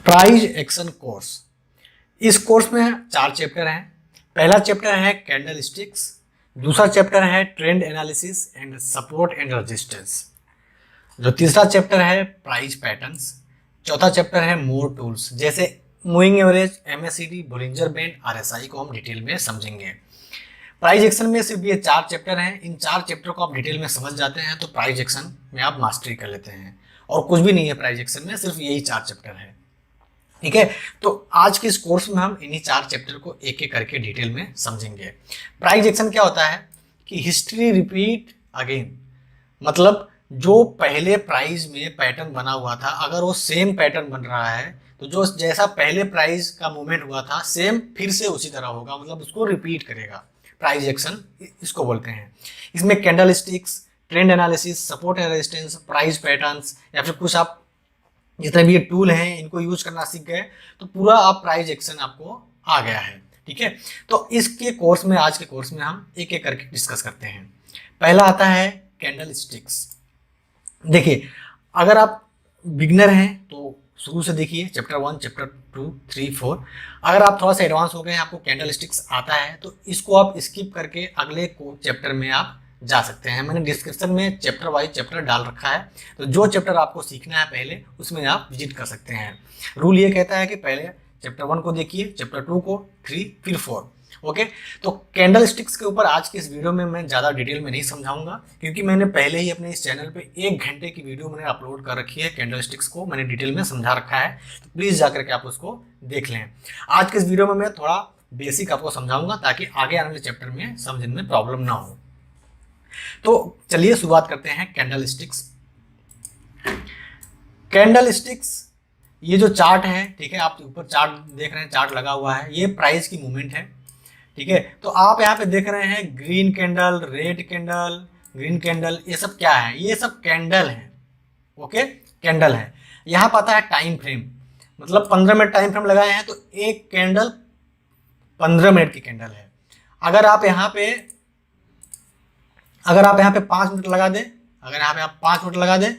Price action course. इस course में 4 chapter हैं। पहला चैप्टर है कैंडल स्टिक्स, दूसरा चैप्टर है trend analysis and support and resistance, जो तीसरा चैप्टर है प्राइस पैटर्न्स, चौथा चैप्टर है मोर टूल्स जैसे moving average, MACD, Bollinger band, RSI को हम डिटेल में समझेंगे। प्राइस एक्शन में सिर्फ ये 4 चैप्टर हैं। इन 4 चैप्टर को आप डिटेल में समझ जाते हैं तो प्राइस एक्शन में आप मास्टरी कर लेते हैं, और कुछ भी नहीं है प्राइस एक्शन में, सिर्फ यही 4 चैप्टर है। ठीक है, तो आज के इस कोर्स में हम इन्हीं 4 चैप्टर को एक एक करके डिटेल में समझेंगे। प्राइस एक्शन क्या होता है कि हिस्ट्री रिपीट अगेन, मतलब जो पहले प्राइस में पैटर्न बना हुआ था अगर वो सेम पैटर्न बन रहा है तो जो जैसा पहले प्राइस का मूवमेंट हुआ था सेम फिर से उसी तरह होगा, मतलब उसको रिपीट करेगा। प्राइस एक्शन इसको बोलते हैं। इसमें candle sticks, trend analysis, support and resistance, price patterns या फिर कुछ आप जितने भी ये टूल हैं इनको यूज करना सीख गए तो पूरा आप प्राइस एक्शन आपको आ गया है। ठीक है, तो इसके कोर्स में, आज के कोर्स में हम एक एक करके डिस्कस करते हैं। पहला आता है कैंडल स्टिक्स। देखिए, अगर आप बिगनर हैं तो शुरू से देखिए चैप्टर 1, चैप्टर 2, 3, 4। अगर आप थोड़ा सा एडवांस हो गए हैं, आपको कैंडल स्टिक्स आता है तो इसको आप स्किप करके अगले चैप्टर में आप जा सकते हैं। मैंने डिस्क्रिप्शन में चैप्टर वाइज चैप्टर डाल रखा है, तो जो चैप्टर आपको सीखना है पहले उसमें आप विजिट कर सकते हैं। रूल ये कहता है कि पहले चैप्टर 1 को देखिए, चैप्टर 2 को, 3, फिर 4। ओके, तो कैंडल स्टिक्स के ऊपर आज की इस वीडियो में मैं ज़्यादा डिटेल में नहीं समझाऊंगा, क्योंकि मैंने पहले ही अपने इस चैनल पे 1 घंटे की वीडियो मैंने अपलोड कर रखी है। कैंडल स्टिक्स को मैंने डिटेल में समझा रखा है, तो प्लीज़ जाकर के आप उसको देख लें। आज के इस वीडियो में मैं थोड़ा बेसिक आपको समझाऊंगा ताकि आगे आने वाले चैप्टर में समझने में प्रॉब्लम ना हो। तो चलिए शुरुआत करते हैं कैंडल स्टिक्स। कैंडल स्टिक्स ये जो चार्ट है, ठीक है, आप ऊपर चार्ट देख रहे हैं, चार्ट लगा हुआ है, ये प्राइस की मूवमेंट है। ठीक है, तो आप यहाँ पे देख रहे हैं green candle, red candle, green candle, ये सब क्या है? ये सब कैंडल है। ओके, कैंडल है। यहाँ पता है टाइम फ्रेम, मतलब 15 मिनट टाइम फ्रेम लगाए हैं तो एक कैंडल 15 मिनट की कैंडल है। अगर आप यहाँ पे 5 मिनट लगा दें, अगर यहाँ पे आप 5 मिनट लगा दें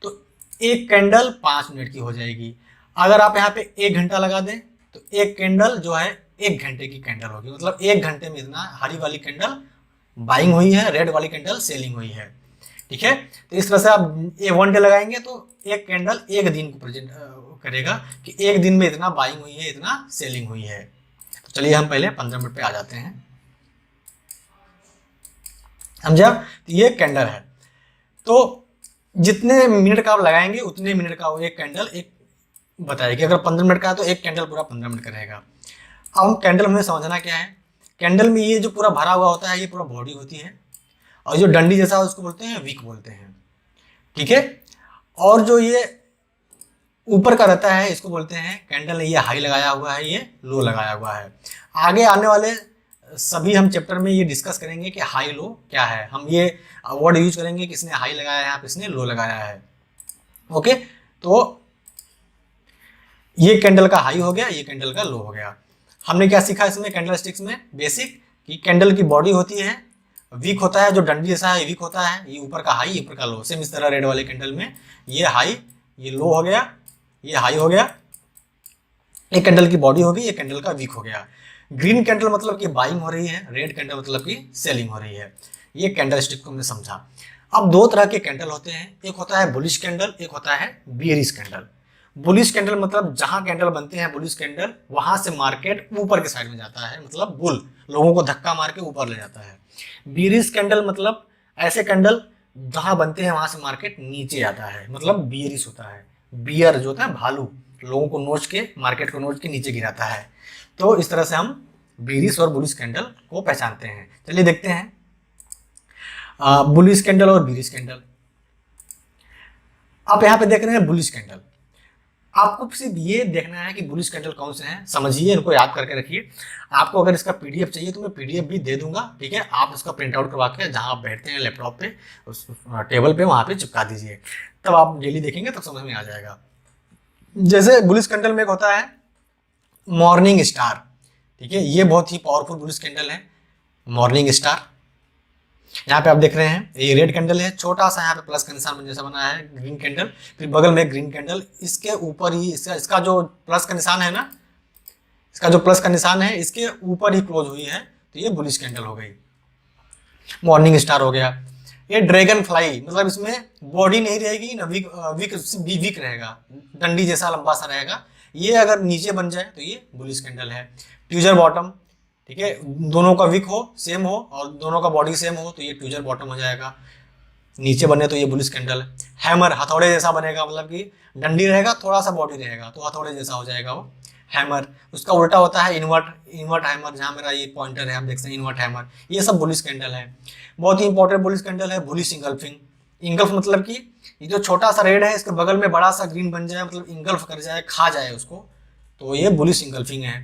तो एक कैंडल 5 मिनट की हो जाएगी। अगर आप यहाँ पे 1 घंटा लगा दें तो एक कैंडल जो है 1 घंटे की कैंडल होगी, मतलब 1 घंटे में इतना हरी वाली कैंडल बाइंग हुई है, रेड वाली कैंडल सेलिंग हुई है। ठीक है, तो इस तरह से आप 1 डे लगाएंगे तो एक कैंडल 1 दिन को प्रेजेंट करेगा कि 1 दिन में इतना बाइंग हुई है, इतना सेलिंग हुई है। तो चलिए हम पहले 15 मिनट पे आ जाते हैं। समझा? तो ये कैंडल है, तो जितने मिनट का आप लगाएंगे उतने मिनट का वो एक कैंडल एक बताएगी। अगर 15 मिनट का है तो एक कैंडल पूरा 15 मिनट का रहेगा। अब हम कैंडल में समझना क्या है। कैंडल में ये जो पूरा भरा हुआ होता है ये पूरा बॉडी होती है, और जो डंडी जैसा उसको बोलते हैं विक बोलते हैं। ठीक है, और जो ये ऊपर का रहता है इसको बोलते हैं कैंडल, ये हाई लगाया हुआ है, ये लो लगाया हुआ है। आगे आने वाले सभी हम चैप्टर में ये डिस्कस करेंगे कि हाई लो क्या है। हम ये वर्ड यूज करेंगे कि इसने हाई लगाया है, किसने लो लगाया है। ओके, तो ये कैंडल का हाई हो गया, ये कैंडल का लो हो गया। हमने क्या सीखा इसमें कैंडल स्टिक्स में? बेसिक कि कैंडल की बॉडी होती है, वीक होता है, जो डंडी जैसा है वीक होता है, ये ऊपर का हाई, ये ऊपर का लो। सेम इस तरह रेड वाले कैंडल में ये हाई, ये लो हो गया, ये हाई हो गया, एक कैंडल की बॉडी होगी, ये कैंडल का वीक हो गया। ग्रीन कैंडल मतलब कि बाइंग हो रही है, रेड कैंडल मतलब कि सेलिंग हो रही है। ये कैंडल स्टिक को हमने समझा। अब 2 तरह के कैंडल होते हैं, एक होता है बुलिश कैंडल, एक होता है बियरिश कैंडल। बुलिश कैंडल मतलब जहां कैंडल बनते हैं बुलिश कैंडल, वहां से मार्केट ऊपर के साइड में जाता है, मतलब बुल लोगों को धक्का मार के ऊपर ले जाता है। बियरिश कैंडल मतलब ऐसे कैंडल जहां बनते हैं वहां से मार्केट नीचे आता है, मतलब बियरिश होता है। बियर जो होता है भालू, लोगों को नोच के, मार्केट को नोच के नीचे गिराता है। तो इस तरह से हम बियरिश और बुलिश कैंडल को पहचानते हैं। चलिए देखते हैं बुलिश कैंडल और बियरिश कैंडल। आप यहाँ पे देख रहे हैं बुलिश कैंडल। आपको सिर्फ ये देखना है कि बुलिश कैंडल कौन से हैं, समझिए, इनको याद करके रखिए। आपको अगर इसका पीडीएफ चाहिए तो मैं पीडीएफ भी दे दूंगा। ठीक है, आप इसका प्रिंट आउट करवा के जहां आप बैठते हैं लैपटॉप पे, उस टेबल पे, वहां पे चिपका दीजिए, तब आप डेली देखेंगे तब समझ में आ जाएगा। जैसे बुलिश कैंडल में एक होता है मॉर्निंग स्टार। ठीक है, ये बहुत ही पावरफुल बुलिश कैंडल है, मॉर्निंग स्टार। यहाँ पे आप देख रहे हैं ये रेड कैंडल है, छोटा सा यहाँ पे प्लस का निशान जैसा बना है, ग्रीन कैंडल, फिर बगल में ग्रीन कैंडल, इसके ऊपर ही इसका जो प्लस का निशान है ना, इसका जो प्लस का निशान है इसके ऊपर ही क्लोज हुई है, तो ये बुलिश कैंडल हो गई। मॉर्निंग स्टार हो गया। ये ड्रैगन फ्लाई, मतलब इसमें बॉडी नहीं रहेगी ना, वीक रहेगा, डंडी जैसा लंबा सा रहेगा। ये अगर नीचे बन जाए तो ये बुलिश कैंडल है। ट्यूजर बॉटम, ठीक है, दोनों का विक हो सेम हो और दोनों का बॉडी सेम हो तो ये ट्यूजर बॉटम हो जाएगा। नीचे बने तो ये बुलिश कैंडल है। हैमर, हथौड़े जैसा बनेगा, मतलब कि डंडी रहेगा थोड़ा सा बॉडी रहेगा तो हथौड़े जैसा हो जाएगा वो हैमर। उसका उल्टा होता है इन्वर्ट हैमर, जहाँ मेरा ये पॉइंटर है आप देख सकते हैं, इन्वर्ट हैमर। ये सब बुलिश कैंडल है। बहुत ही इंपॉर्टेंट बुलिश कैंडल है बुलिश इंगल्फिंग। इंगल्फ मतलब कि ये जो छोटा सा रेड है इसके बगल में बड़ा सा ग्रीन बन जाए, मतलब इंगल्फ कर जाए, खा जाए उसको, तो ये बुलिश इंगल्फिंग है।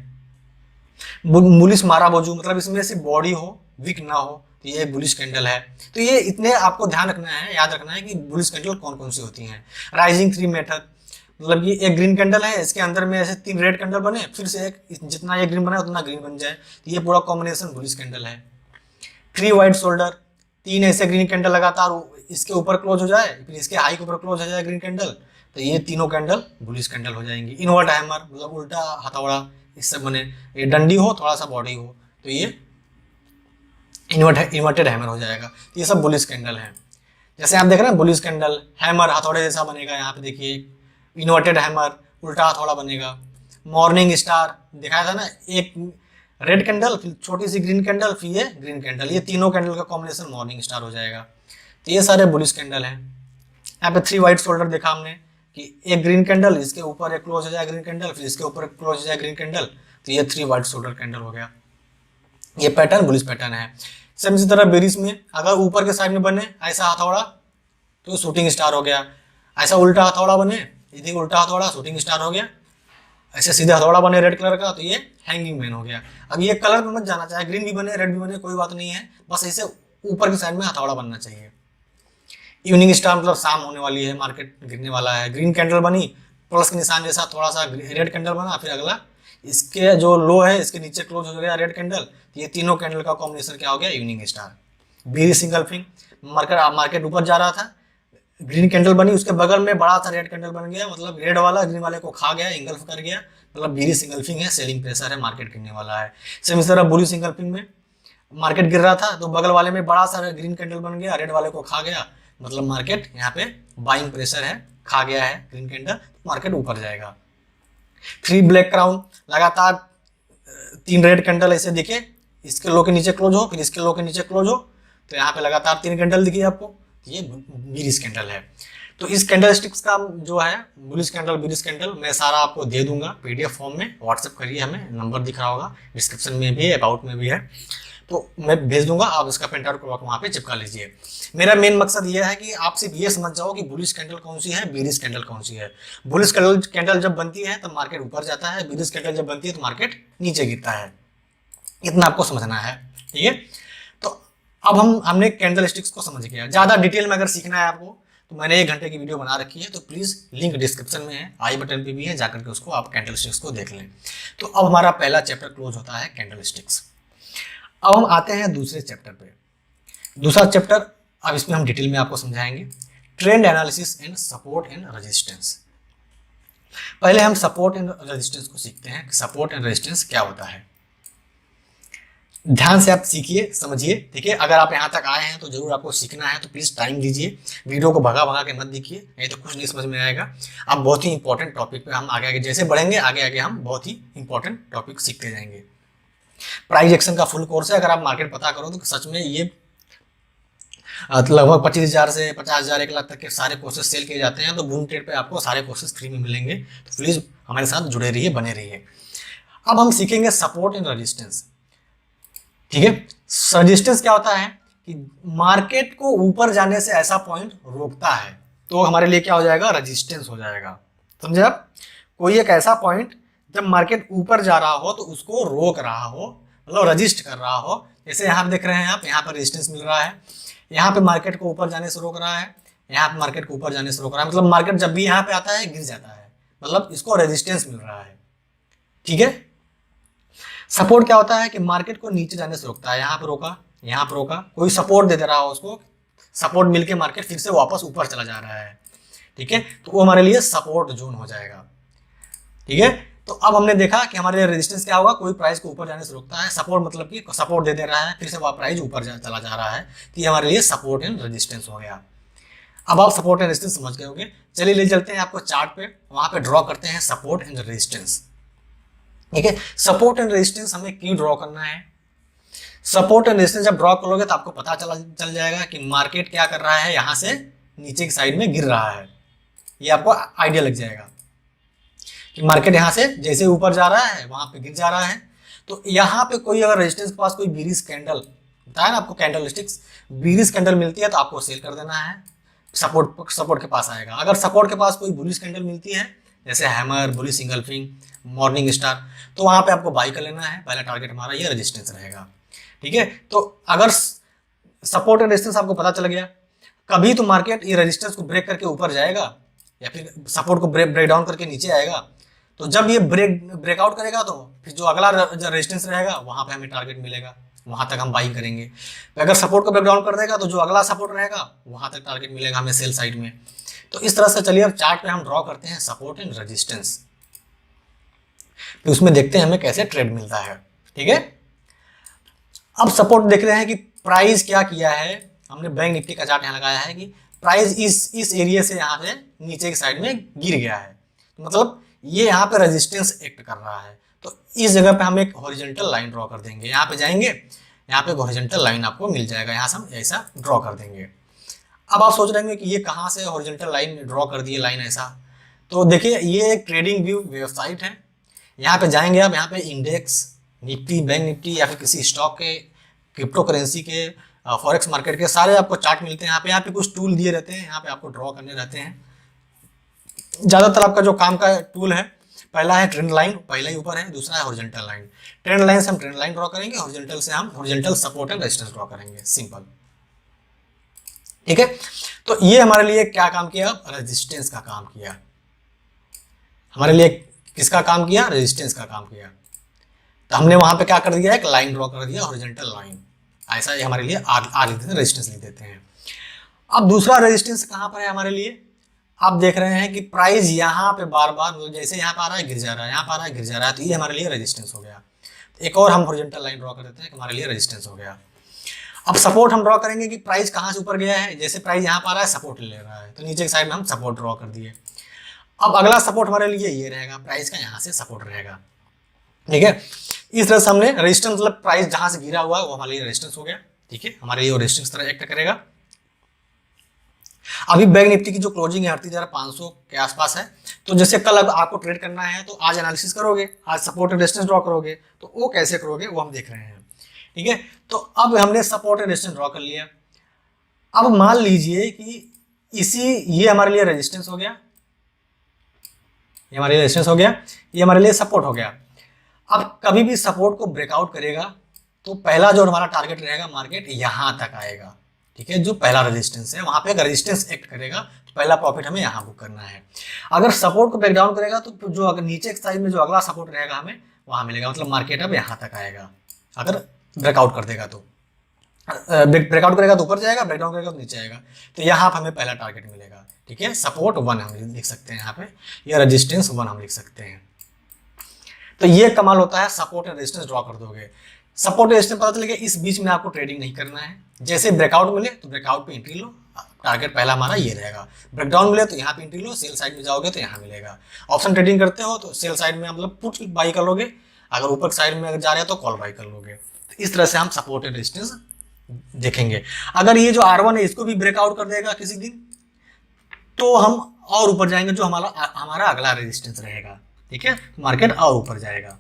बुलिश मारा बोजू, मतलब इसमें सिर्फ बॉडी हो, विक ना हो, तो ये बुलिश कैंडल है। तो ये इतने आपको ध्यान रखना है, याद रखना है कि बुलिश कैंडल कौन कौन सी होती हैं। राइजिंग थ्री मेथड, मतलब कि एक ग्रीन कैंडल है, इसके अंदर में ऐसे 3 रेड कैंडल बने, फिर से एक जितना ये ग्रीन बना उतना ग्रीन बन जाए, तो ये पूरा कॉम्बिनेशन बुलिश कैंडल है। 3 वाइट शोल्डर, 3 ऐसे ग्रीन कैंडल लगातार इसके ऊपर क्लोज हो जाए, फिर इसके हाई के ऊपर क्लोज हो जाए ग्रीन कैंडल, तो ये तीनों कैंडल बुलिश कैंडल हो जाएंगी। इन्वर्ट हैमर, मतलब उल्टा हथौड़ा, इससे बने, ये डंडी हो थोड़ा सा बॉडी हो तो ये इन्वर्टेड हैमर हो जाएगा। तो ये सब बुलिश कैंडल है। जैसे आप देख रहे हैं बुलिश कैंडल, हैमर हथौड़े जैसा बनेगा, यहाँ पे देखिए इन्वर्टेड हैमर, उल्टा हथौड़ा बनेगा। मॉर्निंग स्टार दिखाया था ना, एक रेड कैंडल, फिर छोटी सी ग्रीन कैंडल, फिर ये ग्रीन कैंडल, ये तीनों कैंडल का कॉम्बिनेशन मॉर्निंग स्टार हो जाएगा। तो ये सारे बुलिश कैंडल हैं। यहाँ पे 3 वाइट शोल्डर देखा हमने कि एक ग्रीन कैंडल, इसके ऊपर एक क्लोज हो जाए ग्रीन कैंडल, फिर इसके ऊपर क्लोज हो जाए ग्रीन कैंडल, तो ये 3 वाइट शोल्डर कैंडल हो गया। ये पैटर्न बुलिश पैटर्न है। सेम इसी तरह बेरिस में अगर ऊपर के साइड में बने ऐसा हथौड़ा तो शूटिंग स्टार हो गया, ऐसा उल्टा हथौड़ा बने, यदि उल्टा हथौड़ा शूटिंग स्टार हो गया, ऐसे सीधे हथौड़ा बने रेड कलर का तो ये हैंगिंग मैन हो गया। अब ये कलर में मत जाना, चाहे ग्रीन भी बने रेड भी बने कोई बात नहीं है, बस ऐसे ऊपर की साइड में हथौड़ा बनना चाहिए। इवनिंग स्टार मतलब शाम होने वाली है, मार्केट गिरने वाला है। ग्रीन कैंडल बनी, प्लस के निशान जैसा थोड़ा सा रेड कैंडल बना, फिर अगला इसके जो लो है इसके नीचे क्लोज हो गया रेड कैंडल, तो ये तीनों कैंडल का कॉम्बिनेशन क्या हो गया, इवनिंग स्टार। बीरिस इंगल्फिंग, मार्केट ऊपर जा रहा था, ग्रीन कैंडल बनी, उसके बगल में बड़ा सा रेड कैंडल बन गया, मतलब रेड वाला ग्रीन वाले को खा गया, इंगल्फ कर गया, मतलब बीरिस इंगल्फिंग है, सेलिंग प्रेशर है, मार्केट गिरने वाला है। सेम इस तरह बुलिश इंगल्फिंग में मार्केट गिर रहा था तो बगल वाले में बड़ा सा ग्रीन कैंडल बन गया, रेड वाले को खा गया, मतलब मार्केट यहाँ पे बाइंग प्रेशर है, खा गया है ग्रीन कैंडल, मार्केट ऊपर जाएगा। 3 ब्लैक क्राउन, लगातार 3 रेड कैंडल ऐसे दिखे, इसके लो के नीचे क्लोज हो, फिर इसके लो के नीचे क्लोज हो, तो यहाँ पे लगातार 3 कैंडल दिखी आपको, ये बीरिस कैंडल है। तो इस कैंडल स्टिक्स का जो है बुलिश कैंडल बीरिस कैंडल मैं सारा आपको दे दूंगा पीडीएफ फॉर्म में, व्हाट्सएप करिए, हमें नंबर दिख रहा होगा, डिस्क्रिप्शन में भी है, अबाउट में भी है, तो मैं भेज दूंगा, आप इसका प्रिंट आउट करवा वहाँ पे चिपका लीजिए। मेरा मेन मकसद ये है कि आप सिर्फ ये समझ जाओ कि बुलिश कैंडल कौन सी है, बीरिस कैंडल कौन सी है। बुलिश कैंडल जब बनती है तब मार्केट ऊपर जाता है, बीरिस कैंडल जब बनती है तो मार्केट नीचे गिरता है, इतना आपको समझना है, ठीक है। तो अब हमने कैंडल स्टिक्स को समझ गया। ज़्यादा डिटेल में अगर सीखना है आपको तो मैंने 1 घंटे की वीडियो बना रखी है, तो प्लीज़ लिंक डिस्क्रिप्शन में है, आई बटन पे भी है, जाकर के उसको आप कैंडल स्टिक्स को देख लें। तो अब हमारा पहला चैप्टर क्लोज होता है कैंडल स्टिक्स। अब हम आते हैं दूसरे चैप्टर पे। दूसरा चैप्टर अब इसमें हम डिटेल में आपको समझाएंगे, trend analysis and support and resistance. पहले हम सपोर्ट एंड रेजिस्टेंस को सीखते हैं कि सपोर्ट एंड रेजिस्टेंस क्या होता है। ध्यान से आप सीखिए, समझिए, ठीक है। अगर आप यहाँ तक आए हैं तो जरूर आपको सीखना है, तो प्लीज़ टाइम दीजिए, वीडियो को भगा भगा के मत देखिए, नहीं तो कुछ नहीं समझ में आएगा। अब बहुत ही इंपॉर्टेंट टॉपिक पे हम आगे आगे जैसे बढ़ेंगे, आगे आगे हम बहुत ही इंपॉर्टेंट टॉपिक सीखते जाएंगे। प्राइस एक्शन का फुल कोर्स है, अगर आप मार्केट पता करो तो सच में ये लगभग 25,000 से 50,000 1 लाख तक के सारे कोर्सेज सेल किए जाते हैं, तो बूम ट्रेड पे आपको सारे कोर्सेज फ्री में मिलेंगे, तो प्लीज़ हमारे साथ जुड़े रहिए, बने रहिए। अब हम सीखेंगे सपोर्ट एंड रेजिस्टेंस, ठीक है। रेजिस्टेंस क्या होता है कि मार्केट को ऊपर जाने से ऐसा पॉइंट रोकता है, तो हमारे लिए क्या हो जाएगा, रेजिस्टेंस हो जाएगा, समझे आप। कोई एक ऐसा पॉइंट जब मार्केट ऊपर जा रहा हो तो उसको रोक रहा हो, मतलब रजिस्ट कर रहा हो। जैसे यहाँ पे देख रहे हैं आप, यहाँ पर रेजिस्टेंस मिल रहा है, यहाँ पे मार्केट को ऊपर जाने से रोक रहा है, यहाँ पे मार्केट को ऊपर जाने से रोक रहा है, मतलब मार्केट जब भी यहाँ पे आता है गिर जाता है, मतलब इसको रेजिस्टेंस मिल रहा है, ठीक है। सपोर्ट क्या होता है कि मार्केट को नीचे जाने से रोकता है, यहाँ पे रोका, यहाँ पर रोका, कोई सपोर्ट दे दे रहा हो उसको, सपोर्ट मिलके मार्केट फिर से वापस ऊपर चला जा रहा है, ठीक है, तो वो हमारे लिए सपोर्ट जोन हो जाएगा, ठीक है। तो अब हमने देखा कि हमारे लिए रेजिस्टेंस क्या होगा, कोई प्राइस को ऊपर जाने से रोकता है, सपोर्ट मतलब कि सपोर्ट दे दे रहा है फिर से वह प्राइस ऊपर चला जा रहा है, तो ये हमारे लिए सपोर्ट एंड रेजिस्टेंस हो गया। अब आप सपोर्ट एंड रेजिस्टेंस समझ गए होंगे, चलिए ले चलते हैं आपको चार्ट पे, वहां पे ड्रॉ करते हैं सपोर्ट एंड रेजिस्टेंस, ठीक है। सपोर्ट एंड रेजिस्टेंस हमें क्यों ड्रॉ करना है, सपोर्ट एंड रेजिस्टेंस जब ड्रॉ करोगे तो आपको पता चल जाएगा कि मार्केट क्या कर रहा है, यहाँ से नीचे की साइड में गिर रहा है, ये आपको आइडिया लग जाएगा कि मार्केट यहाँ से जैसे ऊपर जा रहा है वहां पे गिर जा रहा है। तो यहाँ पे कोई अगर रेजिस्टेंस के पास कोई बीरिश कैंडल बताया ना आपको, कैंडल स्टिक्स, बीरिश कैंडल मिलती है तो आपको सेल कर देना है, सपोर्ट के पास आएगा। अगर सपोर्ट के पास कोई बुलिश कैंडल मिलती है जैसे हैमर, बुलिश सिंगल्फिंग, मॉर्निंग स्टार, तो वहां पे आपको बाई कर लेना है, पहला टारगेट हमारा ये रेजिस्टेंस रहेगा, ठीक है। तो अगर सपोर्ट एंड रेजिस्टेंस आपको पता चल गया, कभी तो मार्केट ये रेजिस्टेंस को ब्रेक करके ऊपर जाएगा या फिर सपोर्ट को ब्रेक डाउन करके नीचे आएगा, तो जब ये ब्रेकआउट करेगा तो फिर जो अगला रेजिस्टेंस रहेगा वहां पे हमें टारगेट मिलेगा, वहां तक हम बाइंग करेंगे। अगर सपोर्ट को ब्रेक डाउन कर देगा तो जो अगला सपोर्ट रहेगा वहां तक टारगेट मिलेगा हमें सेल साइड में। तो इस तरह से चलिए अब चार्ट पे हम ड्रॉ करते हैं सपोर्ट एंड रेजिस्टेंस, तो उसमें देखते हैं हमें कैसे ट्रेड मिलता है, ठीक है। अब सपोर्ट देख रहे हैं कि प्राइस क्या किया है, हमने बैंक निफ्टी का चार्ट यहाँ लगाया है कि प्राइस इस एरिया से यहाँ से नीचे की साइड में गिर गया है, तो मतलब ये यहाँ पे रेजिस्टेंस एक्ट कर रहा है, तो इस जगह पे हम एक हॉरिजॉन्टल लाइन ड्रॉ कर देंगे, यहाँ पे जाएंगे, यहाँ पे हॉरिजॉन्टल लाइन आपको मिल जाएगा, यहाँ से हम ऐसा ड्रॉ कर देंगे। अब आप सोच रहे होंगे कि ये कहाँ से हॉरिजॉन्टल लाइन ड्रॉ कर दिए लाइन ऐसा, तो देखिए ये एक ट्रेडिंग व्यू वेबसाइट है, यहाँ पे जाएंगे आप, यहाँ पे इंडेक्स, निफ्टी, बैंक निफ्टी या फिर किसी स्टॉक के, क्रिप्टो करेंसी के, फॉरेक्स मार्केट के सारे आपको चार्ट मिलते हैं। यहाँ पे कुछ टूल दिए रहते हैं, यहाँ पे आपको ड्रॉ करने रहते हैं। ज़्यादातर आपका जो काम का टूल है, पहला है ट्रेंड लाइन, पहला ही ऊपर है, दूसरा है हॉरिजॉन्टल लाइन। ट्रेंड लाइन से हम ट्रेंड लाइन ड्रॉ करेंगे, हॉरिजॉन्टल से हम horizontal support and resistance draw करेंगे, सिंपल, ठीक है। तो ये हमारे लिए क्या काम किया, रेजिस्टेंस का काम किया, हमारे लिए किसका काम किया, रेजिस्टेंस का काम किया। तो हमने वहां पे क्या कर दिया, एक लाइन ड्रॉ कर दिया, हॉरिजॉन्टल लाइन, ऐसा ये हमारे लिए आर लिख देते हैं, रेजिस्टेंस लिख देते हैं। अब दूसरा रेजिस्टेंस कहाँ पर है हमारे लिए, आप देख रहे हैं कि प्राइस यहाँ पे बार बार मतलब जैसे यहाँ पे आ रहा है गिर जा रहा है, यहाँ पे आ रहा है गिर जा रहा है, तो ये हमारे लिए रेजिस्टेंस हो गया। तो एक और हम हॉरिजॉन्टल लाइन ड्रॉ कर देते हैं कि हमारे लिए रेजिस्टेंस हो गया। अब सपोर्ट हम ड्रॉ करेंगे कि प्राइस कहाँ से ऊपर गया है, जैसे प्राइस यहाँ पर आ रहा है सपोर्ट ले रहा है, तो नीचे की साइड में हम सपोर्ट ड्रॉ कर दिए। अब अगला सपोर्ट हमारे लिए ये रहेगा, प्राइस का यहाँ से सपोर्ट रहेगा, ठीक है। इस तरह से हमने रेजिस्टेंस मतलब प्राइस जहां से गिरा हुआ है वो हमारे लिए रेजिस्टेंस हो गया, ठीक है, हमारे लिए रेजिस्टेंस तरह एक्ट करेगा। अभी बैंक निफ्टी की जो क्लोजिंग है 38,500 के आसपास है, तो जैसे कल अब आपको ट्रेड करना है तो आज एनालिसिस करोगे, आज सपोर्ट एंड रेजिस्टेंस ड्रॉ करोगे, तो वो कैसे करोगे वो हम देख रहे हैं, ठीक है। तो अब हमने सपोर्ट एंड रेजिस्टेंस ड्रॉ कर लिया। अब मान लीजिए कि ये हमारे लिए रेजिस्टेंस हो गया, ये हमारे लिए रेजिस्टेंस हो गया, ये हमारे लिए सपोर्ट हो गया। अब कभी भी सपोर्ट को ब्रेकआउट करेगा तो पहला जो हमारा टारगेट रहेगा मार्केट यहां तक आएगा, ठीक है, जो पहला रेजिस्टेंस है वहां पे अगर रेजिस्टेंस एक्ट करेगा तो पहला प्रॉफिट हमें यहां बुक करना है। अगर सपोर्ट को ब्रेक डाउन करेगा तो जो अगर नीचे की साइड में जो अगला सपोर्ट रहेगा हमें वहां मिलेगा, मतलब मार्केट अब यहां तक आएगा अगर ब्रेकआउट कर देगा तो। ब्रेकआउट करेगा तो ऊपर जाएगा, ब्रेकडाउन करेगा तो नीचे आएगा, तो यहाँ पर हमें पहला टारगेट मिलेगा, ठीक है। सपोर्ट 1 हम लिख सकते हैं यहाँ पे, या रेजिस्टेंस 1 हम लिख सकते हैं। तो ये कमाल होता है, सपोर्ट एंड रेजिस्टेंस ड्रॉ कर दोगे, सपोर्ट रेजिस्टेंस पता चलेगा, इस बीच में आपको ट्रेडिंग नहीं करना है। जैसे ब्रेकआउट मिले तो ब्रेकआउट पे एंट्री लो, टारगेट पहला हमारा ये रहेगा। ब्रेकडाउन मिले तो यहाँ पे एंट्री लो, सेल साइड में जाओगे तो यहाँ मिलेगा। ऑप्शन ट्रेडिंग करते हो तो सेल साइड में मतलब पुट बाई कर लोगे, अगर ऊपर साइड में अगर जा रहे हो तो कॉल बाई कर लोगे। तो इस तरह से हम सपोर्ट एंड रेजिस्टेंस देखेंगे। अगर ये जो R1 है इसको भी ब्रेकआउट कर देगा किसी दिन तो हम और ऊपर जाएंगे, जो हमारा अगला रेजिस्टेंस रहेगा, ठीक है, मार्केट और ऊपर जाएगा।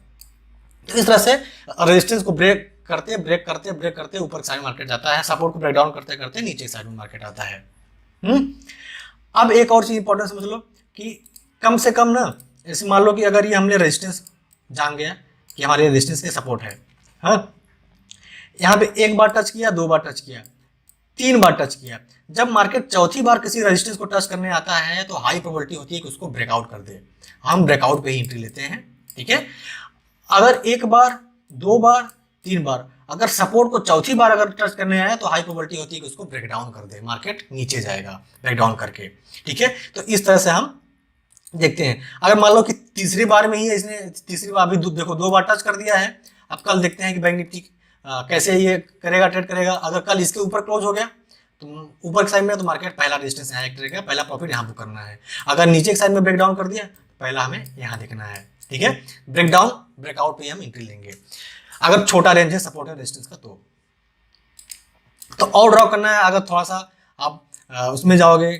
तो इस तरह से रेजिस्टेंस को ब्रेक करते ऊपर साइड मार्केट जाता है, सपोर्ट को ब्रेक डाउन करते करते नीचे साइड में मार्केट आता है। अब एक और चीज इंपॉर्टेंट समझ लो कि कम से कम ना, ऐसे मान लो कि अगर ये हमने रेजिस्टेंस जान गया कि हमारे रेजिस्टेंस के सपोर्ट है, हाँ, यहाँ पे 1 बार टच किया, 2 बार टच किया, 3 बार टच किया, जब मार्केट चौथी बार किसी रेजिस्टेंस को टच करने आता है तो हाई प्रोबेबिलिटी होती है कि उसको ब्रेकआउट कर दे, हम ब्रेकआउट पे ही एंट्री लेते हैं, ठीक है। अगर 1 बार, 2 बार, 3 बार, अगर सपोर्ट को चौथी बार अगर टच करने आया तो हाई प्रोबेबिलिटी होती है कि उसको ब्रेक डाउन कर दे, मार्केट नीचे जाएगा ब्रेक डाउन करके। ठीक है, तो इस तरह से हम देखते हैं। अगर मान लो कि तीसरी बार में ही इसने तीसरी बार, अभी देखो 2 बार टच कर दिया है, अब कल देखते हैं कि बैंक निफ्टी कैसे ये करेगा, ट्रेड करेगा। अगर कल इसके ऊपर क्लोज हो गया तो ऊपर के साइड में, तो मार्केट पहला रेजिस्टेंस यहाँ करेगा, पहला प्रॉफिट यहाँ बुक करना है। अगर नीचे के साइड में ब्रेक डाउन कर दिया तो पहला हमें यहाँ देखना है। ठीक है, ब्रेक डाउन ब्रेकआउट पे हम एंट्री लेंगे अगर छोटा रेंज है सपोर्ट और रेजिस्टेंस का। तो और ड्रॉ करना है। अगर थोड़ा सा आप उसमें जाओगे,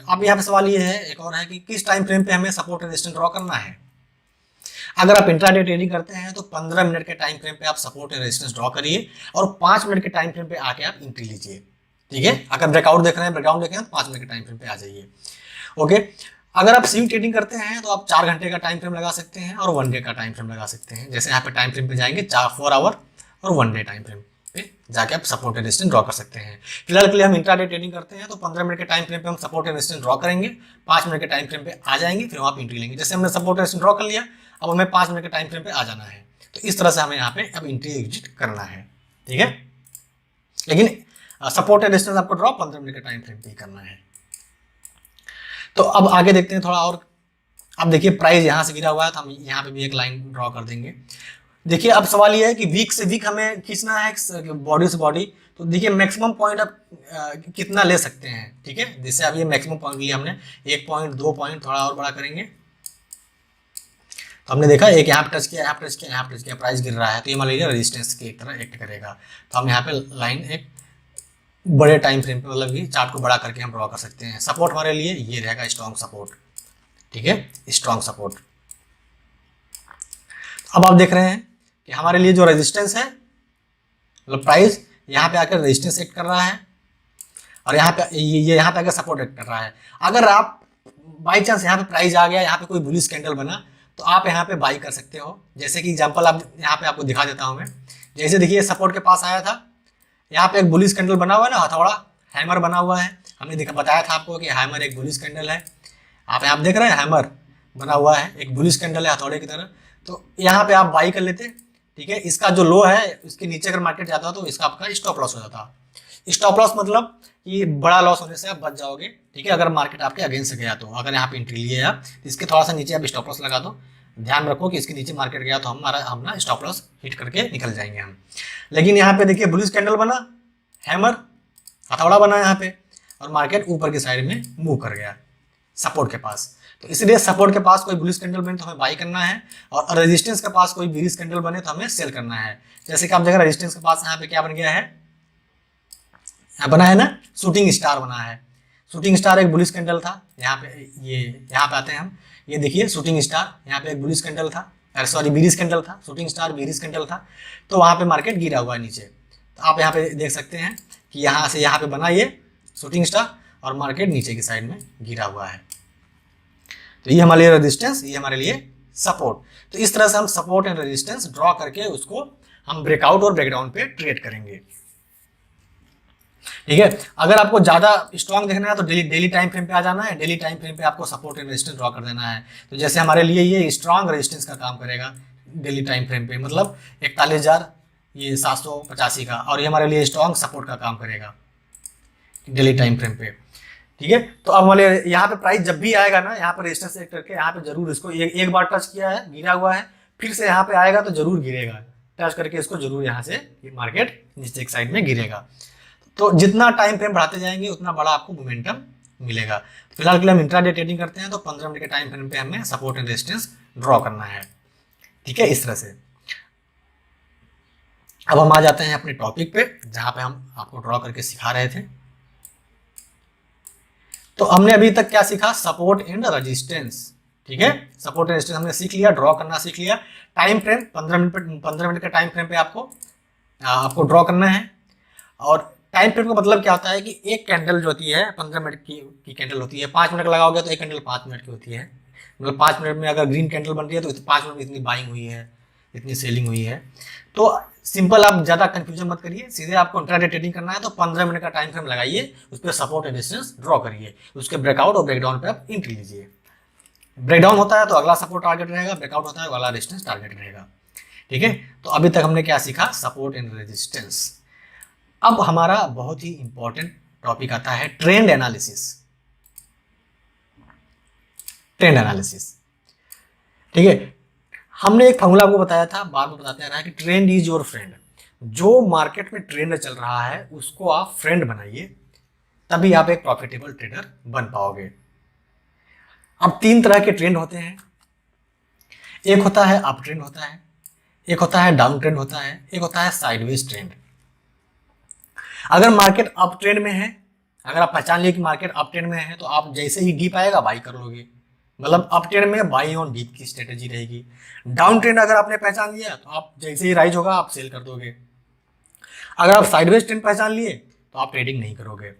अब यहाँ पे सवाल ये है, एक और है कि किस टाइम फ्रेम पे हमें सपोर्ट और रेजिस्टेंस ड्रॉ करना है। अगर आप इंट्राडे ट्रेडिंग करते हैं तो 15 मिनट के टाइम फ्रेम पे आप सपोर्ट और रेजिस्टेंस ड्रॉ करिए और 5 मिनट के टाइम फ्रेम पे आके आप एंट्री लीजिए। ठीक है, अगर ब्रेकआउट देख रहे हैं, ब्रेकडाउन देख रहे हैं तो 5 मिनट के टाइम फ्रेम पे आ जाइए। ओके, अगर आप स्विंग ट्रेडिंग करते हैं तो आप 4 घंटे का टाइम फ्रेम लगा सकते हैं और 1 डे का टाइम फ्रेम लगा सकते हैं। जैसे यहाँ पे टाइम फ्रेम पे जाएंगे 4 आवर और 1 डे टाइम फ्रेम पे जाके आप सपोर्ट एंड रेजिस्टेंस ड्रॉ कर सकते हैं। फिलहाल के लिए हम इंट्राडे ट्रेडिंग करते हैं तो 15 मिनट के टाइम फ्रेम पे हम सपोर्ट एंड रेजिस्टेंस ड्रॉ करेंगे, 5 मिनट के टाइम फ्रेम पे आ जाएंगे, फिर वहाँ पे एंट्री लेंगे। जैसे हमने सपोर्ट एंड रेजिस्टेंस ड्रॉ कर लिया, अब हमें 5 मिनट के टाइम फ्रेम पे आ जाना है। तो इस तरह से हमें यहाँ पे अब एंट्री एग्जिट करना है। ठीक है, लेकिन सपोर्ट एंड रेजिस्टेंस आपको ड्रॉ 15 मिनट के टाइम फ्रेम पे ही करना है। तो अब आगे देखते हैं थोड़ा और। अब देखिए प्राइस यहाँ से गिरा हुआ है तो हम यहाँ पे भी एक लाइन ड्रॉ कर देंगे। देखिए अब सवाल ये है कि वीक से वीक हमें खींचना है, बॉडी से बॉडी। तो देखिए मैक्सिमम पॉइंट आप कितना ले सकते हैं। ठीक है, जैसे अब ये मैक्सिमम पॉइंट लिया हमने, 1 पॉइंट 2 पॉइंट, थोड़ा और बड़ा करेंगे तो हमने देखा एक यहाँ पे टच किया, यहाँ पे टच किया, यहाँ पे टच किया, प्राइस गिर रहा है तो ये मान लीजिए रेजिस्टेंस की एक तरह एक्ट करेगा। तो हम यहाँ पे लाइन एक बड़े टाइम फ्रेम पे, मतलब कि चार्ट को बड़ा करके हम ड्रॉ कर सकते हैं। सपोर्ट हमारे लिए ये रहेगा स्ट्रॉन्ग सपोर्ट। ठीक है, स्ट्रॉन्ग सपोर्ट। अब आप देख रहे हैं कि हमारे लिए जो रेजिस्टेंस है, मतलब प्राइस यहाँ पे आकर रेजिस्टेंस एक्ट कर रहा है और यहाँ पे ये यहाँ पे आकर सपोर्ट एक्ट कर रहा है। अगर आप बाई चांस यहाँ पे प्राइस आ गया, यहाँ पे कोई बुलिश कैंडल बना तो आप यहाँ पे बाई कर सकते हो। जैसे कि एग्जांपल आप यहाँ पे आपको दिखा देता हूँ मैं। जैसे देखिए सपोर्ट के पास आया था, यहाँ पे एक बुलिश कैंडल बना हुआ है ना, हथौड़ा हैमर बना हुआ है। हमने बताया था आपको कि हैमर एक बुलिश कैंडल है। आप यहाँ देख रहे हैं हैमर बना हुआ है, एक बुलिश कैंडल है हथौड़े की तरह। तो यहाँ पे आप बाई कर लेते। ठीक है, इसका जो लो है उसके नीचे अगर मार्केट जाता तो इसका आपका स्टॉप लॉस हो जाता। स्टॉप लॉस मतलब कि बड़ा लॉस होने से आप बच जाओगे। ठीक है, अगर मार्केट आपके अगेंस्ट गया तो। अगर यहाँ पे एंट्री लिए आप तो इसके थोड़ा सा नीचे आप स्टॉप लॉस लगा दो। ध्यान रखो कि इसके नीचे मार्केट गया तो हम ना स्टॉप लॉस हिट करके निकल जाएंगे हम। लेकिन यहाँ पे देखिए बुलिश कैंडल बना, हैमर हथौड़ा बना यहाँ पे और मार्केट ऊपर की साइड में मूव कर गया सपोर्ट के पास। तो इसलिए सपोर्ट के पास कोई बुलिश कैंडल बने तो हमें बाई करना है और रेजिस्टेंस के पास कोई बेरिश कैंडल बने तो हमें सेल करना है। जैसे कि आप देखिए रेजिस्टेंस के पास यहाँ पे क्या बन गया है, यहाँ बना है ना शूटिंग स्टार बना है। शूटिंग स्टार एक बुलिश कैंडल था। यहाँ पे यहाँ पे आते हैं हम, ये देखिए शूटिंग स्टार, यहाँ पे एक बुलिश कैंडल था, सॉरी बेरिश कैंडल था। शूटिंग स्टार बेरिश कैंडल था तो वहाँ पे मार्केट गिरा हुआ है नीचे। तो आप यहाँ पे देख सकते हैं कि यहाँ से यहाँ पे बना ये शूटिंग स्टार और मार्केट नीचे की साइड में गिरा हुआ है। तो ये हमारे लिए रेजिस्टेंस, ये हमारे लिए सपोर्ट। तो इस तरह से हम सपोर्ट एंड रेजिस्टेंस ड्रॉ करके उसको हम ब्रेकआउट और ब्रेकडाउन पे ट्रेड करेंगे। ठीक है, अगर आपको ज्यादा स्ट्रॉन्ग देखना है तो डेली टाइम फ्रेम पे आ जाना है। डेली टाइम फ्रेम पे आपको सपोर्ट एंड रेजिस्टेंस ड्रॉ कर देना है। तो जैसे हमारे लिए ये स्ट्रॉन्ग रेजिस्टेंस का काम करेगा डेली टाइम फ्रेम पे, मतलब 41,785 का, और ये हमारे लिए स्ट्रॉन्ग सपोर्ट का काम करेगा डेली टाइम फ्रेम पे। ठीक है, तो अब हमारे यहाँ पे प्राइस जब भी आएगा ना, यहाँ पे रेजिस्टेंस सेट करके यहाँ पे जरूर इसको एक बार टच किया है, गिरा हुआ है, फिर से यहाँ पे आएगा तो जरूर गिरेगा। टच करके इसको जरूर यहाँ से मार्केट नीचे की साइड में गिरेगा। तो जितना टाइम फ्रेम बढ़ाते जाएंगे उतना बड़ा आपको मोमेंटम मिलेगा। फिलहाल के लिए हम इंट्राडे ट्रेडिंग करते हैं तो 15 मिनट के टाइम फ्रेम पे हमें सपोर्ट एंड रेजिस्टेंस ड्रॉ करना है। ठीक है, इस तरह से। अब हम आ जाते हैं अपने टॉपिक पे जहां पे हम आपको ड्रॉ करके सिखा रहे थे। तो हमने अभी तक क्या सीखा, सपोर्ट एंड रेजिस्टेंस। ठीक है, सपोर्ट एंड रेजिस्टेंस हमने सीख लिया, ड्रॉ करना सीख लिया। टाइम फ्रेम 15 मिनट के टाइम फ्रेम पे आपको ड्रॉ करना है। और टाइम फ्रेम का मतलब क्या होता है कि एक कैंडल जो होती है 15 मिनट की कैंडल होती है। 5 मिनट लगाओगे तो एक कैंडल 5 मिनट की होती है। मतलब 5 मिनट में अगर ग्रीन कैंडल बन रही है तो 5 मिनट में इतनी बाइंग हुई है, इतनी सेलिंग हुई है। तो सिंपल, आप ज़्यादा कंफ्यूजन मत करिए, सीधे आपको इंट्राडे ट्रेडिंग करना है तो 15 मिनट का टाइम फ्रेम लगाइए, उस पर सपोर्ट एंड रेजिस्टेंस ड्रॉ करिए, उसके ब्रेकआउट और ब्रेकडाउन पे आप एंट्री लीजिए। ब्रेकडाउन होता है तो अगला सपोर्ट टारगेट रहेगा, ब्रेकआउट होता है तो अगला रेजिस्टेंस टारगेट रहेगा। ठीक है, तो अभी तक हमने क्या सीखा, सपोर्ट एंड रेजिस्टेंस। अब हमारा बहुत ही इंपॉर्टेंट टॉपिक आता है ट्रेंड एनालिसिस। ट्रेंड एनालिसिस, ठीक है, हमने एक फॉर्मूला आपको बताया था, बार बार बताते रहा है कि ट्रेंड इज योर फ्रेंड। जो मार्केट में ट्रेंड चल रहा है उसको आप फ्रेंड बनाइए, तभी आप एक प्रॉफिटेबल ट्रेडर बन पाओगे। अब 3 तरह के ट्रेंड होते हैं, एक होता है अप ट्रेंड होता है, एक होता है डाउन ट्रेंड होता है, एक होता है साइडवेज ट्रेंड। अगर मार्केट अप ट्रेंड में है, अगर आप पहचान लिए कि मार्केट अप ट्रेंड में है, तो आप जैसे ही डीप आएगा बाई कर लोगे, मतलब अप ट्रेंड में बाई ऑन डीप की स्ट्रेटेजी रहेगी। डाउन ट्रेंड अगर आपने पहचान लिया तो आप जैसे ही राइज होगा आप सेल कर दोगे। अगर आप साइडवेज ट्रेंड पहचान लिए तो आप ट्रेडिंग नहीं करोगे।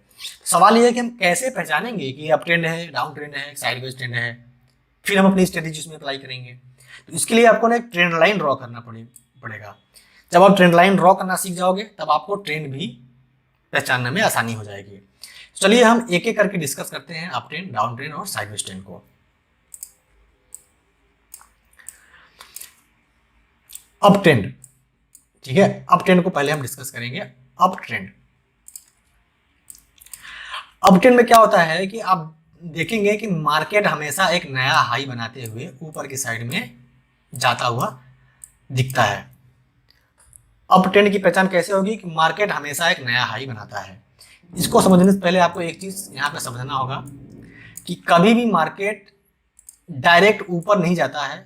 सवाल ये है कि हम कैसे पहचानेंगे कि अप ट्रेंड है, डाउन ट्रेंड है, साइडवेज ट्रेंड है, फिर हम अपनी स्ट्रेटेजी उसमें अप्लाई करेंगे। तो इसके लिए आपको ना एक ट्रेंड लाइन ड्रॉ करना पड़ेगा। जब आप ट्रेंड लाइन ड्रॉ करना सीख जाओगे तब आपको ट्रेंड भी पहचानने में आसानी हो जाएगी। चलिए हम एक एक करके डिस्कस करते हैं अप ट्रेंड, डाउन ट्रेंड और साइडवेज ट्रेंड को। अप ट्रेंड, ठीक है, अप ट्रेंड को पहले हम डिस्कस करेंगे। अप ट्रेंड, अप ट्रेंड में क्या होता है कि आप देखेंगे कि मार्केट हमेशा एक नया हाई बनाते हुए ऊपर की साइड में जाता हुआ दिखता है। अप ट्रेंड की पहचान कैसे होगी कि मार्केट हमेशा एक नया हाई बनाता है। इसको समझने से पहले आपको एक चीज यहाँ पे समझना होगा कि कभी भी मार्केट डायरेक्ट ऊपर नहीं जाता है,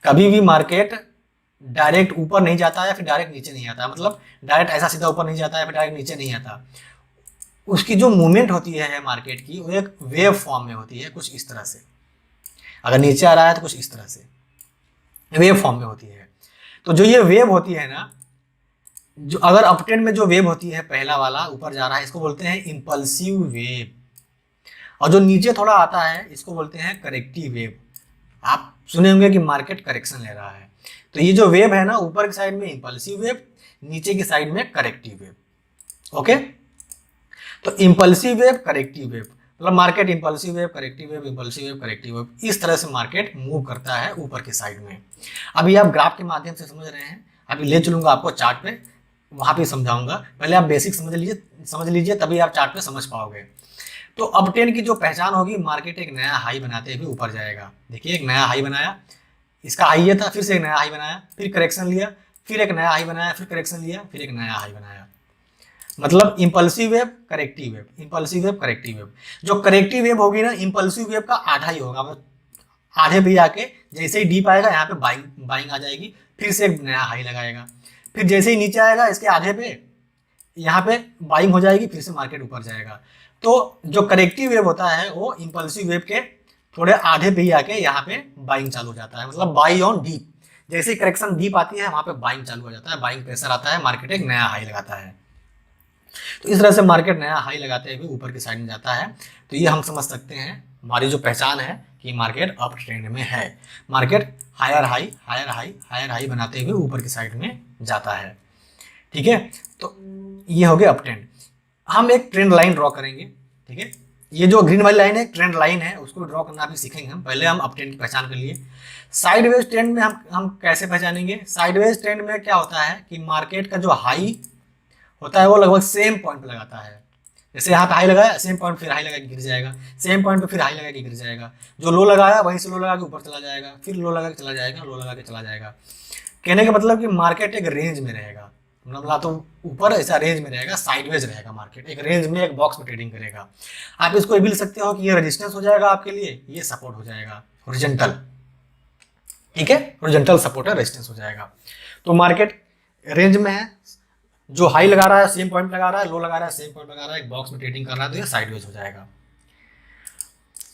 कभी भी मार्केट डायरेक्ट ऊपर नहीं जाता है, फिर डायरेक्ट नीचे नहीं आता, मतलब डायरेक्ट ऐसा सीधा ऊपर नहीं जाता है, फिर डायरेक्ट नीचे नहीं आता। उसकी जो मूवमेंट होती है मार्केट की, वो एक वेव फॉर्म में होती है, कुछ इस तरह से। अगर नीचे आ रहा है तो कुछ इस तरह से वेव फॉर्म में होती है। तो जो ये वेव होती है ना, जो अगर अप ट्रेंड में जो वेव होती है, पहला वाला ऊपर जा रहा है, इसको बोलते हैं इंपल्सिव वेव, और जो नीचे थोड़ा आता है इसको बोलते हैं करेक्टिव वेव। आप सुने होंगे कि मार्केट करेक्शन ले रहा है, तो ये जो वेव है ना, ऊपर की साइड में इंपल्सिव वेव, नीचे की साइड में करेक्टिव वेव। ओके, तो इंपल्सिव वेव, करेक्टिव वेव, मतलब market impulsive wave, corrective wave, impulsive wave, corrective wave, इस तरह से मार्केट मूव करता है ऊपर की साइड में। अभी आप ग्राफ के माध्यम से समझ रहे हैं, अभी ले चलूंगा आपको चार्ट पे, वहां पे समझाऊंगा। पहले आप बेसिक समझ लीजिए तभी आप चार्ट पे समझ पाओगे। तो अप ट्रेंड की जो पहचान होगी, मार्केट एक नया हाई बनाते हुए ऊपर जाएगा। देखिए एक नया हाई बनाया, इसका हाई ये था, फिर से एक नया हाई बनाया, फिर करेक्शन लिया, फिर एक नया हाई बनाया, फिर करेक्शन लिया, फिर एक नया हाई बनाया। मतलब impulsive wave, corrective wave, impulsive wave, corrective wave. जो करेक्टिव वेव होगी ना, इंपल्सिव वेव का आधा ही होगा, मतलब आधे पे आके जैसे ही डीप आएगा यहाँ पे बाइंग आ जाएगी, फिर से एक नया हाई लगाएगा, फिर जैसे ही नीचे आएगा इसके आधे पे यहाँ पे बाइंग हो जाएगी, फिर से मार्केट ऊपर जाएगा। तो जो करेक्टिव वेव होता है वो इंपल्सिव वेव के थोड़े आधे पे ही आके यहाँ पे बाइंग चालू हो जाता है, मतलब बाई ऑन डीप। जैसे ही करेक्शन डीप आती है वहां पे बाइंग चालू हो जाता है, बाइंग प्रेशर आता है, मार्केट एक नया हाई लगाता है। तो इस तरह से मार्केट नया हाई लगाते हुए ऊपर की साइड में जाता है। तो ये हम समझ सकते हैं हमारी जो पहचान है कि मार्केट अप ट्रेंड में है। Market higher high, higher high, higher high बनाते हुए ऊपर की साइड में जाता है। ठीक है, तो ये हो गया अप ट्रेंड। हम एक ट्रेंड लाइन ड्रॉ करेंगे। ठीक है, ये जो ग्रीन वाली लाइन है ट्रेंड लाइन है, उसको ड्रॉ करना भी सीखेंगे हम। पहले हम अप ट्रेंड की पहचान कर लिए। साइडवेज ट्रेंड में हम कैसे पहचानेंगे? साइडवेज ट्रेंड में क्या होता है कि मार्केट का जो हाई होता है वो लगभग सेम पॉइंट पे लगाता है। जैसे यहाँ पे हाई लगाया, सेम पॉइंट फिर हाई लगा के गिर जाएगा, सेम पॉइंट पे फिर हाई लगा के गिर जाएगा। जो लो लगाया वहीं से लो लगा के ऊपर चला जाएगा, फिर लो लगा के चला जाएगा, लो लगा के चला जाएगा। कहने का मतलब कि मार्केट एक रेंज में रहेगा, मतलब ना तो ऊपर ऐसा रेंज में रहेगा, साइडवेज रहेगा मार्केट, एक रेंज में एक बॉक्स में ट्रेडिंग करेगा। आप इसको ये भी लिख सकते हो कि ये रेजिस्टेंस हो जाएगा आपके लिए, ये सपोर्ट हो जाएगा, हॉरिजॉन्टल। ठीक है, हॉरिजॉन्टल सपोर्ट है, रेजिस्टेंस हो जाएगा। तो मार्केट रेंज में है, जो हाई लगा रहा है सेम पॉइंट लगा रहा है, लो लगा रहा है सेम पॉइंट लगा रहा है, एक बॉक्स में ट्रेडिंग कर रहा है, तो ये साइडवेज हो जाएगा।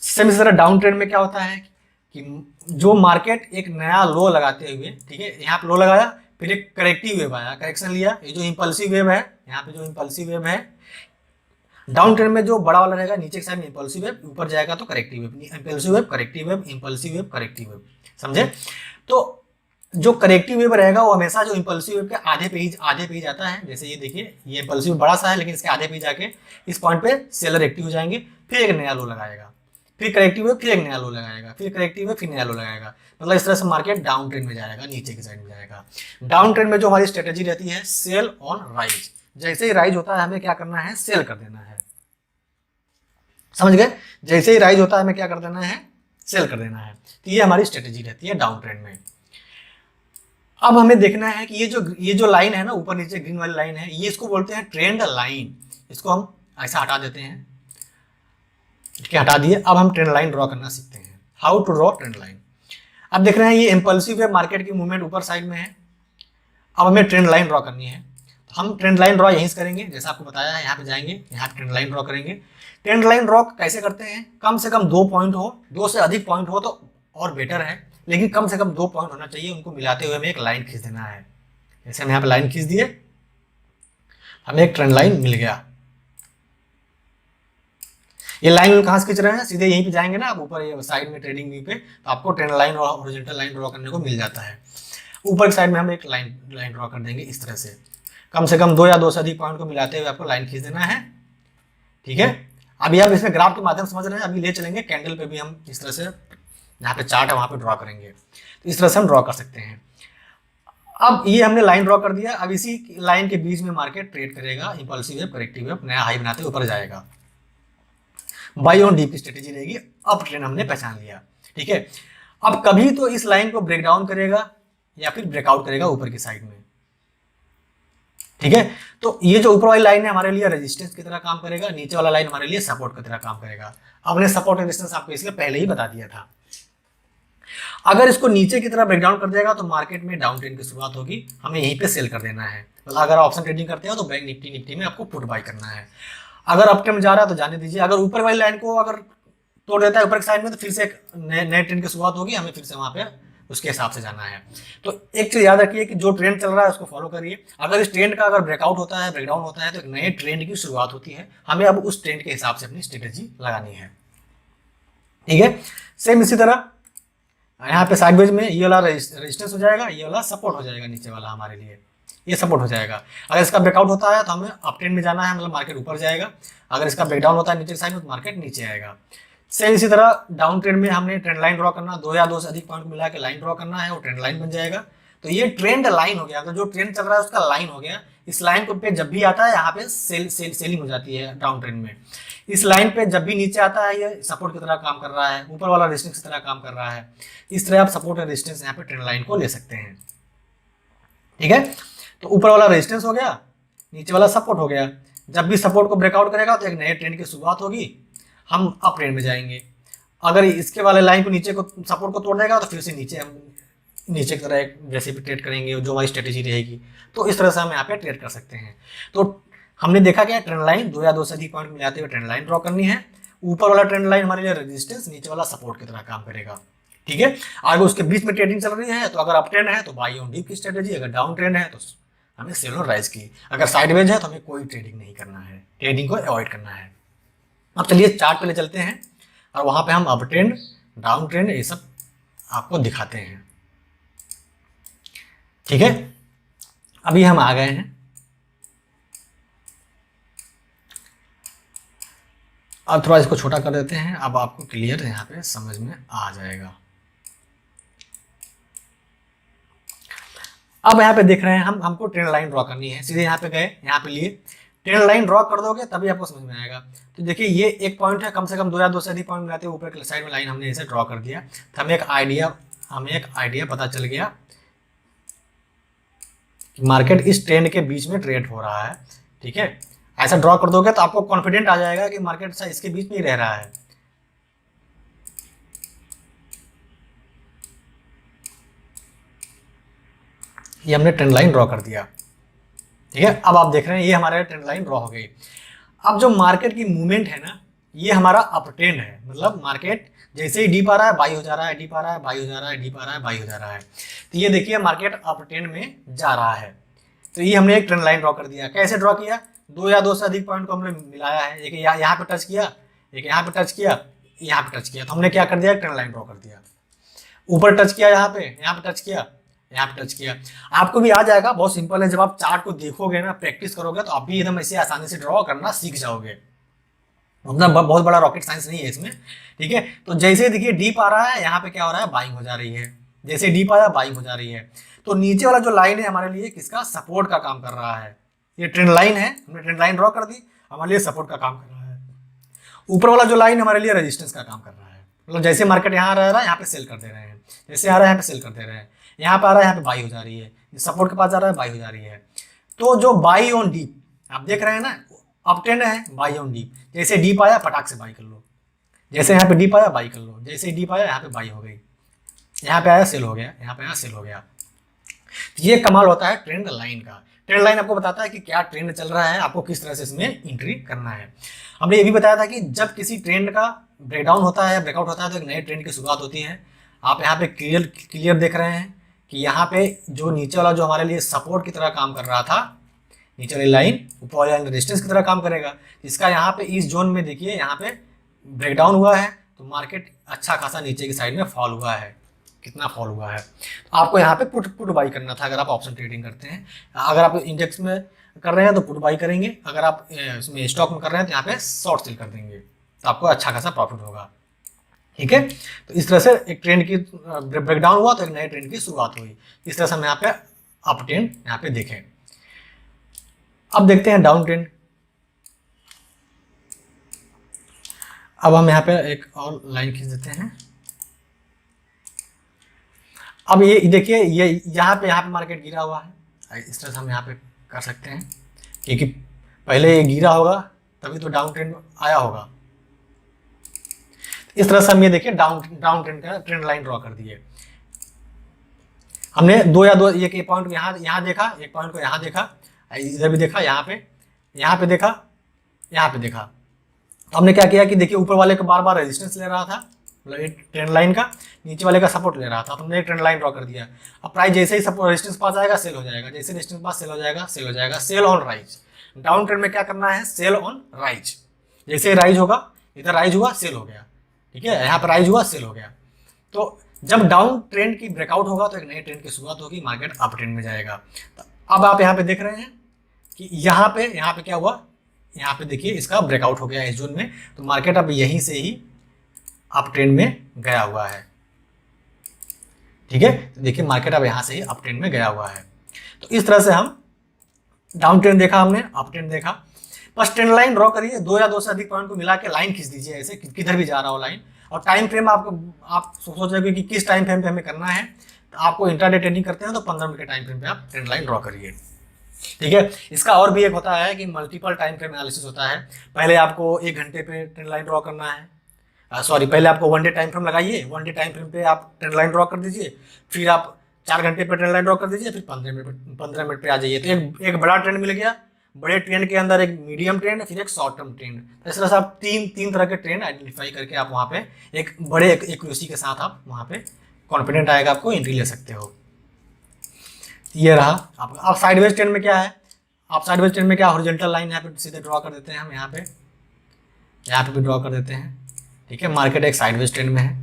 सेम इसी तरह डाउन ट्रेंड में क्या होता है कि जो मार्केट एक नया लो लगाते हुए, ठीक है, यहाँ पे लो लगाया, फिर एक करेक्टिव वेव आया, करेक्शन लिया, ये जो इंपल्सिव वेव है, यहाँ पे जो इंपल्सिव वेव है, डाउन ट्रेंड में जो बड़ा वाला रहेगा नीचे की साइड में इंपल्सिव वेव, ऊपर जाएगा तो corrective wave, impulsive wave, corrective wave, impulsive wave, corrective wave. समझे? तो जो करेक्टिव वेव रहेगा वो हमेशा जो इंपल्सिव वेव के आधे पे ही जाता है। जैसे ये देखिए, ये इंपल्सिव बड़ा सा है लेकिन इसके आधे पे ही जाके इस पॉइंट पे सेलर एक्टिव हो जाएंगे, फिर एक नया लो लगाएगा, फिर करेक्टिव है, फिर एक नया लो लगाएगा, फिर करेक्टिव है, फिर नया लो लगाएगा। मतलब इस तरह से मार्केट डाउन ट्रेंड में जाएगा, नीचे की साइड में जाएगा। डाउन ट्रेंड में जो हमारी स्ट्रेटेजी रहती है, सेल ऑन राइज। जैसे ही राइज होता है हमें क्या करना है, सेल कर देना है। समझ गए? जैसे ही राइज होता है हमें क्या कर देना है, सेल कर देना है। तो ये हमारी स्ट्रेटेजी रहती है डाउन ट्रेंड में। अब हमें देखना है कि ये जो लाइन है ना, ऊपर नीचे ग्रीन वाली लाइन है, ये इसको बोलते हैं ट्रेंड लाइन। इसको हम ऐसा हटा देते हैं, इसके हटा दिए। अब हम ट्रेंड लाइन ड्रॉ करना सीखते हैं, how to draw trend line. अब देख रहे हैं ये इम्पल्सिव है, मार्केट की मूवमेंट ऊपर साइड में है। अब हमें ट्रेंड लाइन ड्रॉ करनी है, तो हम ट्रेंड लाइन ड्रॉ यहीं से करेंगे, जैसा आपको बताया है। यहाँ पे जाएंगे, यहाँ पे ट्रेंड लाइन ड्रॉ करेंगे। ट्रेंड लाइन ड्रॉ कैसे करते हैं, कम से कम 2 पॉइंट हो, 2 से अधिक पॉइंट हो तो और बेटर है, लेकिन कम से कम 2 पॉइंट होना चाहिए। उनको मिलाते हुए हमें एक लाइन खींच देना है। जैसे हम यहाँ पे लाइन खींच दिए, हमें एक ट्रेंड लाइन मिल गया। ये लाइन कहाँ से खींच रहे हैं, सीधे यहीं पे जाएंगे ना आप ऊपर ये साइड में ट्रेडिंग व्यू पे, तो आपको ट्रेंड लाइन और हॉरिजॉन्टल लाइन ड्रॉ करने को मिल जाता है। ऊपर की साइड में हम एक लाइन ड्रॉ कर देंगे इस तरह से कम 2 या 2 से अधिक पॉइंट को मिलाते हुए आपको लाइन खींच देना है। ठीक है, अभी हम इसमें ग्राफ के माध्यम समझ रहे हैं, अभी ले चलेंगे कैंडल पे भी। हम इस तरह से यहाँ पे चार्ट है वहाँ पे ड्रॉ करेंगे, तो इस तरह से हम ड्रॉ कर सकते हैं। अब ये हमने लाइन ड्रॉ कर दिया। अब इसी लाइन के बीच में मार्केट ट्रेड करेगा, इंपल्सिव वेव, करेक्टिव वेव, नया हाई बनाते ऊपर जाएगा। बाई ऑन डीप की स्ट्रेटेजी रहेगी। अप ट्रेंड हमने पहचान लिया। ठीक है, अब कभी तो इस लाइन को ब्रेक डाउन करेगा या फिर ब्रेकआउट करेगा ऊपर की साइड में। ठीक है, तो ये जो ऊपर वाली लाइन है हमारे लिए रेजिस्टेंस की तरह काम करेगा, नीचे वाला लाइन हमारे लिए सपोर्ट की तरह काम करेगा। हमने सपोर्ट रेजिस्टेंस आपको इसलिए पहले ही बता दिया था। अगर इसको नीचे की तरह ब्रेकडाउन कर देगा तो मार्केट में डाउन ट्रेंड की शुरुआत होगी, हमें यहीं पे सेल कर देना है। मतलब अगर ऑप्शन ट्रेडिंग करते हो तो बैंक निफ्टी में आपको पुट बाय करना है। अगर अप ट्रेंड में जा रहा है तो जाने दीजिए। अगर ऊपर वाली लाइन को अगर तोड़ देता है ऊपर की साइड में, तो फिर से एक नए ट्रेंड की शुरुआत होगी, हमें फिर से वहां पे उसके हिसाब से जाना है। तो एक चीज याद रखिए कि जो ट्रेंड चल रहा है उसको फॉलो करिए। अगर इस ट्रेंड का अगर ब्रेकआउट होता है, ब्रेकडाउन होता है, तो एक नए ट्रेंड की शुरुआत होती है। हमें अब उस ट्रेंड के हिसाब से अपनी स्ट्रेटेजी लगानी है। ठीक है, सेम इसी तरह यहाँ पे साइडवेज में ये वाला रेजिस्टेंस हो जाएगा, ये वाला सपोर्ट हो जाएगा, नीचे वाला हमारे लिए ये सपोर्ट हो जाएगा। अगर इसका ब्रेकआउट होता है तो हमें अप ट्रेंड में जाना है, मतलब मार्केट ऊपर जाएगा। अगर इसका ब्रेकडाउन होता है नीचे साइड में तो मार्केट नीचे आएगा। सेम इसी तरह डाउन ट्रेंड में हमने ट्रेंड लाइन ड्रॉ करना, 2 या 2 से अधिक पॉइंट मिला के लाइन ड्रॉ करना है, वो ट्रेंड लाइन बन जाएगा। तो ये ट्रेंड लाइन हो गया, तो जो ट्रेंड चल रहा है उसका लाइन हो गया। इस लाइन पे जब भी आता है यहाँ पे सेलिंग हो जाती है डाउन ट्रेंड में। इस लाइन पे जब भी नीचे आता है ये सपोर्ट की तरह काम कर रहा है, ऊपर वाला रेजिस्टेंस की तरह काम कर रहा है। इस तरह आप सपोर्ट और रेजिस्टेंस यहाँ पे ट्रेंड लाइन को ले सकते हैं। ठीक है, तो ऊपर वाला रेजिस्टेंस हो गया, नीचे वाला सपोर्ट हो गया। जब भी सपोर्ट को ब्रेकआउट करेगा तो एक नए ट्रेंड की शुरुआत होगी, हम अप ट्रेंड में जाएंगे। अगर इसके वाले लाइन को नीचे को सपोर्ट को तोड़ देगा तो फिर से नीचे हम नीचे की तरह एक जैसे भी ट्रेड करेंगे, जो हमारी स्ट्रेटेजी रहेगी। तो इस तरह से हम यहाँ पे ट्रेड कर सकते हैं। तो हमने देखा क्या, ट्रेंड लाइन 2 या 2 से अधिक पॉइंट मिलाते हुए ट्रेंड लाइन ड्रॉ करनी है। ऊपर वाला ट्रेंड लाइन हमारे लिए रेजिस्टेंस, नीचे वाला सपोर्ट की तरह काम करेगा। ठीक है, अगर उसके बीच में ट्रेडिंग चल रही है तो अगर अप ट्रेंड है तो बाई ऑन डीप की स्ट्रेटेजी, अगर डाउन ट्रेंड है तो हमें सेल ऑन राइज की, अगर साइडवेज है तो हमें कोई ट्रेडिंग नहीं करना है, ट्रेडिंग को अवॉइड करना है। अब चलिए चार्ट पे ले चलते हैं और वहां पे हम अप ट्रेंड, डाउन ट्रेंड ये सब आपको दिखाते हैं। ठीक है, अभी हम आ गए हैं। अब थोड़ा इसको छोटा कर देते हैं, अब आपको क्लियर यहाँ पे समझ में आ जाएगा। अब यहाँ पे देख रहे हैं हमको ट्रेंड लाइन ड्रॉ करनी है। सीधे यहाँ पे गए, यहाँ पे लिए ट्रेंड लाइन ड्रॉ कर दोगे तभी आपको समझ में आएगा। तो देखिए ये एक पॉइंट है, कम से कम 2 या 2 से अधिक पॉइंट मिलाते हुए ऊपर की साइड में लाइन हमने इसे ड्रॉ कर दिया। तो हमें एक आइडिया पता चल गया कि मार्केट इस ट्रेंड के बीच में ट्रेड हो रहा है। ठीक है, ऐसा ड्रॉ कर दोगे तो आपको कॉन्फिडेंट आ जाएगा कि मार्केट इसके बीच में ही रह रहा है। ये हमने ट्रेंड लाइन ड्रॉ कर दिया। ठीक है, अब आप देख रहे हैं ये हमारा ट्रेंड लाइन ड्रॉ हो गई। अब जो मार्केट की मूवमेंट है ना, ये हमारा अप ट्रेंड है। मतलब मार्केट जैसे ही डीप आ रहा है बाई हो जा रहा है, डीप आ रहा है बाई हो जा रहा है, डीप आ रहा है बाई हो जा रहा है। तो ये देखिए मार्केट अप ट्रेंड में जा रहा है। तो ये हमने एक ट्रेंड लाइन ड्रॉ कर दिया। कैसे ड्रॉ किया, 2 या 2 से अधिक पॉइंट को हमने मिलाया है। एक यहाँ पे टच किया, एक यहाँ पे टच किया, यहाँ पे टच किया, तो हमने क्या कर दिया, ट्रेंड लाइन ड्रॉ कर दिया। ऊपर टच किया, यहाँ पे टच किया, यहाँ पे टच किया। आपको भी आ जाएगा, बहुत सिंपल है। जब आप चार्ट को देखोगे ना, प्रैक्टिस करोगे तो आप भी एकदम ऐसे आसानी से ड्रॉ करना सीख जाओगे। उतना बहुत बड़ा रॉकेट साइंस नहीं है इसमें, ठीक है। तो जैसे देखिए डीप आ रहा है, यहाँ पे क्या हो रहा है, बाइंग हो जा रही है। जैसे डीप आया बाइंग हो जा रही है। तो नीचे वाला जो लाइन है हमारे लिए किसका, सपोर्ट का काम कर रहा है। ये ट्रेंड लाइन है, हमने ट्रेंड लाइन ड्रॉ कर दी, हमारे लिए सपोर्ट का काम कर रहा है। ऊपर वाला जो लाइन हमारे लिए रेजिस्टेंस का काम कर रहा है। मतलब जैसे मार्केट यहाँ रह रहा है, यहाँ पे सेल कर दे रहे हैं, जैसे आ रहा है यहाँ पे सेल कर दे रहे हैं, यहाँ पे आ रहा है यहाँ पे बाई हो जा रही है, सपोर्ट के पास जा रहा है बाई हो जा रही है। तो जो बाई ऑन डीप आप देख रहे हैं ना, अप ट्रेंड है, बाई ऑन डीप। जैसे डीप आया फटाक से बाई कर लो, जैसे यहाँ पे डीप आया बाई कर लो, जैसे डीप आया यहाँ पे बाई हो गई, यहाँ पे आया सेल हो गया, यहाँ पे आया सेल हो गया। ये कमाल होता है ट्रेंड लाइन का। ट्रेंड लाइन आपको बताता है कि क्या ट्रेंड चल रहा है, आपको किस तरह से इसमें एंट्री करना है। हमने ये भी बताया था कि जब किसी ट्रेंड का ब्रेकडाउन होता है, ब्रेकआउट होता है, तो एक नए ट्रेंड की शुरुआत होती है। आप यहाँ पे क्लियर देख रहे हैं कि यहाँ पे जो नीचे वाला जो हमारे लिए सपोर्ट की तरह काम कर रहा था, नीचे वाली लाइन ऊपर वाली लाइन रेजिस्टेंस की तरह काम करेगा। इसका यहाँ पे इस जोन में देखिए यहाँ पे ब्रेकडाउन हुआ है, तो मार्केट अच्छा खासा नीचे की साइड में फॉल हुआ है। कितना फॉल हुआ है, तो आपको यहाँ पे पुट बाई करना था अगर आप ऑप्शन ट्रेडिंग करते हैं। अगर आप इंडेक्स में कर रहे हैं तो पुट बाई करेंगे, अगर आप इसमें स्टॉक में कर रहे हैं तो यहाँ पे शॉर्ट सेल कर देंगे, तो आपको अच्छा खासा प्रॉफिट होगा, ठीक है। तो इस तरह से एक ट्रेंड की ब्रेकडाउन हुआ तो एक नए ट्रेंड की शुरुआत हुई। इस तरह से हम यहाँ पे अप ट्रेंड यहाँ पे देखें। अब देखते हैं डाउन ट्रेंड। अब हम यहाँ पे एक और लाइन खींच देते हैं। अब ये देखिए ये यहाँ पे मार्केट गिरा हुआ है, इस तरह से हम यहाँ पे कर सकते हैं, क्योंकि पहले ये गिरा होगा तभी तो डाउन ट्रेंड आया होगा। इस तरह से हम ये देखिए डाउन ट्रेंड का ट्रेंड लाइन ड्रॉ कर दिए हमने। एक पॉइंट को यहाँ देखा, एक पॉइंट को यहाँ देखा, इधर भी देखा, यहाँ पे देखा, यहाँ पे देखा। हमने क्या किया कि देखिए ऊपर वाले को बार बार रेजिस्टेंस ले रहा था, मतलब एक ट्रेंड लाइन का, नीचे वाले का सपोर्ट ले रहा था, तो हमने एक ट्रेंड लाइन ड्रॉ कर दिया। अब प्राइस जैसे ही सपोर्ट रेजिस्टेंस पास आएगा सेल हो जाएगा, जैसे रेजिस्टेंस पास सेल हो जाएगा, सेल हो जाएगा, sell on rise. Down trend में क्या करना है, सेल ऑन राइज। जैसे राइज होगा, इधर राइज हुआ सेल हो गया, ठीक है, यहाँ पर राइज हुआ सेल हो गया। तो जब डाउन ट्रेंड की ब्रेकआउट होगा तो एक नए ट्रेंड की शुरुआत होगी, मार्केट अप ट्रेंड में जाएगा। तो अब आप यहाँ पे देख रहे हैं कि यहाँ पे क्या हुआ, यहाँ पे देखिए इसका ब्रेकआउट हो गया इस जोन में, तो मार्केट अब यहीं से ही अप ट्रेंड में गया हुआ है, ठीक है। तो देखिए मार्केट अब यहाँ से ही अप ट्रेंड में गया हुआ है। तो इस तरह से हम डाउन ट्रेंड देखा, हमने अप ट्रेंड देखा। बस ट्रेंड लाइन ड्रॉ करिए, दो या दो से अधिक पॉइंट को मिला के लाइन खींच दीजिए, ऐसे किधर भी जा रहा हो लाइन। और टाइम फ्रेम आप सोच रहे हो कि किस टाइम फ्रेम पे हमें करना है, तो आपको इंट्राडे ट्रेडिंग करते हैं तो 15 मिनट के टाइम फ्रेम पे आप ट्रेंड लाइन ड्रॉ करिए, ठीक है। इसका और भी एक होता है कि मल्टीपल टाइम फ्रेम एनालिसिस होता है। पहले आपको 1 घंटे पे ट्रेंड लाइन ड्रॉ करना है, पहले आपको 1 डे टाइम फ्रेम लगाइए, 1 डे टाइम फ्रेम पे आप ट्रेंड लाइन ड्रॉ कर दीजिए, फिर आप 4 घंटे पे ट्रेंड लाइन ड्रॉ कर दीजिए, फिर 15 मिनट पे आ जाइए। तो एक बड़ा ट्रेंड मिल गया, बड़े ट्रेंड के अंदर एक मीडियम ट्रेंड, फिर एक शॉर्ट टर्म ट्रेंड। तो इस तरह से आप तीन तरह के ट्रेंड आइडेंटिफाई करके आप वहाँ पे एक बड़े एक्यूरेसी के साथ आप वहाँ पे कॉन्फिडेंट आएगा, आपको एंट्री ले सकते हो। ये रहा आपका। अब साइडवेज ट्रेंड में क्या है, आप साइडवेज ट्रेंड में क्या हॉरिजॉन्टल लाइन यहाँ पे सीधे ड्रॉ कर देते हैं हम, यहाँ पे भी ड्रॉ कर देते हैं, ठीक है। मार्केट एक साइडवेज ट्रेंड में है,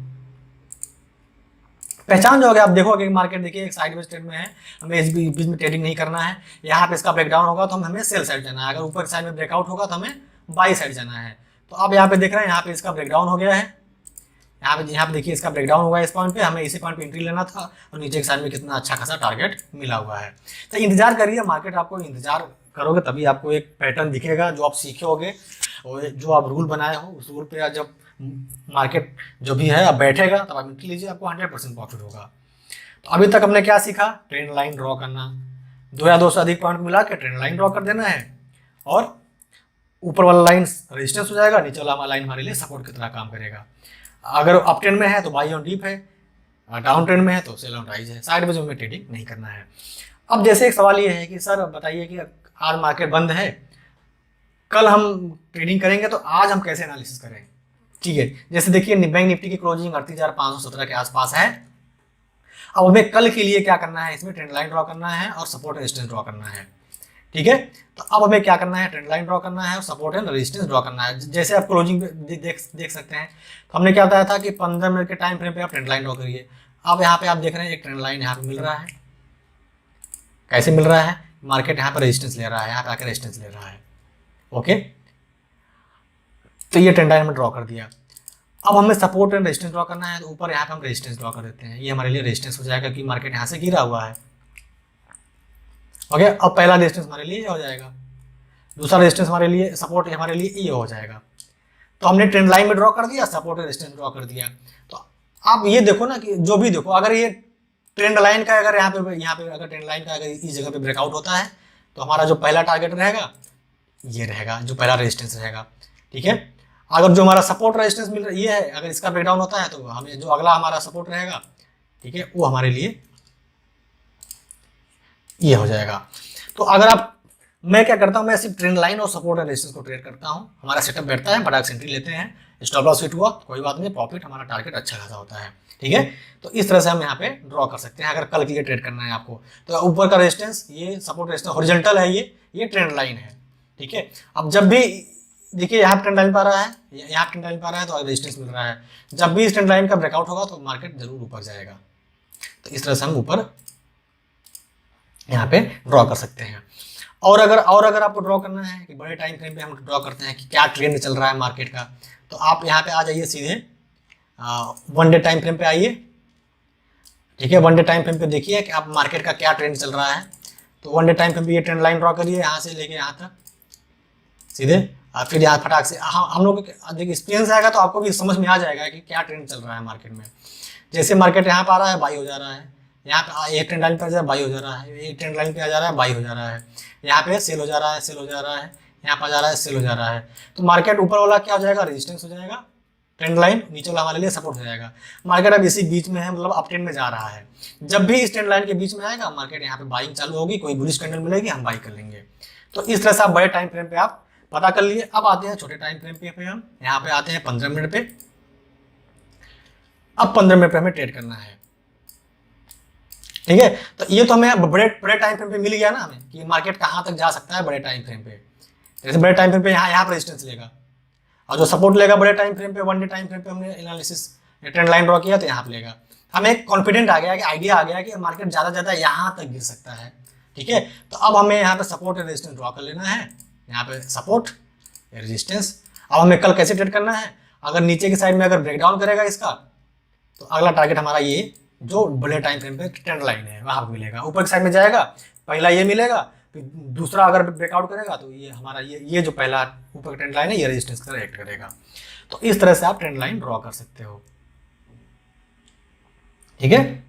पहचान जाओगे आप, देखोगे कि मार्केट देखिए एक साइडवेज ट्रेंड में है, हमें इस बीच में ट्रेडिंग नहीं करना है। यहाँ पे इसका ब्रेकडाउन होगा तो हमें सेल साइड जाना है, अगर ऊपर साइड में ब्रेकआउट होगा तो हमें बाई साइड जाना है। तो अब यहाँ पे देख रहे हैं, यहाँ पे इसका ब्रेकडाउन हो गया है, यहाँ पे देखिए इसका ब्रेकडाउन हुआ है इस पॉइंट पे, हमें इसी पॉइंट पे एंट्री लेना था, और नीचे के साइड में कितना अच्छा खासा टारगेट मिला हुआ है। तो इंतजार करिए, मार्केट आपको इंतजार करोगे तभी आपको एक पैटर्न दिखेगा जो आप सीखोगे, और जो आप रूल बनाए हो उस रूल पे जब मार्केट जो भी है अब बैठेगा तब आप एंट्री लीजिए, आपको 100% प्रॉफिट होगा। तो अभी तक हमने क्या सीखा, ट्रेंड लाइन ड्रॉ करना, 2 या 2 से अधिक पॉइंट मिला के ट्रेंड लाइन ड्रॉ कर देना है, और ऊपर वाला लाइन रेजिस्टेंस हो जाएगा, नीचे वाला लाइन हमारे लिए सपोर्ट की तरह काम करेगा। अगर अप ट्रेंड में है तो बाई ऑन डीप है, डाउन ट्रेंड में है तो सेल ऑन राइज है, साइड में ट्रेडिंग नहीं करना है। अब जैसे एक सवाल ये है कि सर बताइए कि आज मार्केट बंद है, कल हम ट्रेडिंग करेंगे तो आज हम कैसे एनालिसिस करें, ठीक है। जैसे देखिए बैंक निफ्टी की क्लोजिंग 38,517 के आसपास है। अब हमें कल के लिए क्या करना है, इसमें ट्रेंड लाइन ड्रॉ करना है और सपोर्ट रेजिस्टेंस ड्रॉ करना है, ठीक है। तो अब हमें क्या करना है, ट्रेंड लाइन ड्रॉ करना है और सपोर्ट एंड रेजिस्टेंस ड्रॉ करना है। जैसे आप क्लोजिंग देख सकते हैं, तो हमने क्या बताया था कि 15 मिनट के टाइम फ्रेम पे आप ट्रेंड लाइन ड्रॉ करिए। अब यहाँ पे आप देख रहे हैं एक ट्रेंड लाइन यहाँ पे मिल रहा है, कैसे मिल रहा है, मार्केट यहाँ पर रेजिस्टेंस ले रहा है, यहाँ पे आकर रेजिस्टेंस ले रहा है, ओके। तो ये ट्रेंड लाइन में ड्रॉ कर दिया। अब हमें सपोर्ट एंड रेजिस्टेंस ड्रॉ करना है, तो ऊपर यहाँ पे हम रेजिस्टेंस ड्रॉ कर देते हैं। ये हमारे लिए रेजिस्टेंस हो जाएगा कि मार्केट यहाँ से गिरा हुआ है। ओके, अब पहला रेजिस्टेंस हमारे लिए ये हो जाएगा, दूसरा रेजिस्टेंस हमारे लिए, सपोर्ट हमारे लिए ये हो जाएगा। तो हमने ट्रेंड लाइन में ड्रॉ कर दिया, सपोर्ट और रेजिस्टेंस ड्रॉ कर दिया। तो आप ये देखो ना कि जो भी देखो, अगर ये ट्रेंड लाइन का अगर यहाँ पे अगर ट्रेंड लाइन का अगर इस जगह पे ब्रेकआउट होता है तो हमारा जो पहला टारगेट रहेगा ये रहेगा, जो पहला रेजिस्टेंस रहेगा। ठीक है, अगर जो हमारा सपोर्ट रेजिस्टेंस मिल रहा ये है, अगर इसका ब्रेकडाउन होता है तो हमें जो अगला हमारा सपोर्ट रहेगा, ठीक है, वो हमारे लिए ये हो जाएगा। तो अगर आप, मैं क्या करता हूँ, मैं सिर्फ ट्रेंड लाइन और सपोर्ट और रेजिस्टेंस को ट्रेड करता हूँ। हमारा सेटअप बैठता है, बड़ा एंट्री लेते हैं, स्टॉप लॉस हिट हुआ कोई बात नहीं, प्रॉफिट हमारा टारगेट अच्छा खासा होता है। ठीक है, तो इस तरह से हम यहाँ पे ड्रॉ कर सकते हैं अगर कल के लिए ट्रेड करना है आपको। तो ऊपर का रेजिस्टेंस, ये सपोर्ट रेजिस्टेंस हॉरिजॉन्टल है, ये ट्रेंड लाइन है। ठीक है, अब जब भी देखिए यहाँ ट्रेंड लाइन पर आ रहा है, यहाँ ट्रेंड लाइन पर आ रहा है तो रेजिस्टेंस मिल रहा है, जब भी इस ट्रेंड लाइन का ब्रेकआउट होगा तो मार्केट जरूर ऊपर जाएगा। तो इस तरह से हम ऊपर यहाँ पे ड्रॉ कर सकते हैं। और अगर आपको ड्रॉ करना है कि बड़े टाइम फ्रेम पे हम ड्रॉ करते हैं कि क्या ट्रेंड चल रहा है मार्केट का, तो आप यहाँ पे आ जाइए सीधे 1 डे टाइम फ्रेम पे आइए। ठीक है, 1 डे टाइम फ्रेम पे देखिए कि आप मार्केट का क्या ट्रेंड चल रहा है। तो 1 डे टाइम फ्रेम पे ये ट्रेंड लाइन ड्रॉ करिए यहाँ से लेके यहाँ तक सीधे, फिर यहाँ फटाक से हम लोग देखिए एक्सपीरियंस आएगा तो आपको भी समझ में आ जाएगा कि क्या ट्रेंड चल रहा है मार्केट में। जैसे मार्केट यहाँ पर आ रहा है, बाई हो जा रहा है, यहाँ पे एक ट्रेंड लाइन पे आ जा रहा है, बाई हो जा रहा है, एक ट्रेंड लाइन पे आ जा रहा है, बाई हो जा रहा है, यहाँ पे सेल हो जा रहा है, सेल हो जा रहा है, यहाँ पर आ जा रहा है, सेल हो जा रहा है। तो मार्केट ऊपर वाला क्या हो जाएगा, रेजिस्टेंस हो जाएगा, ट्रेंड लाइन नीचे वाला हमारे लिए सपोर्ट हो जाएगा। मार्केट अब इसी बीच में है, मतलब अप ट्रेंड में जा रहा है। जब भी इस ट्रेंड लाइन के बीच में आएगा मार्केट यहाँ पे बाइंग चालू होगी, कोई बुलिश कैंडल मिलेगी, हम बाई कर लेंगे। तो इस तरह से आप बड़े टाइम फ्रेम पे आप पता कर लिए। अब आते हैं छोटे टाइम फ्रेम पे हम यहाँ पे आते हैं 15 मिनट पे। अब 15 मिनट पे हमें ट्रेड करना है। ठीक है, तो ये तो हमें बड़े टाइम फ्रेम पे मिल गया ना हमें कि मार्केट कहाँ तक जा सकता है बड़े टाइम फ्रेम पे। जैसे बड़े टाइम फ्रेम पे यहाँ पर रेजिस्टेंस लेगा और जो सपोर्ट लेगा बड़े टाइम फ्रेम पे, 1 डे टाइम फ्रेम पे हमने एनालिसिस ट्रेंड लाइन ड्रॉ किया तो यहाँ पे लेगा। हमें एक कॉन्फिडेंट आ गया कि आइडिया आ गया कि मार्केट ज़्यादा यहाँ तक गिर सकता है। ठीक है, तो अब हमें यहाँ पे सपोर्ट और रेजिस्टेंस ड्रॉ कर लेना है, यहाँ पे सपोर्ट रेजिस्टेंस। अब हमें कल कैसे ट्रेड करना है, अगर नीचे की साइड में अगर ब्रेकडाउन करेगा इसका तो अगला टारगेट हमारा ये जो बड़े टाइम फ्रेम पे ट्रेंड लाइन है वहाँ पर मिलेगा। ऊपर की साइड में जाएगा, पहला ये मिलेगा, फिर दूसरा अगर ब्रेकआउट करेगा तो ये हमारा ये जो पहला ऊपर का ट्रेंड लाइन है ये रेजिस्टेंस का रिएक्ट करेगा। तो इस तरह से आप ट्रेंड लाइन ड्रॉ कर सकते हो। ठीक है,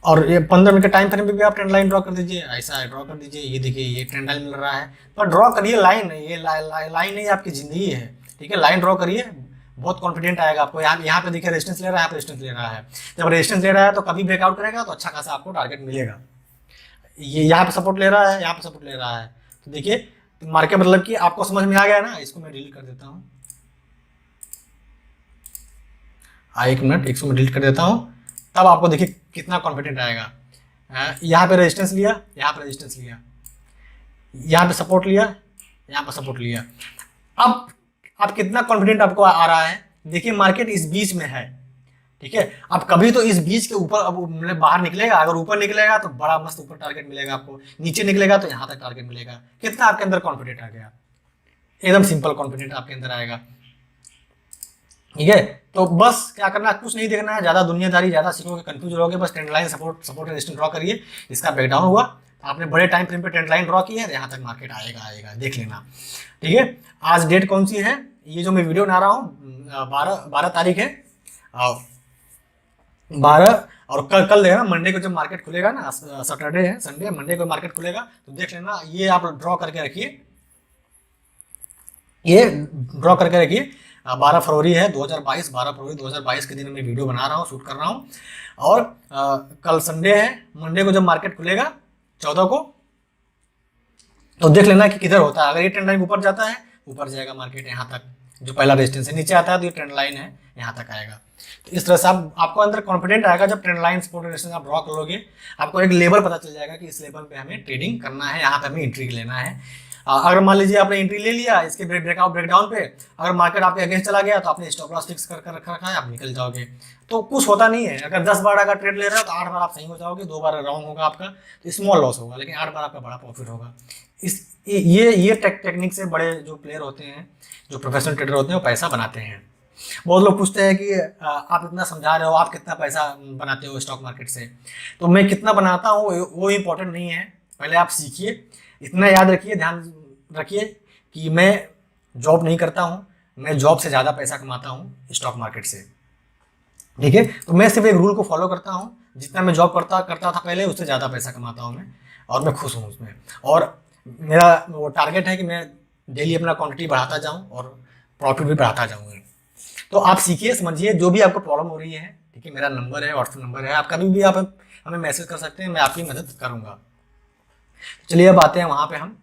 और ये 15 मिनट के टाइम फ्रेम पे भी आप ट्रेंड लाइन ड्रॉ कर दीजिए, ऐसा ड्रॉ कर दीजिए। ये देखिए ये ट्रेंड लाइन मिल रहा है, पर ड्रॉ करिए लाइन, ये लाइन नहीं आपकी जिंदगी है। ठीक है, लाइन ड्रॉ करिए, बहुत कॉन्फिडेंट आएगा आपको। यहाँ पे देखिए रेजिस्टेंस ले रहा है, यहाँ पे रेजिस्टेंस ले रहा है। जब रेजिस्टेंस ले रहा है तो कभी ब्रेकआउट करेगा तो अच्छा खासा आपको टारगेट मिलेगा। ये यहाँ पे सपोर्ट ले रहा है, यहाँ पे सपोर्ट ले रहा है, तो देखिए मार्केट मतलब कि आपको समझ में आ गया ना। इसको मैं डिलीट कर देता हूँ, 1 मिनट, इसको मैं डिलीट कर देता हूँ, तब आपको देखिए कितना कॉन्फिडेंट आएगा। यहाँ पे रेजिस्टेंस लिया, यहाँ पे रेजिस्टेंस लिया, यहाँ पे सपोर्ट लिया, यहाँ पे सपोर्ट लिया। अब कितना कॉन्फिडेंट आपको आ रहा है, देखिए मार्केट इस बीच में है। ठीक है, अब कभी तो इस बीच के ऊपर अब मतलब बाहर निकलेगा, अगर ऊपर निकलेगा तो बड़ा मस्त ऊपर टारगेट मिलेगा आपको, नीचे निकलेगा तो यहाँ तक टारगेट मिलेगा। कितना आपके अंदर कॉन्फिडेंट आ गया, एकदम सिंपल कॉन्फिडेंट आपके अंदर आएगा। ठीक है, तो बस क्या करना, कुछ नहीं देखना है, ज़्यादा दुनियादारी ज़्यादा सीखोगे कंफ्यूज रहोगे। बस trend line support resistance draw करिए, इसका ब्रेकडाउन हुआ, आपने बड़े टाइम फ्रेम पे ट्रेंड लाइन ड्रॉ की है, यहाँ तक मार्केट आएगा, देख लेना। ठीक है, आज डेट कौन सी है, ये जो मैं वीडियो बना रहा हूँ 12 तारीख है, 12, और कल देखना मंडे को जब मार्केट खुलेगा ना, सैटरडे है, संडे, मंडे को मार्केट खुलेगा तो देख लेना। ये आप ड्रॉ करके रखिए, ये ड्रॉ करके रखिए। 12 फरवरी है 2022, 12 फरवरी 2022 के दिन मैं वीडियो बना रहा हूँ, शूट कर रहा हूँ। और कल संडे है, मंडे को जब मार्केट खुलेगा 14 को, तो देख लेना कि किधर होता है। अगर ये ट्रेंड लाइन ऊपर जाता है, ऊपर जाएगा मार्केट यहाँ तक, जो पहला रेजिस्टेंस है, नीचे आता है तो ये ट्रेंड लाइन है, यहाँ तक आएगा। तो इस तरह से आपको अंदर कॉन्फिडेंट आएगा। जब ट्रेंड लाइन सपोर्ट रेजिस्टेंस आप ड्रॉ कर लोगे, आपको एक लेवल पता चल जाएगा कि इस लेवल पे हमें ट्रेडिंग करना है, यहाँ पे हमें एंट्री लेना है। अगर मान लीजिए आपने एंट्री ले लिया इसके ब्रेकडाउन पे, अगर मार्केट आपके अगेंस्ट चला गया तो आपने स्टॉप लॉस फिक्स कर रखा है, आप निकल जाओगे। तो कुछ होता नहीं है, अगर 10 बार अगर ट्रेड ले रहे हो तो 8 बार आप सही हो जाओगे, 2 बार रॉन्ग होगा आपका तो स्मॉल लॉस होगा, लेकिन 8 बार आपका बड़ा प्रॉफिट होगा। ये टेक्निक से बड़े जो प्लेयर होते हैं, जो प्रोफेशनल ट्रेडर होते हैं, वो पैसा बनाते हैं। बहुत लोग पूछते हैं कि आप इतना समझा रहे हो, आप कितना पैसा बनाते हो स्टॉक मार्केट से। तो मैं कितना बनाता हूँ वो इम्पोर्टेंट नहीं है, पहले आप सीखिए। इतना याद रखिए, ध्यान रखिए कि मैं जॉब नहीं करता हूँ, मैं जॉब से ज़्यादा पैसा कमाता हूँ स्टॉक मार्केट से। ठीक है, तो मैं सिर्फ एक रूल को फॉलो करता हूँ, जितना मैं जॉब करता था पहले, उससे ज़्यादा पैसा कमाता हूँ मैं, और मैं खुश हूँ उसमें। और मेरा वो टारगेट है कि मैं डेली अपना क्वांटिटी बढ़ाता जाऊँ और प्रॉफिट भी बढ़ाता जाऊँगा। तो आप सीखिए, समझिए, जो भी आपको प्रॉब्लम हो रही है। ठीक है, मेरा नंबर है, व्हाट्सएप नंबर है, आप कभी भी आप हमें मैसेज कर सकते हैं, मैं आपकी मदद करूँगा। चलिए अब आते हैं वहाँ पे हम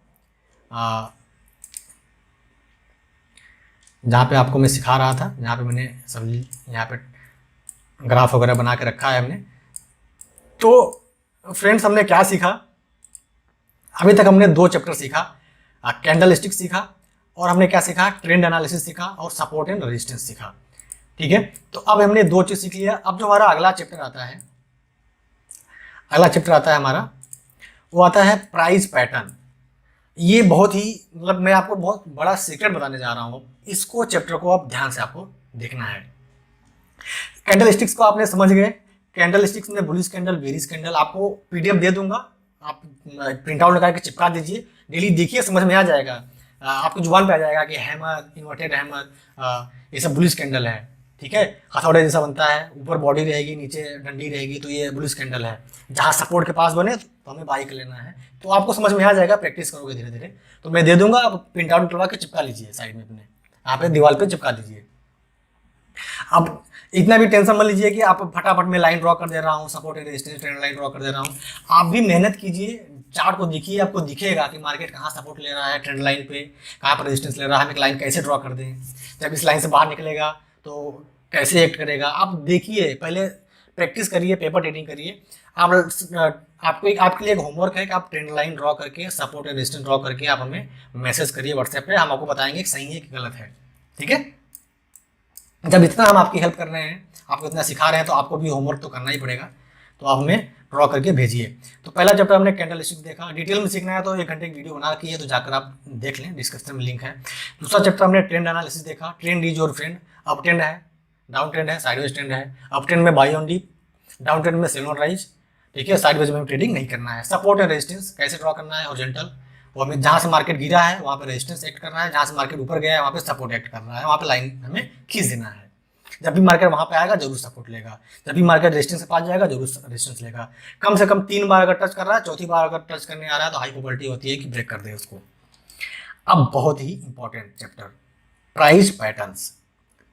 जहाँ पे आपको मैं सिखा रहा था, जहाँ पे मैंने सब यहाँ पे ग्राफ वगैरह बना के रखा है हमने। तो फ्रेंड्स, हमने क्या सीखा? अभी तक हमने 2 चैप्टर सीखा, कैंडल स्टिक सीखा, और हमने क्या सीखा? ट्रेंड एनालिसिस सीखा और सपोर्ट एंड रेजिस्टेंस सीखा। ठीक है, तो अब हमने 2 चीज़ सीख लिया। अब जो हमारा अगला चैप्टर आता है, हमारा, वो आता है प्राइस पैटर्न। ये बहुत ही, मतलब मैं आपको बहुत बड़ा सीक्रेट बताने जा रहा हूँ। इसको चैप्टर को आप ध्यान से आपको देखना है। कैंडल स्टिक्स को आपने समझ गए। कैंडल स्टिक्स में बुलिश कैंडल, बेरिश कैंडल, आपको पीडीएफ दे दूंगा, आप प्रिंट आउट निकाल के चिपका दीजिए, डेली देखिए, समझ में आ जाएगा, आपकी जुबान पे आ जाएगा कि हैमर, इन्वर्टेड हैमर, ये सब बुलिश कैंडल है। ठीक है, हथौड़े जैसा बनता है, ऊपर बॉडी रहेगी, नीचे डंडी रहेगी, तो ये बुलिश कैंडल है। जहाँ सपोर्ट के पास बने तो हमें बाई कर लेना है। तो आपको समझ में आ जाएगा, प्रैक्टिस करोगे धीरे धीरे। तो मैं दे दूंगा, आप प्रिंट आउट निकलवा के चिपका लीजिए साइड में, अपने यहाँ पे दीवार पे चिपका दीजिए। अब इतना भी टेंशन मत लीजिए कि आप फटाफट में लाइन ड्रॉ कर दे रहा हूँ, support and resistance trend line draw कर दे रहा हूँ। आप भी मेहनत कीजिए, चार्ट को देखिए, आपको दिखेगा कि मार्केट कहाँ सपोर्ट ले रहा है ट्रेंड लाइन पे, कहाँ पर रेजिस्टेंस ले रहा है, हम एक लाइन कैसे ड्रॉ कर दें, जब इस लाइन से बाहर निकलेगा तो कैसे एक्ट करेगा। आप देखिए, पहले प्रैक्टिस करिए, पेपर ट्रेडिंग करिए। आप आपको आपके लिए एक होमवर्क है कि आप ट्रेंड लाइन ड्रॉ करके, सपोर्ट एंड रेजिस्टेंस ड्रॉ करके आप हमें मैसेज करिए व्हाट्सएप पे, हम आपको बताएंगे कि सही है कि गलत है। ठीक है, जब इतना हम आपकी हेल्प कर रहे हैं, आपको इतना सिखा रहे हैं, तो आपको भी होमवर्क तो करना ही पड़ेगा। तो आप हमें ड्रॉ करके भेजिए। तो पहला चैप्टर हमने कैंडल स्टिक देखा। डिटेल में सीखना है तो 1 घंटे की वीडियो बना रखी है, तो जाकर आप देख लें, डिस्क्रिप्शन में लिंक है। दूसरा चैप्टर हमने ट्रेंड एनालिसिस देखा। Trend is your friend. Up trend है, डाउन ट्रेंड है, साइडवेज ट्रेंड है। अप ट्रेंड में by on deep, down trend में सेल ऑन राइज। ठीक है, साइडवेज में ट्रेडिंग नहीं करना है। सपोर्ट एंड रेजिस्टेंस कैसे ड्रॉ करना है, हॉरिजॉन्टल, वो हमें जहाँ से मार्केट गिरा है वहाँ पे रेजिस्टेंस एक्ट करना है, जहाँ से मार्केट ऊपर गया है वहाँ पे सपोर्ट एक्ट करना है, वहाँ पे लाइन हमें खींच देना है। जब भी मार्केट वहाँ पे आएगा जरूर सपोर्ट लेगा, जब भी मार्केट रेजिस्टेंस के पास जाएगा जरूर रेजिस्टेंस लेगा। कम से कम 3 बार अगर टच कर रहा है, चौथी बार अगर टच करने आ रहा है, तो हाई प्रोबेबिलिटी होती है कि ब्रेक कर दे उसको। अब बहुत ही important chapter, price patterns.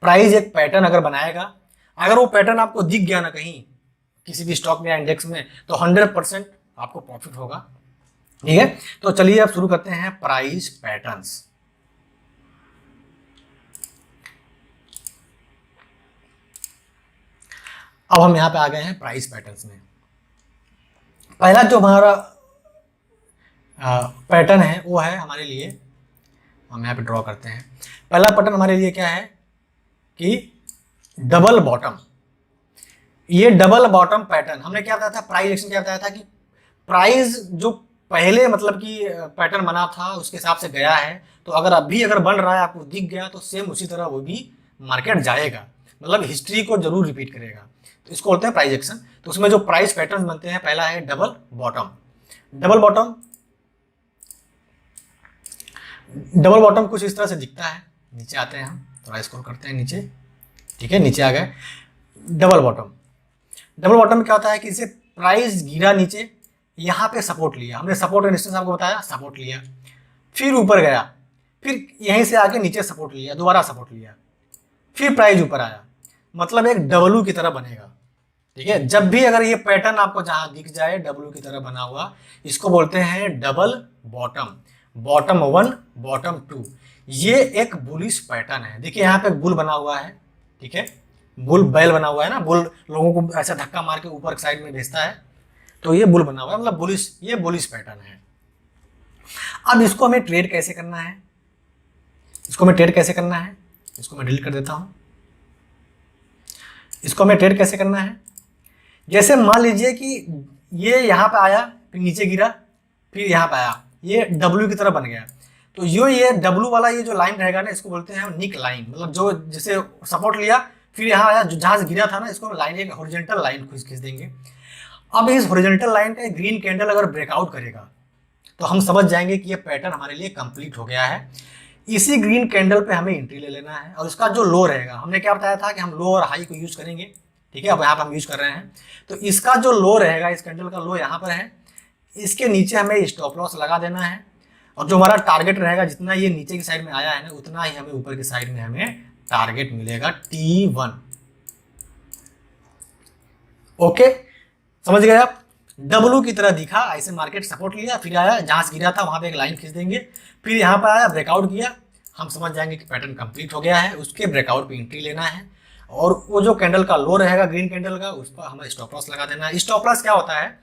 Price एक पैटर्न अगर बनाएगा, अगर वो पैटर्न आपको दिख गया ना कहीं किसी भी स्टॉक में या इंडेक्स में, तो 100% आपको प्रॉफिट होगा। ठीक है, तो चलिए अब शुरू करते हैं प्राइस पैटर्न्स। अब हम यहां पे आ गए हैं प्राइस पैटर्न्स में। पहला जो हमारा पैटर्न है वो है हमारे लिए, हम यहाँ पे ड्रॉ करते हैं। पहला पैटर्न हमारे लिए क्या है कि डबल बॉटम। ये डबल बॉटम पैटर्न हमने क्या बताया था, प्राइस एक्शन क्या बताया था कि प्राइस जो पहले मतलब कि पैटर्न बना था उसके हिसाब से गया है, तो अगर अभी अगर बन रहा है, आपको दिख गया, तो सेम उसी तरह वो भी मार्केट जाएगा, मतलब हिस्ट्री को जरूर रिपीट करेगा। तो इसको बोलते हैं प्राइस एक्शन। तो उसमें जो प्राइस पैटर्न बनते हैं, पहला है double bottom. Double bottom, double bottom कुछ इस तरह से दिखता है। नीचे आते हैं, हम थोड़ा स्क्रॉल करते हैं नीचे। ठीक है, नीचे आ गए डबल बॉटम। डबल बॉटम में क्या होता है कि इसे प्राइस गिरा नीचे, यहाँ पे सपोर्ट लिया, हमने सपोर्ट एंड रेजिस्टेंस आपको बताया, सपोर्ट लिया, फिर ऊपर गया, फिर यहीं से आके नीचे सपोर्ट लिया, दोबारा सपोर्ट लिया, फिर प्राइस ऊपर आया, मतलब एक डब्लू की तरह बनेगा। ठीक है, जब भी अगर ये पैटर्न आपको जहां दिख जाए डब्लू की तरह बना हुआ, इसको बोलते हैं डबल बॉटम। बॉटम 1, बॉटम 2, ये एक बुलिश पैटर्न है। देखिए यहाँ पे बुल बना हुआ है। ठीक है, बुल बैल बना हुआ है ना, बुल लोगों को ऐसा धक्का मार के ऊपर साइड में भेजता है, तो ये बुल बना हुआ है, मतलब बुलिश, ये बुलिश पैटर्न है। अब इसको हमें ट्रेड कैसे करना है, इसको हमें ट्रेड कैसे करना है, इसको मैं डिलीट कर देता हूं। इसको हमें ट्रेड कैसे करना है, जैसे मान लीजिए कि ये यहाँ पे आया, फिर नीचे गिरा, फिर यहाँ पे आया, ये डब्ल्यू की तरह बन गया। तो ये डब्ल्यू वाला ये जो लाइन रहेगा ना, इसको बोलते हैं निक लाइन, मतलब जो जैसे सपोर्ट लिया फिर यहाँ आया, जहाँ से गिरा था ना, इसको लाइन एक हॉरिजॉन्टल लाइन खींच देंगे। अब इस हॉरिजॉन्टल लाइन का ग्रीन कैंडल अगर ब्रेकआउट करेगा तो हम समझ जाएंगे कि ये पैटर्न हमारे लिए कंप्लीट हो गया है। इसी ग्रीन कैंडल पे हमें एंट्री ले लेना है, और उसका जो लो रहेगा, हमने क्या बताया था कि हम लो और हाई को यूज करेंगे, ठीक है। अब यहाँ पर हम यूज कर रहे हैं, तो इसका जो लो रहेगा, इस कैंडल का लो यहाँ पर है, इसके नीचे हमें स्टॉप लॉस लगा देना है, और जो हमारा टारगेट रहेगा, जितना ये नीचे की साइड में आया है ना, उतना ही हमें ऊपर की साइड में हमें टारगेट मिलेगा T1। ओके, समझ गए आप। डब्ल्यू की तरह दिखा, ऐसे मार्केट सपोर्ट लिया, फिर आया, जहां से गिरा था वहां पे एक लाइन खींच देंगे, फिर यहाँ पर आया, ब्रेकआउट किया, हम समझ जाएंगे कि पैटर्न कंप्लीट हो गया है। उसके ब्रेकआउट पे एंट्री लेना है, और वो जो कैंडल का लो रहेगा ग्रीन कैंडल का, उस पर हमें स्टॉप लॉस लगा देना है। स्टॉप लॉस क्या होता है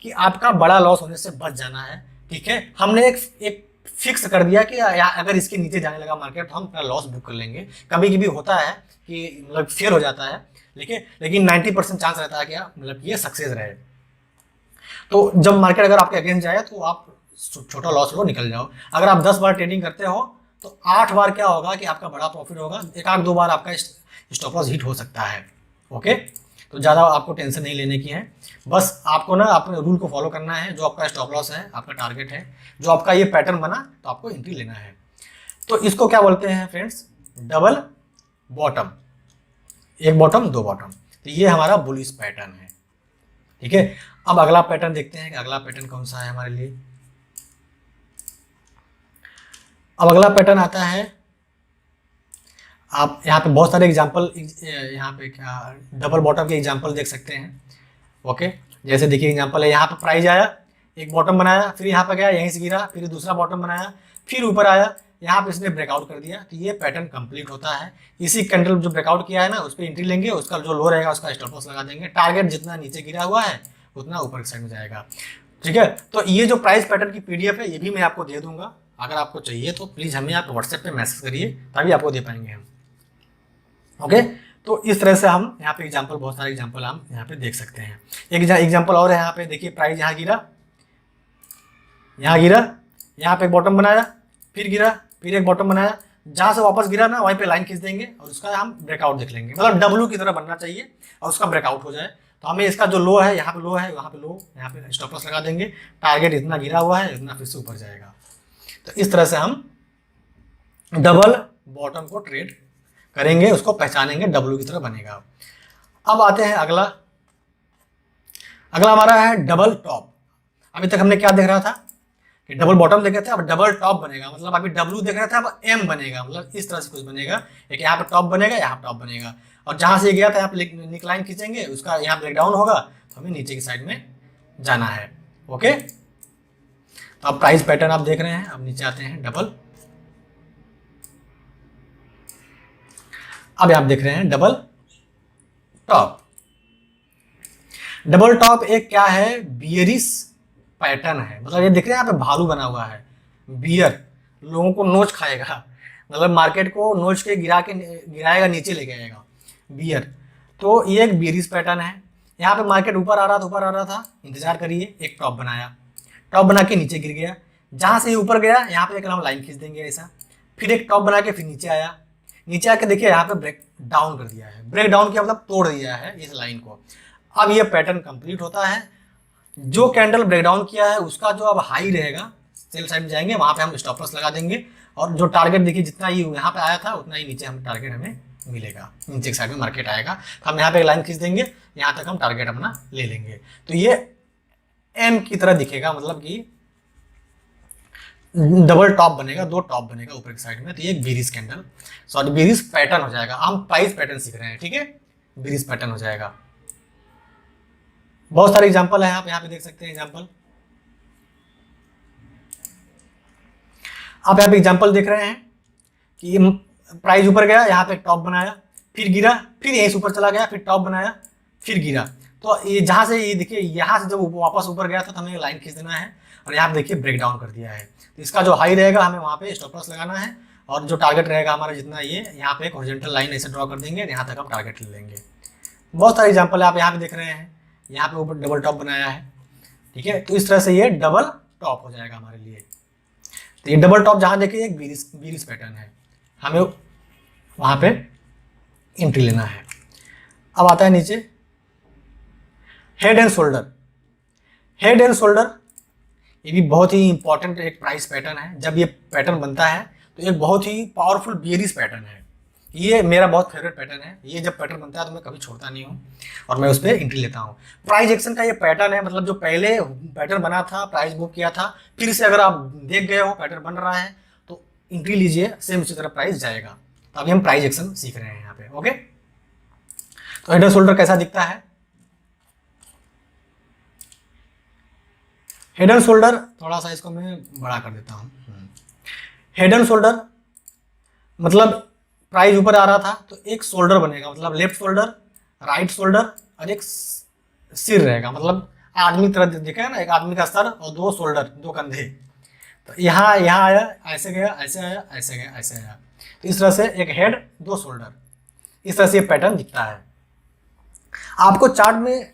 कि आपका बड़ा लॉस होने से बच जाना है, ठीक है। हमने एक फिक्स कर दिया कि अगर इसके नीचे जाने लगा मार्केट तो हम अपना लॉस बुक कर लेंगे। कभी कभी होता है कि मतलब फेल हो जाता है, लेकिन 90% चांस रहता है क्या, मतलब ये सक्सेस रहे। तो जब मार्केट अगर आपके अगेंस्ट जाए तो आप छोटा लॉस लो, निकल जाओ। अगर आप 10 बार ट्रेडिंग करते हो तो 8 बार क्या होगा कि आपका बड़ा प्रॉफिट होगा, एक आध दो बार आपका स्टॉप लॉस हिट हो सकता है। ओके, तो ज़्यादा आपको टेंशन नहीं लेने की है, बस आपको ना अपने रूल को फॉलो करना है। जो आपका स्टॉप लॉस है, आपका टारगेट है, जो आपका ये पैटर्न बना, तो आपको एंट्री लेना है। तो इसको क्या बोलते हैं फ्रेंड्स, डबल बॉटम, एक बॉटम दो बॉटम। तो ये हमारा बुलिश पैटर्न है, ठीक है। अब अगला पैटर्न देखते हैं कि अगला पैटर्न कौन सा है हमारे लिए। अब अगला पैटर्न आता है, आप यहाँ पे बहुत सारे एग्जांपल, यहाँ पे क्या डबल बॉटम के एग्जांपल देख सकते हैं। ओके, जैसे देखिए एग्जांपल है, यहाँ पे प्राइस आया, एक बॉटम बनाया, फिर यहाँ पे गया, यहीं से गिरा, फिर दूसरा बॉटम बनाया, फिर ऊपर आया, यहाँ पे इसने ब्रेकआउट कर दिया, तो ये पैटर्न कंप्लीट होता है। इसी कैंडल जो ब्रेकआउट किया है ना, उस पर एंट्री लेंगे, उसका जो लो रहेगा उसका स्टॉप लॉस लगा देंगे। टारगेट जितना नीचे गिरा हुआ है उतना ऊपर की साइड में जाएगा, ठीक है। तो ये जो प्राइस पैटर्न की PDF है, ये भी मैं आपको दे दूंगा। अगर आपको चाहिए तो प्लीज़ हमें आप व्हाट्सएप पे मैसेज करिए, तभी आपको दे पाएंगे हम। ओके, तो इस तरह से हम यहाँ पे एग्जांपल, बहुत सारे एग्जांपल हम यहाँ पे देख सकते हैं। एक एग्जांपल और है, यहाँ पे देखिए, प्राइस यहाँ गिरा, यहाँ पे एक बॉटम बनाया, फिर गिरा, फिर एक बॉटम बनाया, जहाँ से वापस गिरा ना वहीं पे लाइन खींच देंगे, और उसका हम ब्रेकआउट देख लेंगे। मतलब डब्ल्यू की तरह बनना चाहिए, और उसका ब्रेकआउट हो जाए तो हमें इसका जो लो है, यहाँ पे लो है, वहाँ पे लो, यहाँ पे स्टॉप लॉस लगा देंगे। टारगेट इतना गिरा हुआ है, इतना फिर से ऊपर जाएगा। तो इस तरह से हम डबल बॉटम को ट्रेड करेंगे, उसको पहचानेंगे, डब्ल्यू की तरह बनेगा। अब आते हैं अगला हमारा है डबल टॉप। अभी तक हमने क्या देख रहा था कि डबल बॉटम देख रहे थे, अब डबल टॉप बनेगा। मतलब अभी डब्ल्यू देख रहे थे, अब एम बनेगा, मतलब इस तरह से कुछ बनेगा। एक यहाँ पे टॉप बनेगा, यहाँ टॉप बनेगा, और जहाँ से गया था यहाँ पे निकलाइन खींचेंगे, उसका यहाँ ब्रेकडाउन होगा, तो हमें नीचे की साइड में जाना है। ओके, तो अब प्राइस पैटर्न आप देख रहे हैं। अब नीचे आते हैं डबल, अब आप देख रहे हैं डबल टॉप। डबल टॉप एक क्या है, बियरिश पैटर्न है। मतलब ये देख रहे हैं यहाँ पे भालू बना हुआ है, बियर, लोगों को नोच खाएगा, मतलब मार्केट को नोच के गिराएगा, नीचे लेके आएगा, बियर। तो ये एक बियरिश पैटर्न है। यहाँ पे मार्केट ऊपर आ रहा था, इंतजार करिए, एक टॉप बनाया, टॉप बना के नीचे गिर गया, जहाँ से ऊपर गया यहाँ पे एक हम लाइन खींच देंगे ऐसा, फिर एक टॉप बना के फिर नीचे आया, नीचे आके देखिए यहाँ पे ब्रेक डाउन कर दिया है। ब्रेक डाउन किया मतलब तोड़ दिया है इस लाइन को। अब ये पैटर्न कंप्लीट होता है। जो कैंडल ब्रेक डाउन किया है उसका जो अब हाई रहेगा, सेल साइड में जाएंगे, वहाँ पे हम स्टॉप लॉस लगा देंगे, और जो टारगेट देखिए जितना ही यहाँ पे आया था उतना ही नीचे हम टारगेट हमें मिलेगा, नीचे की साइड में मार्केट आएगा, तो हम यहाँ पे एक लाइन खींच देंगे, यहाँ तक हम टारगेट अपना ले लेंगे। तो ये एम की तरह दिखेगा, मतलब कि डबल टॉप बनेगा, दो टॉप बनेगा ऊपर की साइड में। तो ये एक bearish candle, sorry bearish pattern हो जाएगा। हम प्राइस पैटर्न सीख रहे हैं, ठीक है, बेरिश पैटर्न हो जाएगा। बहुत सारे एग्जांपल है, आप यहाँ पे देख सकते हैं एग्जांपल। आप यहाँ पे एग्जांपल देख रहे हैं कि प्राइस ऊपर गया, यहाँ पे टॉप बनाया, फिर गिरा, फिर यहीं से ऊपर चला गया, फिर टॉप बनाया, फिर गिरा। तो ये जहाँ से ये देखिए, यहाँ से जब वापस ऊपर गया था तो हमें लाइन खींच देना है, और यहाँ पे देखिए ब्रेक डाउन कर दिया है। तो इसका जो हाई रहेगा हमें वहाँ पे स्टॉप लॉस लगाना है, और जो टारगेट रहेगा हमारा जितना, ये यहाँ पे एक हॉरिजॉन्टल लाइन ऐसे ड्रॉ कर देंगे, यहाँ तक हम टारगेट ले लेंगे। बहुत सारे एग्जांपल है, आप यहाँ पे देख रहे हैं, यहाँ पे ऊपर डबल टॉप बनाया है, ठीक है। तो इस तरह से ये डबल टॉप हो जाएगा हमारे लिए। तो ये डबल टॉप जहाँ देखिए एक बीरिस पैटर्न है, हमें वहाँ पे एंट्री लेना है। अब आता है नीचे head and shoulder. Head and shoulder ये भी बहुत ही इंपॉर्टेंट एक प्राइस पैटर्न है। जब ये पैटर्न बनता है तो एक बहुत ही पावरफुल बेयरिश पैटर्न है। ये मेरा बहुत फेवरेट पैटर्न है। ये जब पैटर्न बनता है तो मैं कभी छोड़ता नहीं हूँ और मैं उस पर एंट्री लेता हूँ। प्राइस एक्शन का ये पैटर्न है, मतलब जो पहले पैटर्न बना था, प्राइस बुक किया था, फिर से अगर आप देख गए हो पैटर्न बन रहा है तो एंट्री लीजिए, सेम उसी तरह प्राइस जाएगा। तो अभी हम प्राइस एक्शन सीख रहे हैं यहाँ पे। ओके, तो हेड एंड शोल्डर कैसा दिखता है? हेड एंड शोल्डर थोड़ा सा इसको मैं बड़ा कर देता हूँ। हेड एंड शोल्डर मतलब प्राइस ऊपर आ रहा था तो एक शोल्डर बनेगा, मतलब लेफ्ट शोल्डर, राइट शोल्डर और एक सिर रहेगा, मतलब आदमी तरह दिखेगा ना, एक आदमी का सर और दो शोल्डर, दो कंधे। तो यहाँ आया, ऐसे गया, ऐसे आया, ऐसे गया, ऐसे आया। तो इस तरह से एक हेड, दो शोल्डर, इस तरह से ये पैटर्न दिखता है। आपको चार्ट में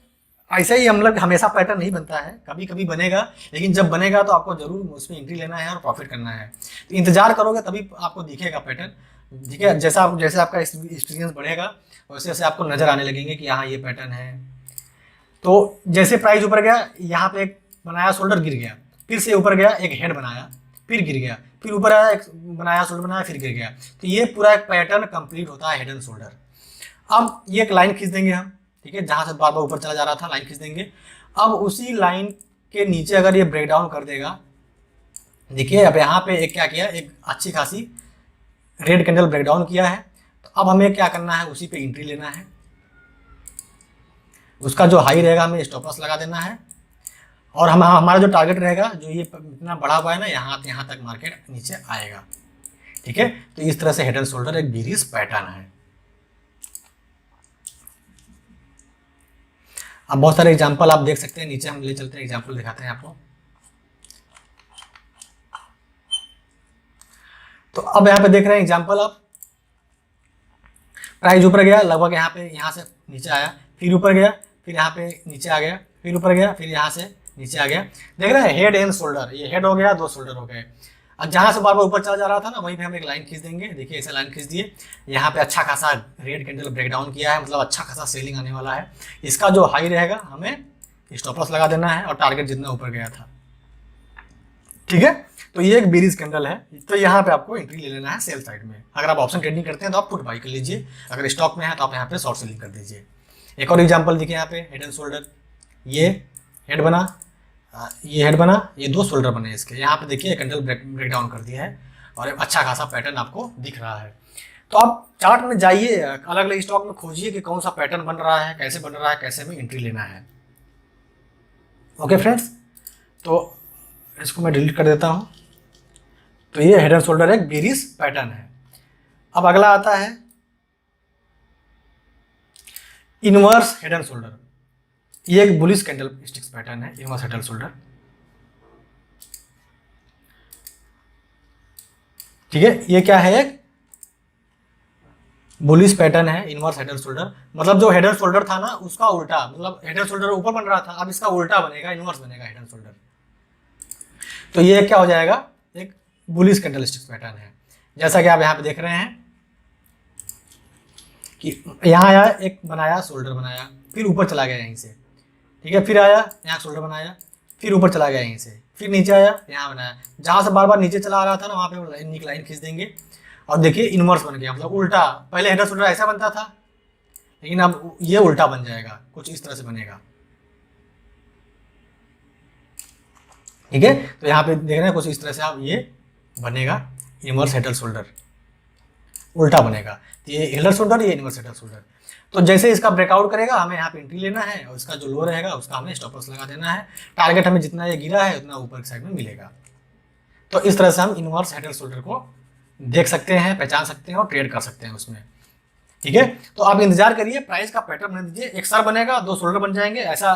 ऐसा ही मतलब हमेशा पैटर्न नहीं बनता है, कभी कभी बनेगा, लेकिन जब बनेगा तो आपको जरूर उसमें एंट्री लेना है और प्रॉफिट करना है। तो इंतजार करोगे तभी आपको दिखेगा पैटर्न, ठीक है। जैसे आपका एक्सपीरियंस बढ़ेगा वैसे वैसे आपको नजर आने लगेंगे कि हाँ ये पैटर्न है। तो जैसे प्राइस ऊपर गया, यहाँ पे एक बनाया शोल्डर, गिर गया, फिर से ऊपर गया, एक हेड बनाया, फिर गिर गया, फिर ऊपर आया, एक बनाया शोल्डर बनाया, फिर गिर गया। तो ये पूरा एक पैटर्न कंप्लीट होता है हेड एंड शोल्डर। अब ये एक लाइन खींच देंगे हम, ठीक है, जहाँ से बार बार ऊपर चला जा रहा था लाइन खींच देंगे। अब उसी लाइन के नीचे अगर ये ब्रेक डाउन कर देगा, देखिए अब यहाँ पे एक क्या किया, एक अच्छी खासी रेड कैंडल ब्रेक डाउन किया है। तो अब हमें क्या करना है, उसी पे एंट्री लेना है। उसका जो हाई रहेगा हमें स्टॉप लॉस लगा देना है, और हमारा जो टारगेट रहेगा, जो ये इतना बढ़ा हुआ है ना, यहाँ तक मार्केट नीचे आएगा, ठीक है। तो इस तरह से हेड एंड शोल्डर एक बेयरिश पैटर्न है। अब बहुत सारे एग्जांपल आप देख सकते हैं, नीचे हम ले चलते हैं, एग्जांपल दिखाते हैं आपको। तो अब यहाँ पे देख रहे हैं एग्जांपल, आप प्राइस ऊपर गया, लगभग यहाँ से नीचे आया, फिर ऊपर गया, फिर यहाँ पे नीचे आ गया, फिर ऊपर गया, फिर यहाँ से नीचे आ गया। देख रहे हैं हेड एंड शोल्डर, ये हेड हो गया, दो शोल्डर हो गए। अब जहाँ से बार बार ऊपर चला जा रहा था ना, वहीं पे हम एक लाइन खींच देंगे। देखिए ऐसे लाइन खींच दिए, यहाँ पे अच्छा खासा रेड कैंडल ब्रेक डाउन किया है, मतलब अच्छा खासा सेलिंग आने वाला है। इसका जो हाई रहेगा हमें स्टॉप लॉस लगा देना है, और टारगेट जितना ऊपर गया था, ठीक है। तो ये एक बेयरिश कैंडल है, तो यहाँ पे आपको एंट्री ले लेना है सेल साइड में। अगर आप ऑप्शन ट्रेडिंग करते हैं तो आप पुट बाई कर लीजिए, अगर स्टॉक में है तो आप यहाँ पे शॉर्ट सेलिंग कर दीजिए। एक और एग्जांपल देखिए यहाँ पे, हेड एंड शोल्डर, ये हेड बना, ये हेड बना, ये दो शोल्डर बने इसके। यहाँ पे देखिए कैंडल ब्रेक डाउन कर दिया है और एक अच्छा खासा पैटर्न आपको दिख रहा है। तो आप चार्ट में जाइए, अलग अलग स्टॉक में खोजिए कि कौन सा पैटर्न बन रहा है, कैसे बन रहा है, कैसे में एंट्री लेना है। ओके फ्रेंड्स, तो इसको मैं डिलीट कर देता हूँ। तो ये हेड एंड शोल्डर एक बेयरिश पैटर्न है। अब अगला आता है इनवर्स हेड एंड शोल्डर। ये एक बुलिश कैंडल स्टिक्स पैटर्न है, इनवर्स हेड एंड शोल्डर, ठीक है। ये क्या है, एक बुलिश पैटर्न है, इनवर्स हेड एंड शोल्डर। मतलब जो हेड एंड शोल्डर था ना, उसका उल्टा, मतलब हेड एंड शोल्डर ऊपर बन रहा था, अब इसका उल्टा बनेगा, इनवर्स बनेगा हेड एंड शोल्डर। तो ये क्या हो जाएगा, एक बुलिश कैंडल स्टिक्स पैटर्न है। जैसा कि आप यहाँ पे देख रहे हैं कि यहाँ आया, एक बनाया, शोल्डर बनाया, फिर ऊपर चला गया यहीं से, ठीक है, फिर आया, यहाँ शोल्डर बनाया, फिर ऊपर चला गया यहीं से, फिर नीचे आया, यहाँ बनाया। जहाँ से बार बार नीचे चला आ रहा था ना, वहाँ पे एक लाइन खींच देंगे, और देखिए इनवर्स बन गया, मतलब उल्टा। पहले हेड एंड शोल्डर ऐसा बनता था, लेकिन अब ये उल्टा बन जाएगा, कुछ इस तरह से बनेगा, ठीक है। तो यहाँ पे देख रहे हैं कुछ इस तरह से आप ये बनेगा, इनवर्स हेड एंड शोल्डर उल्टा बनेगा। तो ये हेड एंड शोल्डर, ये इनवर्स हेड एंड शोल्डर। तो जैसे इसका ब्रेकआउट करेगा, हमें यहाँ पे एंट्री लेना है, और इसका जो लो रहेगा उसका हमें स्टॉप लॉस लगा देना है। टारगेट हमें जितना ये गिरा है उतना ऊपर की साइड में मिलेगा। तो इस तरह से हम इनवर्स हेड एंड शोल्डर को देख सकते हैं, पहचान सकते हैं और ट्रेड कर सकते हैं उसमें, ठीक है। तो आप इंतजार करिए, प्राइस का पैटर्न बना दीजिए, एक सर बनेगा, दो शोल्डर बन जाएंगे। ऐसा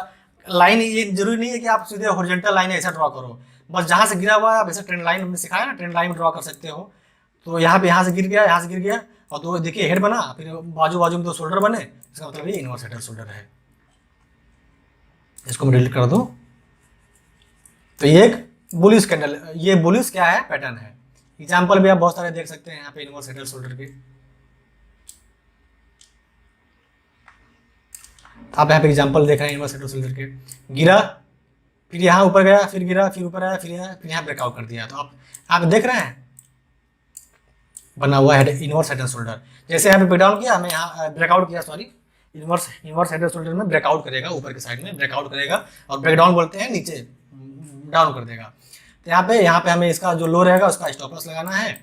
लाइन, ये जरूरी नहीं है कि आप सीधे हॉरिजॉन्टल लाइन ऐसा ड्रॉ करो, बस जहाँ से गिरा हुआ है आप ऐसे ट्रेंड लाइन हमने सिखाया ना, ट्रेंड लाइन में ड्रॉ कर सकते हो। तो यहाँ से गिर गया, यहाँ से गिर गया, और दो देखिए हेड बना, फिर बाजू बाजू में दो शोल्डर बने, इसका मतलब ये इनवर्स हेड एंड शोल्डर है। इसको मैं डिलीट कर दूं। तो ये एक बुलिश कैंडल, ये बुलिश क्या है, पैटर्न है। एग्जाम्पल भी आप बहुत सारे देख सकते हैं यहाँ पे इनवर्स हेड एंड शोल्डर के। आप यहाँ पे एग्जाम्पल देख रहे हैं इनवर्स हेड एंड शोल्डर के, गिरा फिर यहाँ ऊपर गया, फिर गिरा, फिर ऊपर आया, फिर यहाँ ब्रेकआउट कर दिया। तो आप देख रहे हैं बना हुआ है इनवर्स हेड एंड शोल्डर। जैसे यहाँ पे ब्रेक डाउन किया, हमें यहाँ ब्रेकआउट किया, sorry, inverse head and shoulder में ब्रेकआउट करेगा, ऊपर के साइड में ब्रेकआउट करेगा, और ब्रेक डाउन बोलते हैं नीचे डाउन कर देगा। तो यहाँ पे हमें इसका जो लो रहेगा उसका स्टॉप लॉस लगाना है,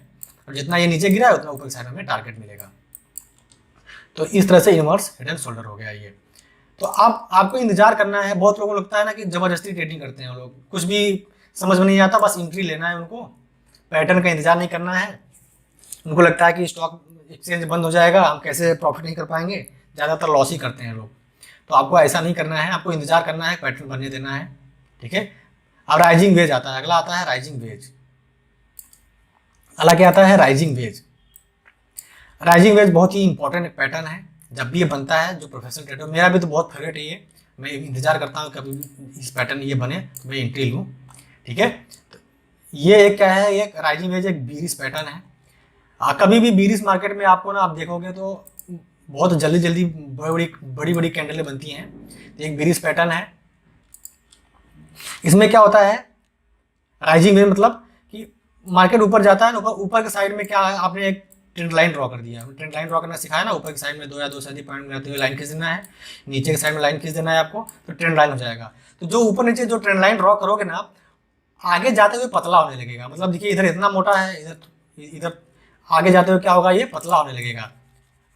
और जितना ये नीचे गिरा है उतना ऊपर की साइड में टारगेट मिलेगा। तो इस तरह से इनवर्स हेड एंड शोल्डर हो गया ये। तो आपको इंतजार करना है। बहुत लोगों को लगता है ना कि जबरदस्ती ट्रेडिंग करते हैं लोग, कुछ भी समझ में नहीं आता, बस एंट्री लेना है उनको, पैटर्न का इंतजार नहीं करना है। उनको लगता है कि स्टॉक एक्सचेंज बंद हो जाएगा, हम कैसे प्रॉफिट नहीं कर पाएंगे, ज़्यादातर लॉस ही करते हैं लोग। तो आपको ऐसा नहीं करना है, आपको इंतजार करना है, पैटर्न बनने देना है, ठीक है। अब राइजिंग वेज आता है, अगला आता है राइजिंग वेज। अगला क्या आता है, राइजिंग वेज। राइजिंग वेज बहुत ही इंपॉर्टेंट पैटर्न है। जब भी ये बनता है, जो प्रोफेशनल ट्रेडर, मेरा भी तो बहुत फेवरेट है ये, मैं इंतजार करता हूँ कभी इस पैटर्न ये बने तो मैं एंट्री लूँ, ठीक है। तो ये एक क्या है, एक राइजिंग वेज एक बीरिश पैटर्न है। कभी भी बीरिश मार्केट में आपको ना, आप देखोगे तो बहुत जल्दी जल्दी बड़ी बड़ी कैंडलें बनती हैं। तो एक बीरिश पैटर्न है। इसमें क्या होता है, राइजिंग वेज मतलब कि मार्केट ऊपर जाता है, ऊपर के साइड में क्या है, आपने एक ट्रेंड लाइन ड्रॉ कर दिया। ट्रेंड लाइन ड्रॉ करना सिखाया ना, ऊपर की साइड में 2 या 2 से अधिक पॉइंट मिलाते हुए लाइन खींच देना है, नीचे की साइड में लाइन खींच देना है आपको, तो ट्रेंड लाइन हो जाएगा। तो जो ऊपर नीचे जो ट्रेंड लाइन ड्रॉ करोगे ना आप, आगे जाते हुए पतला होने लगेगा। मतलब देखिए इधर इतना मोटा है, इधर आगे जाते हुए क्या होगा, ये पतला होने लगेगा।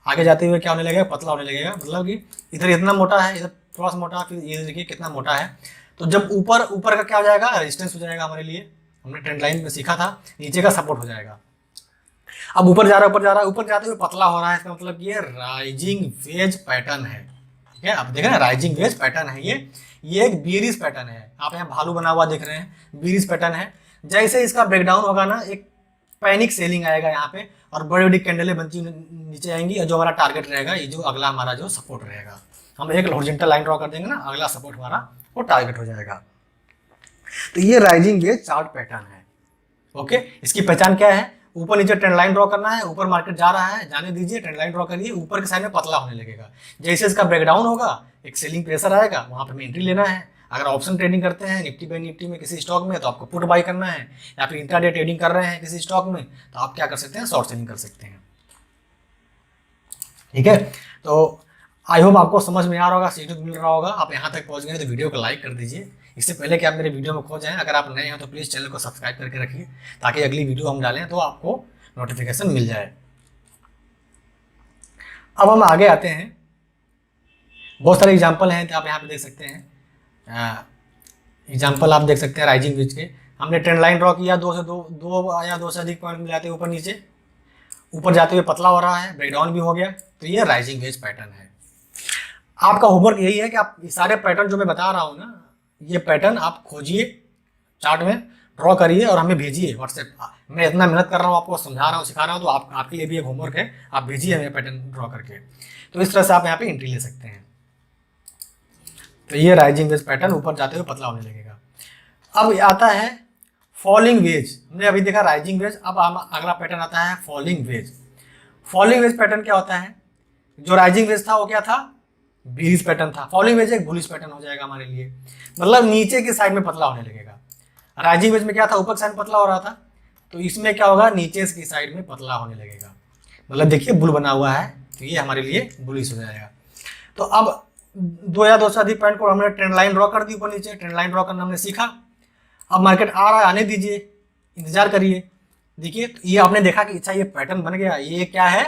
आगे जाते हुए क्या होने लगेगा, पतला होने लगेगा। मतलब कि इधर इतना मोटा है, इधर थोड़ा सा मोटा, फिर ये देखिए कितना मोटा है। तो जब ऊपर का क्या हो जाएगा, रेजिस्टेंस हो जाएगा हमारे लिए, हमने ट्रेंड लाइन में सीखा था, नीचे का सपोर्ट हो जाएगा। अब ऊपर जा रहा है, ऊपर जाते हुए पतला हो रहा है, इसका मतलब ये राइजिंग वेज पैटर्न है, ठीक है। आप देख रहे हैं राइजिंग वेज पैटर्न है ये एक बीरिश पैटर्न है। आप यहाँ भालू बना हुआ देख रहे हैं, बीरिश पैटर्न है। जैसे इसका ब्रेकडाउन होगा ना, एक पैनिक सेलिंग आएगा यहाँ पे, और बड़ी बड़ी कैंडलें बनती नीचे आएंगी, और जो हमारा टारगेट रहेगा, ये जो अगला हमारा जो सपोर्ट रहेगा, हम एक हॉरिजॉन्टल लाइन ड्रॉ कर देंगे ना, अगला सपोर्ट हमारा वो टारगेट हो जाएगा। तो ये राइजिंग वेज चार्ट पैटर्न है, ओके। इसकी पहचान क्या है, ऊपर नीचे ट्रेंड लाइन ड्रॉ करना है, ऊपर मार्केट जा रहा है, जाने दीजिए, ट्रेंड लाइन ड्रॉ करिए, ऊपर के साइड में पतला होने लगेगा। जैसे इसका ब्रेकडाउन होगा, एक सेलिंग प्रेशर आएगा, वहां पे हमें एंट्री लेना है। अगर ऑप्शन ट्रेडिंग करते हैं निफ्टी बाय निफ्टी में किसी स्टॉक में, तो आपको पुट बाई करना है, या फिर इंट्राडे ट्रेडिंग कर रहे हैं किसी स्टॉक में, तो आप क्या कर सकते हैं, शॉर्ट सेलिंग कर सकते हैं, ठीक है। तो आई होप आपको समझ में आ रहा होगा, सीखने को मिल रहा होगा। आप यहाँ तक पहुँच गए तो वीडियो को लाइक कर दीजिए, इससे पहले कि आप मेरे वीडियो में खो जाएं। अगर आप नए हैं तो प्लीज़ चैनल को सब्सक्राइब करके रखिए, ताकि अगली वीडियो हम डालें तो आपको नोटिफिकेशन मिल जाए। अब हम आगे आते हैं, बहुत सारे एग्जाम्पल हैं, तो आप यहाँ पे देख सकते हैं। एग्जाम्पल आप देख सकते हैं राइजिंग वेज के। हमने ट्रेंड लाइन ड्रॉ किया, 2 से अधिक पॉइंट मिलाते ऊपर नीचे, ऊपर जाते हुए पतला हो रहा है, ब्रेकडाउन भी हो गया, तो ये राइजिंग वेज पैटर्न है। आपका होमवर्क यही है कि आप सारे पैटर्न जो मैं बता रहा हूँ ना, ये पैटर्न आप खोजिए, चार्ट में ड्रॉ करिए और हमें भेजिए व्हाट्सएप। मैं इतना मेहनत कर रहा हूँ, आपको समझा रहा हूँ, सिखा रहा हूँ, तो आपके लिए भी एक होमवर्क है, आप भेजिए हमें पैटर्न ड्रॉ करके। तो इस तरह से आप यहाँ पे एंट्री ले सकते हैं। तो ये राइजिंग वेज पैटर्न ऊपर जाते हुए पतला होने लगेगा। अब आता है फॉलिंग वेज। हमने अभी देखा राइजिंग वेज, अब अगला पैटर्न आता है falling veg. Falling veg pattern क्या होता है, जो राइजिंग वेज था वो क्या था, बीरिश पैटर्न था। फॉलिंग वेज एक बुलिश पैटर्न हो जाएगा हमारे लिए, मतलब नीचे की साइड में पतला होने लगेगा। राइजिंग वेज में क्या था, ऊपर की साइड में पतला हो रहा था, तो इसमें क्या होगा, नीचे की साइड में पतला होने लगेगा। मतलब देखिए बुल बना हुआ है, तो ये हमारे लिए बुलिश हो जाएगा। तो अब 2 या 2 से अधिक पॉइंट को हमने ट्रेंड लाइन ड्रॉ कर दी, ऊपर नीचे ट्रेंड लाइन ड्रॉ करना हमने सीखा। अब मार्केट आ रहा है, आने दीजिए, इंतजार करिए। देखिए तो ये आपने देखा कि अच्छा ये पैटर्न बन गया। ये क्या है,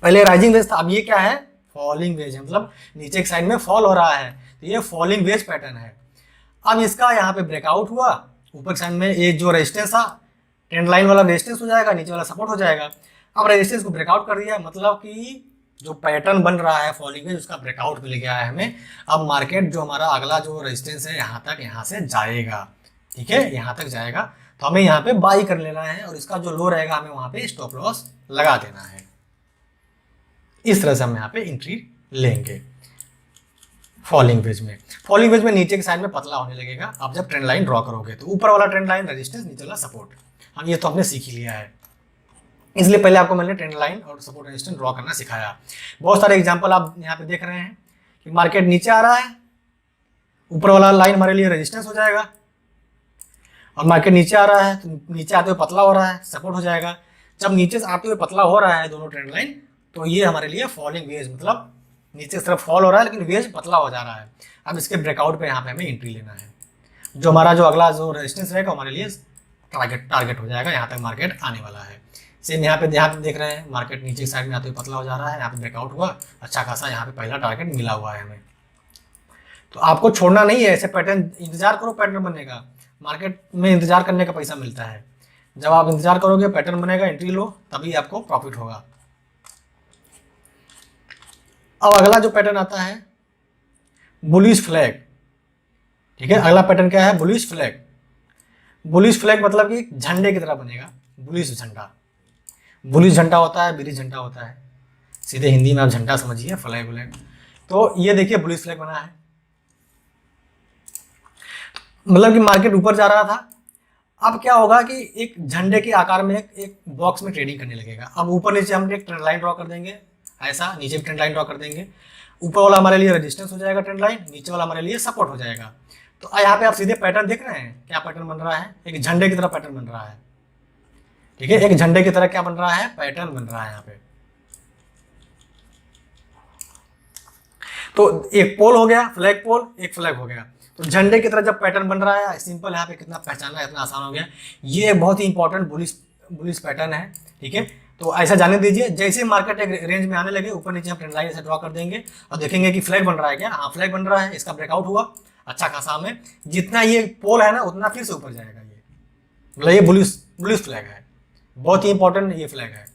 पहले राइजिंग वेज था, अब ये क्या है, फॉलिंग वेज है, मतलब नीचे की साइड में फॉल हो रहा है, तो ये फॉलिंग वेज पैटर्न है। अब इसका यहाँ पे ब्रेकआउट हुआ, ऊपर की साइड में ये जो रेजिस्टेंस था, ट्रेंड लाइन वाला रेजिस्टेंस हो जाएगा, नीचे वाला सपोर्ट हो जाएगा। अब रेजिस्टेंस को ब्रेकआउट कर दिया, मतलब कि जो पैटर्न बन रहा है फॉलिंग वेज, उसका ब्रेकआउट मिल गया है हमें। अब मार्केट जो हमारा अगला जो रेजिस्टेंस है यहाँ से जाएगा, ठीक है, यहाँ तक जाएगा, तो हमें यहाँ पे बाई कर लेना है, और इसका जो लो रहेगा हमें वहाँ पे स्टॉप लॉस लगा देना है। इस तरह से हम यहाँ पे एंट्री लेंगे। फॉलिंग वेज में, फॉलिंग वेज में नीचे के साइड में पतला होने लगेगा आप जब ट्रेंड लाइन ड्रॉ करोगे। तो ऊपर वाला ट्रेंड लाइन रेजिस्टेंस, नीचे वाला सपोर्ट, हम ये तो हमने सीख ही लिया है। इसलिए पहले आपको मैंने ट्रेंड लाइन और सपोर्ट रेजिस्टेंस ड्रॉ करना सिखाया। बहुत सारे एग्जांपल आप यहाँ पे देख रहे हैं कि मार्केट नीचे आ रहा है, ऊपर वाला लाइन हमारे लिए रेजिस्टेंस हो जाएगा, और मार्केट नीचे आ रहा है तो नीचे आते हुए पतला हो रहा है, सपोर्ट हो जाएगा। जब नीचे से आते हुए पतला हो रहा है दोनों ट्रेंड लाइन, तो ये हमारे लिए फॉलिंग वेज, मतलब नीचे की तरफ फॉल हो रहा है लेकिन वेज पतला हो जा रहा है। अब इसके ब्रेकआउट पे यहाँ पे हमें एंट्री लेना है। जो हमारा जो अगला जो रेजिस्टेंस रहेगा हमारे लिए टारगेट हो जाएगा, यहाँ तक मार्केट आने वाला है। सेम यहाँ पे देख रहे हैं मार्केट नीचे की साइड में आते हुए पतला हो जा रहा है, यहाँ पे ब्रेकआउट हुआ, अच्छा खासा यहाँ पे पहला टारगेट मिला हुआ है हमें। तो आपको छोड़ना नहीं है, ऐसे पैटर्न इंतजार करो, पैटर्न बनेगा। मार्केट में इंतजार करने का पैसा मिलता है। जब आप इंतजार करोगे पैटर्न बनेगा, एंट्री लो, तभी आपको प्रॉफिट होगा। अब अगला जो पैटर्न आता है बुलिश फ्लैग, ठीक है। अगला पैटर्न क्या है? Bullish flag. बुलिश फ्लैग मतलब कि झंडे की तरह बनेगा, बुलिश झंडा। बुलिश झंडा होता है, बिरिश झंडा होता है, सीधे हिंदी में आप झंडा समझिए, फ्लैग व्लैग। तो ये देखिए बुलिश फ्लैग बना है, मतलब कि मार्केट ऊपर जा रहा था। अब क्या होगा कि एक झंडे के आकार में एक बॉक्स में ट्रेडिंग करने लगेगा। अब ऊपर नीचे हम एक ट्रेंड लाइन ड्रॉ कर देंगे, ऐसा नीचे भी ट्रेंड लाइन ड्रॉ कर देंगे। ऊपर वाला हमारे लिए रेजिस्टेंस हो जाएगा ट्रेंड लाइन, नीचे वाला हमारे लिए सपोर्ट हो जाएगा। तो यहाँ पे आप सीधे पैटर्न देख रहे हैं, क्या पैटर्न बन रहा है? एक झंडे की तरह पैटर्न बन रहा है, ठीक है। एक झंडे की तरह क्या बन रहा है? पैटर्न बन रहा है यहाँ पे। तो एक पोल हो गया, फ्लैग पोल, एक फ्लैग हो गया। तो झंडे की तरह जब पैटर्न बन रहा है, सिंपल यहाँ पे कितना पहचानना है, इतना आसान हो गया। ये बहुत ही इंपॉर्टेंट बुलिश पैटर्न है, ठीक है। तो ऐसा जाने दीजिए, जैसे मार्केट एक रेंज में आने लगे, ऊपर नीचे हम ट्रेंड लाइन ऐसे ड्रॉ कर देंगे और देखेंगे कि फ्लैग बन रहा है क्या? हाँ फ्लैग बन रहा है, इसका ब्रेकआउट हुआ, अच्छा खासा हमें जितना ये पोल है ना उतना फिर से ऊपर जाएगा। ये मतलब ये बुलिश फ्लैग है, बहुत ही इंपॉर्टेंट ये फ्लैग है,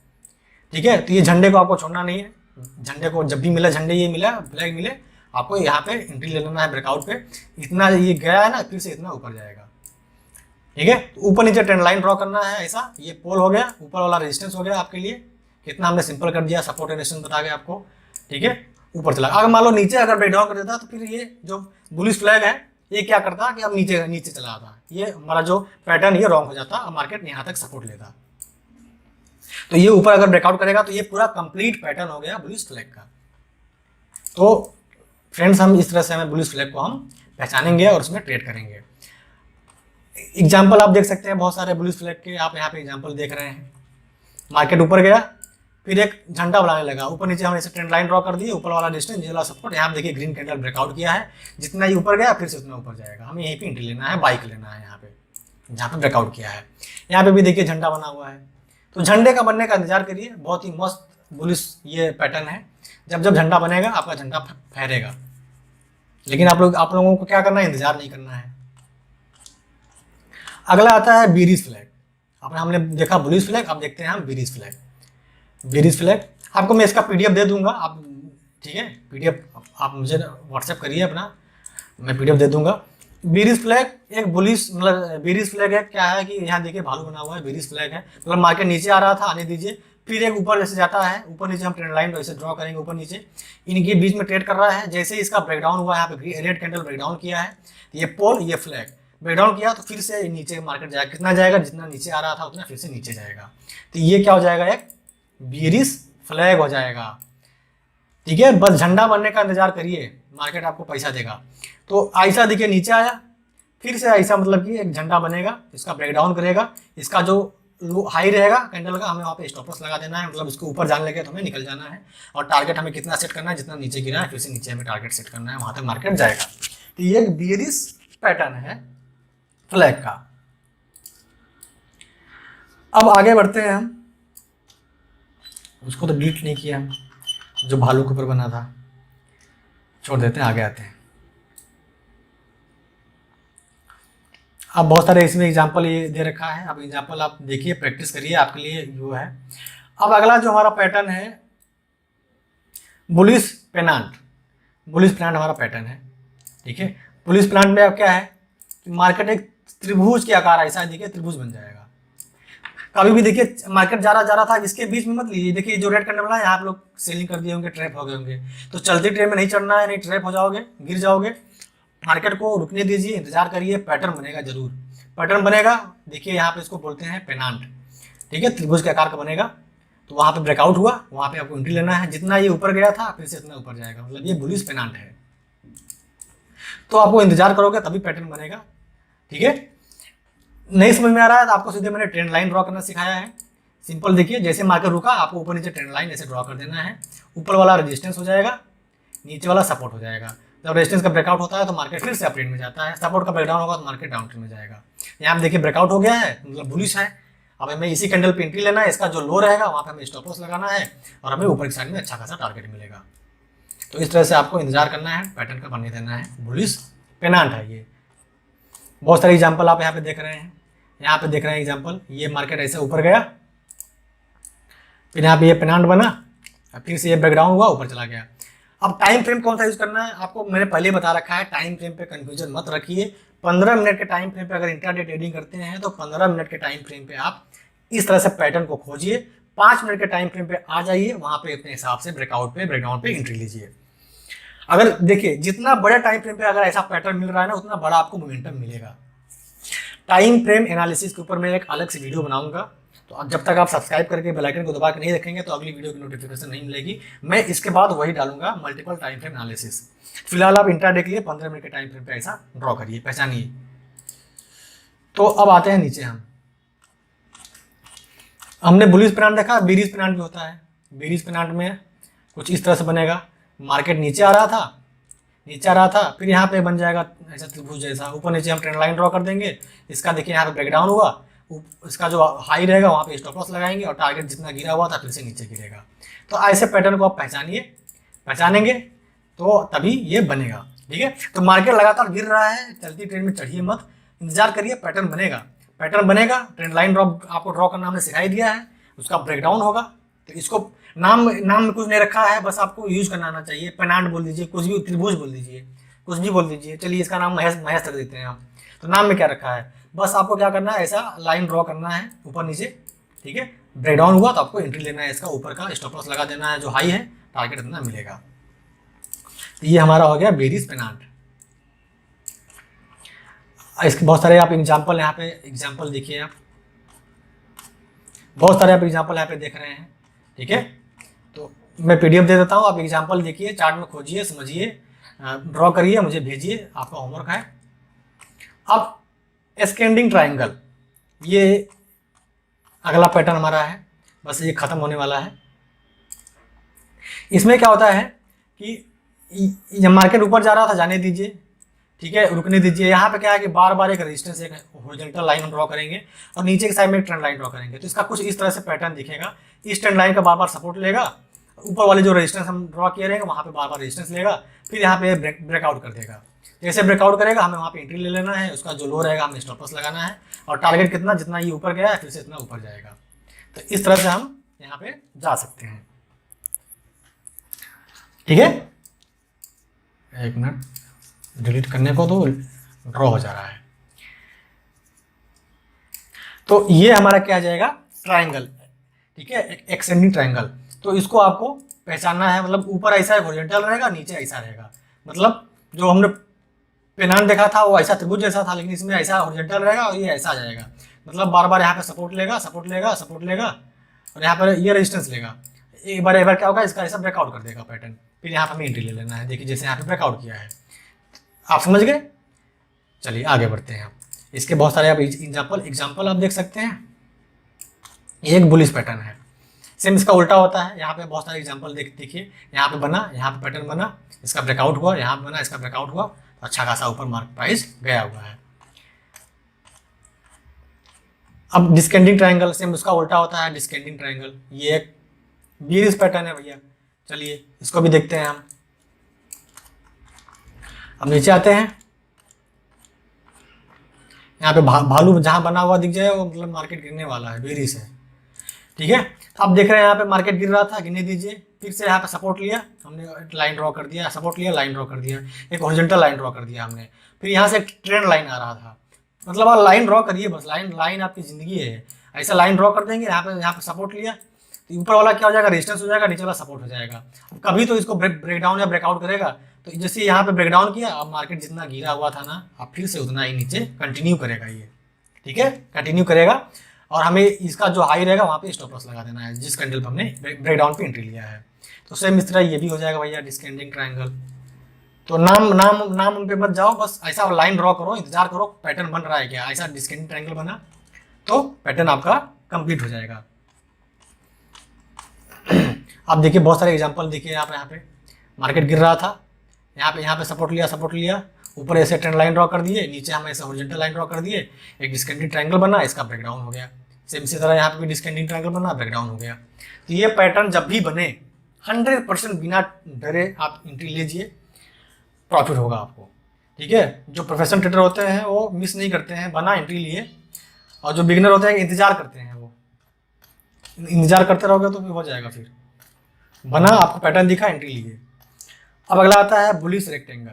ठीक है। तो ये झंडे को आपको छोड़ना नहीं है। झंडे को जब भी मिला, झंडे ये मिला, फ्लैग मिले, आपको यहाँ पे एंट्री ले लेना है ब्रेकआउट पे। इतना ये गया है ना, फिर से इतना ऊपर जाएगा, ठीक है। तो ऊपर नीचे ट्रेंड लाइन ड्रॉ करना है ऐसा। ये पोल हो गया, ऊपर वाला रेजिस्टेंस हो गया आपके लिए। कितना हमने सिंपल कर दिया, सपोर्ट एंड रेजिस्टेंस बता गया आपको, ठीक है। ऊपर चला, अगर मान लो नीचे अगर ब्रेकडाउन कर देता तो फिर ये जो बुलिश फ्लैग है ये क्या करता कि अब नीचे चला आता, ये हमारा जो पैटर्न ये रॉन्ग हो जाता और मार्केट यहाँ तक सपोर्ट लेता। तो ये ऊपर अगर ब्रेकआउट करेगा तो ये पूरा कंप्लीट पैटर्न हो गया बुलिश फ्लैग का। तो फ्रेंड्स, हम इस तरह से हमें बुलिश फ्लैग को हम पहचानेंगे और उसमें ट्रेड करेंगे। एग्जाम्पल आप देख सकते हैं बहुत सारे बुलिश फ्लैग के, आप यहाँ पे एग्जाम्पल देख रहे हैं। मार्केट ऊपर गया, फिर एक झंडा बनाने लगा, ऊपर नीचे हमने ऐसे ट्रेंड लाइन ड्रॉ कर दी, ऊपर वाला डिस्टेंस, नीचे वाला सपोर्ट। यहाँ देखिए ग्रीन कैंडल ब्रेकआउट किया है, जितना ही ऊपर गया फिर से उतना ऊपर जाएगा। हमें यहीं पे एंट्री लेना है, बाइक लेना है यहाँ पे, जहाँ पे ब्रेकआउट किया है। यहाँ पे भी देखिए झंडा बना हुआ है। तो झंडे का बनने का इंतजार करिए, बहुत ही मस्त बुलिश ये पैटर्न है। जब जब झंडा बनेगा आपका झंडा फहरेगा, लेकिन आप लोगों को क्या करना है? इंतजार नहीं करना है। अगला आता है बीरिश फ्लैग। हमने देखा बुलिश फ्लैग, अब देखते हैं हम बीरिश फ्लैग। बीरिश फ्लैग आपको मैं इसका पीडीएफ दे दूंगा, आप ठीक है, पीडीएफ आप मुझे व्हाट्सएप करिए अपना, मैं पीडीएफ दे दूंगा। बीरिश फ्लैग एक बुलिश, मतलब बीरिश फ्लैग है क्या है कि यहाँ देखिए भालू बना हुआ है, बीरिश फ्लैग है। मतलब मार्केट नीचे आ रहा था, आने दीजिए, फिर एक ऊपर जैसे जाता है, ऊपर नीचे हम ट्रेंड लाइन ऐसे ड्रॉ करेंगे, ऊपर नीचे इनके बीच में ट्रेड कर रहा है। जैसे ही इसका ब्रेकडाउन हुआ, यहाँ पे रेड कैंडल ब्रेकडाउन किया है, ये पोल ये फ्लैग ब्रेकडाउन किया, तो फिर से नीचे मार्केट जाएगा। कितना जाएगा? जितना नीचे आ रहा था उतना फिर से नीचे जाएगा। तो ये क्या हो जाएगा? एक बीरिश फ्लैग हो जाएगा, ठीक है। बस झंडा बनने का इंतजार करिए, मार्केट आपको पैसा देगा। तो ऐसा देखिए नीचे आया, फिर से ऐसा मतलब कि एक झंडा बनेगा, इसका ब्रेकडाउन करेगा, इसका जो हाई रहेगा कैंडल का, हमें वहाँ पे स्टॉप लॉस लगा देना है। मतलब इसको ऊपर जाने लगे तो हमें निकल जाना है, और टारगेट हमें कितना सेट करना है? जितना नीचे गिरा है फिर से नीचे हमें टारगेट सेट करना है, वहाँ तक मार्केट जाएगा। तो ये एक बीरिश पैटर्न है फ्लैग का। अब आगे बढ़ते हैं हम, उसको तो डिलीट नहीं किया हम, जो भालू के ऊपर बना था, छोड़ देते हैं, आगे आते हैं। अब बहुत सारे इसमें एग्जाम्पल ये दे रखा है, अब एग्जाम्पल आप देखिए, प्रैक्टिस करिए, आपके लिए जो है। अब अगला जो हमारा पैटर्न है बुलिश पेनांट। बुलिश पेनांट हमारा पैटर्न है, ठीक है। बुलिश पेनांट में अब क्या है कि मार्केट एक त्रिभुज के आकार, ऐसा देखिए त्रिभुज बन जाएगा। कभी भी देखिए मार्केट जा रहा था, इसके बीच में मत लीजिए। देखिए जो रेड कैंडल बना है यहाँ आप लोग सेलिंग कर दिए होंगे, ट्रैप हो गए होंगे। तो चलती ट्रेन में नहीं चढ़ना है, नहीं ट्रैप हो जाओगे, गिर जाओगे। मार्केट को रुकने दीजिए, इंतजार करिए, पैटर्न बनेगा जरूर। पैटर्न बनेगा, देखिए यहाँ पे इसको बोलते हैं पेनांट, ठीक है, त्रिभुज के आकार का बनेगा। तो वहाँ पे ब्रेकआउट हुआ, वहाँ पे आपको एंट्री लेना है। जितना ये ऊपर गया था फिर से इतना ऊपर जाएगा, मतलब ये बुलिश पेनांट है। तो आपको इंतजार करोगे तभी पैटर्न बनेगा, ठीक है। नहीं समझ में आ रहा है तो आपको सीधे मैंने ट्रेंड लाइन ड्रॉ करना सिखाया है। सिंपल देखिए, जैसे मार्केट रुका आपको ऊपर नीचे ट्रेंड लाइन ऐसे ड्रॉ कर देना है। ऊपर वाला रेजिस्टेंस हो जाएगा, नीचे वाला सपोर्ट हो जाएगा। जब रेजिस्टेंस का ब्रेकआउट होता है तो मार्केट फिर से अप ट्रेंड में जाता है, सपोर्ट का ब्रेकडाउन होगा तो मार्केट डाउन ट्रेंड में जाएगा। यहाँ पे देखिए ब्रेकआउट हो गया है, मतलब बुलिश है। अब हमें इसी कैंडल पे एंट्री लेना है, इसका जो लो रहेगा वहाँ पे हमें स्टॉप लॉस लगाना है और हमें ऊपर की साइड में अच्छा खासा टारगेट मिलेगा। तो इस तरह से आपको इंतजार करना है, पैटर्न का बनने देना है। बुलिश पेनांट है ये। बहुत सारे एग्जाम्पल आप यहाँ पे देख रहे हैं, यहाँ पे देख रहे हैं एग्जाम्पल। ये मार्केट ऐसे ऊपर गया, फिर यहाँ पे ये पेनांट बना, फिर से ये ब्रेकडाउन हुआ, ऊपर चला गया। अब टाइम फ्रेम कौन सा यूज करना है आपको मैंने पहले बता रखा है। टाइम फ्रेम पे कंफ्यूजन मत रखिए। 15 मिनट के टाइम फ्रेम पे अगर इंट्राडे ट्रेडिंग करते हैं तो 15 मिनट के टाइम फ्रेम पे आप इस तरह से पैटर्न को खोजिए। 5 मिनट के टाइम फ्रेम पे आ जाइए, वहां पे अपने हिसाब से ब्रेकआउट पे ब्रेकडाउन पे एंट्री लीजिए। अगर देखिए जितना बड़ा टाइम फ्रेम पे अगर ऐसा पैटर्न मिल रहा है ना, उतना बड़ा आपको मोमेंटम मिलेगा। टाइम फ्रेम एनालिसिस के ऊपर मैं एक अलग से वीडियो बनाऊंगा, तो अब जब तक आप सब्सक्राइब करके बेल आइकन को दबा के नहीं रखेंगे तो अगली वीडियो की नोटिफिकेशन नहीं मिलेगी। मैं इसके बाद वही डालूंगा, मल्टीपल टाइम फ्रेम एनालिसिस। फिलहाल आप इंट्राडे के लिए 15 मिनट के टाइम फ्रेम पे ऐसा ड्रॉ करिए, पहचानिए। तो अब आते हैं नीचे। हमने बुलिश पेनांट देखा, बेरिश पेनांट भी होता है। बेरिश पेनांट में कुछ इस तरह से बनेगा, मार्केट नीचे आ रहा था, फिर यहाँ पे बन जाएगा ऐसा त्रिभुज जैसा। ऊपर नीचे हम ट्रेंड लाइन ड्रॉ कर देंगे। इसका देखिए यहाँ पे ब्रेकडाउन हुआ, इसका जो हाई रहेगा वहाँ पे स्टॉप लॉस लगाएंगे और टारगेट जितना गिरा हुआ था फिर से नीचे गिरेगा। तो ऐसे पैटर्न को आप पहचानेंगे तो तभी ये बनेगा, ठीक है। तो मार्केट लगातार गिर रहा है, चलती ट्रेंड में चढ़िए मत, इंतजार करिए, पैटर्न बनेगा। ट्रेंड लाइन ड्रॉ आपको ड्रॉ करना हमने सिखाई दिया है, उसका ब्रेकडाउन होगा। तो इसको नाम में कुछ नहीं रखा है, बस आपको यूज करना आना चाहिए। पेनांट बोल दीजिए, कुछ भी, त्रिभुज बोल दीजिए, कुछ भी बोल दीजिए। चलिए इसका नाम महेश रख देते हैं हम। तो नाम में क्या रखा है, बस आपको क्या करना है, ऐसा लाइन ड्रॉ करना है ऊपर नीचे, ठीक है। ब्रेकडाउन हुआ तो आपको एंट्री लेना है, इसका ऊपर का स्टॉप लॉस लगा देना है, जो हाई है टारगेट इतना मिलेगा। तो ये हमारा हो गया बेरिश पेनांट। इसके बहुत सारे आप एग्जाम्पल यहाँ पे एग्जाम्पल देखिए, आप बहुत सारे आप एग्जाम्पल यहाँ पे देख रहे हैं, ठीक है। तो मैं पीडीएफ दे देता हूँ, आप एग्जाम्पल देखिए, चार्ट में खोजिए, समझिए, ड्रॉ करिए, मुझे भेजिए, आपका होमवर्क है। अब एस्केंडिंग ट्राइंगल, ये अगला पैटर्न हमारा है, बस ये खत्म होने वाला है। इसमें क्या होता है कि मार्केट ऊपर जा रहा था, जाने दीजिए, ठीक है, रुकने दीजिए। यहाँ पे क्या है कि बार बार एक रेजिस्टेंस, एक हॉरिजॉन्टल लाइन हम ड्रॉ करेंगे और नीचे की साइड में एक ट्रेंड लाइन ड्रॉ करेंगे। तो इसका कुछ इस तरह से पैटर्न दिखेगा। इस ट्रेंड लाइन का बार बार सपोर्ट लेगा, ऊपर वाले जो रेजिस्टेंस हम ड्रॉ किए रहेंगे वहाँ पे बार बार रेजिस्टेंस लेगा, फिर यहाँ पे ब्रेकआउट कर देगा। जैसे ब्रेकआउट करेगा हमें वहाँ पे एंट्री ले लेना है, उसका जो लो रहेगा हमें स्टॉप लॉस लगाना है और टारगेट कितना, जितना ये ऊपर गया है फिर से इतना ऊपर जाएगा। तो इस तरह से हम यहाँ पे जा सकते हैं, ठीक है। एक मिनट, डिलीट करने को तो ड्रॉ हो जा रहा है। तो ये हमारा क्या आ जाएगा, ट्रायंगल, ठीक है, एक्सटेंडिंग ट्रायंगल। तो इसको आपको पहचानना है, मतलब ऊपर ऐसा हॉरिजॉन्टल रहेगा, नीचे ऐसा रहेगा। मतलब जो हमने पेनांट देखा था वो ऐसा त्रिभुज जैसा था, लेकिन इसमें ऐसा हॉरिजॉन्टल रहेगा और ये ऐसा आ जाएगा। मतलब बार बार यहाँ पे सपोर्ट लेगा और यहाँ पर ये रेजिस्टेंस लेगा। एक बार क्या होगा, इसका ऐसा ब्रेकआउट कर देगा पैटर्न, फिर यहाँ पर हमें एंट्री ले लेना है। देखिए जैसे यहाँ पे ब्रेकआउट किया है, आप समझ गए। चलिए आगे बढ़ते हैं। इसके बहुत सारे आप एग्जाम्पल आप देख सकते हैं। ये एक बुलिश पैटर्न है, सेम इसका उल्टा होता है। यहाँ पे बहुत सारे एग्जाम्पल देखिए, यहाँ पे बना, यहाँ पे पैटर्न बना, इसका ब्रेकआउट हुआ, यहाँ पे बना, इसका ब्रेकआउट हुआ, तो अच्छा खासा ऊपर मार्केट प्राइस गया हुआ है। अब डिस्केंडिंग ट्रायंगल, सेम उसका उल्टा होता है, डिस्केंडिंग ट्रायंगल। ये एक बेरिश पैटर्न है भैया। चलिए इसको भी देखते हैं हम। अब नीचे आते हैं, यहाँ पे भालू जहाँ बना हुआ दिख जाए वो मतलब मार्केट गिरने वाला है, बेरिश है, ठीक है। तो आप देख रहे हैं यहाँ पे मार्केट गिर रहा था, गिरने दीजिए, फिर से यहाँ पे सपोर्ट लिया हमने, लाइन ड्रॉ कर दिया, सपोर्ट लिया, लाइन ड्रॉ कर दिया, एक हॉरिजॉन्टल लाइन ड्रॉ कर दिया हमने, फिर यहाँ से ट्रेंड लाइन आ रहा था। मतलब आप लाइन ड्रॉ करिए बस, लाइन आपकी ज़िंदगी है। ऐसा लाइन ड्रॉ कर देंगे, यहाँ पे सपोर्ट लिया तो ऊपर वाला क्या हो जाएगा, रेजिस्टेंस हो जाएगा, नीचे वाला सपोर्ट हो जाएगा। कभी तो इसको ब्रेकडाउन या ब्रेकआउट करेगा, तो जैसे यहाँ पे ब्रेकडाउन किया, अब मार्केट जितना गिरा हुआ था ना, अब फिर से उतना ही नीचे कंटिन्यू करेगा ये, ठीक है, कंटिन्यू करेगा। और हमें इसका जो हाई रहेगा वहाँ पे स्टॉप लॉस लगा देना है, जिस कैंडल पर हमने ब्रेकडाउन पे एंट्री लिया है। तो सेम इस तरह ये भी हो जाएगा भैया, डिस्केंडिंग ट्रायंगल। तो नाम पे मत जाओ, बस ऐसा लाइन ड्रॉ करो, इंतजार करो पैटर्न बन रहा है क्या, ऐसा डिस्केंडिंग ट्रायंगल बना तो पैटर्न आपका कंप्लीट हो जाएगा। आप देखिए बहुत सारे एग्जांपल देखिए, यहाँ पे मार्केट गिर रहा था, यहाँ पे सपोर्ट लिया, ऊपर ऐसे ट्रेंड लाइन ड्रॉ कर दिए, नीचे हम ऐसे हॉरिजॉन्टल लाइन ड्रॉ कर दिए, एक डिस्केंडिंग ट्रायंगल बना, इसका ब्रेकडाउन हो गया। सेम इसी तरह यहाँ पे भी डिस्केंडिंग ट्रायंगल बना, ब्रेकडाउन हो गया। तो ये पैटर्न जब भी बने 100% बिना डरे आप एंट्री लीजिए, प्रॉफिट होगा आपको, ठीक है। जो प्रोफेशनल ट्रेडर होते हैं वो मिस नहीं करते हैं, बना एंट्री लिए, और जो बिगिनर होते हैं इंतजार करते हैं, वो इंतजार करते रहोगे तो हो जाएगा। फिर बना, आपको पैटर्न दिखा, एंट्री लिए। अब अगला आता है बुलिश रेक्टेंगल।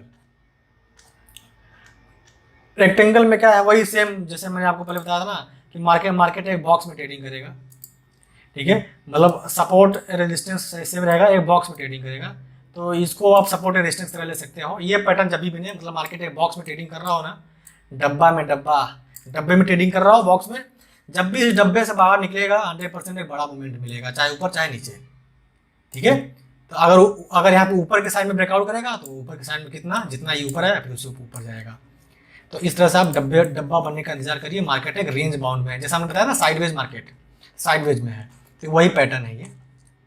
रेक्टेंगल में क्या है, वही सेम जैसे मैंने आपको पहले बताया था ना कि मार्केट एक बॉक्स में ट्रेडिंग करेगा, ठीक है, मतलब सपोर्ट रेजिस्टेंस सेम रहेगा, एक बॉक्स में ट्रेडिंग करेगा। तो इसको आप सपोर्ट रेजिस्टेंस तरह ले सकते हो। ये पैटर्न जब भी बने, मतलब मार्केट एक बॉक्स में ट्रेडिंग कर रहा हो ना, डब्बे में ट्रेडिंग कर रहा हो बॉक्स में, जब भी इस डब्बे से बाहर निकलेगा 100% एक बड़ा मूवमेंट मिलेगा, चाहे ऊपर चाहे नीचे, ठीक है। तो अगर यहाँ पे ऊपर के साइड में ब्रेकआउट करेगा तो ऊपर के साइड में कितना, जितना ये ऊपर है फिर उससे ऊपर जाएगा। तो इस तरह से आप डब्बा बनने का इंतजार करिए। मार्केट एक रेंज बाउंड में है, जैसा हमने बताया ना साइडवेज मार्केट साइडवेज में है, तो वही पैटर्न है ये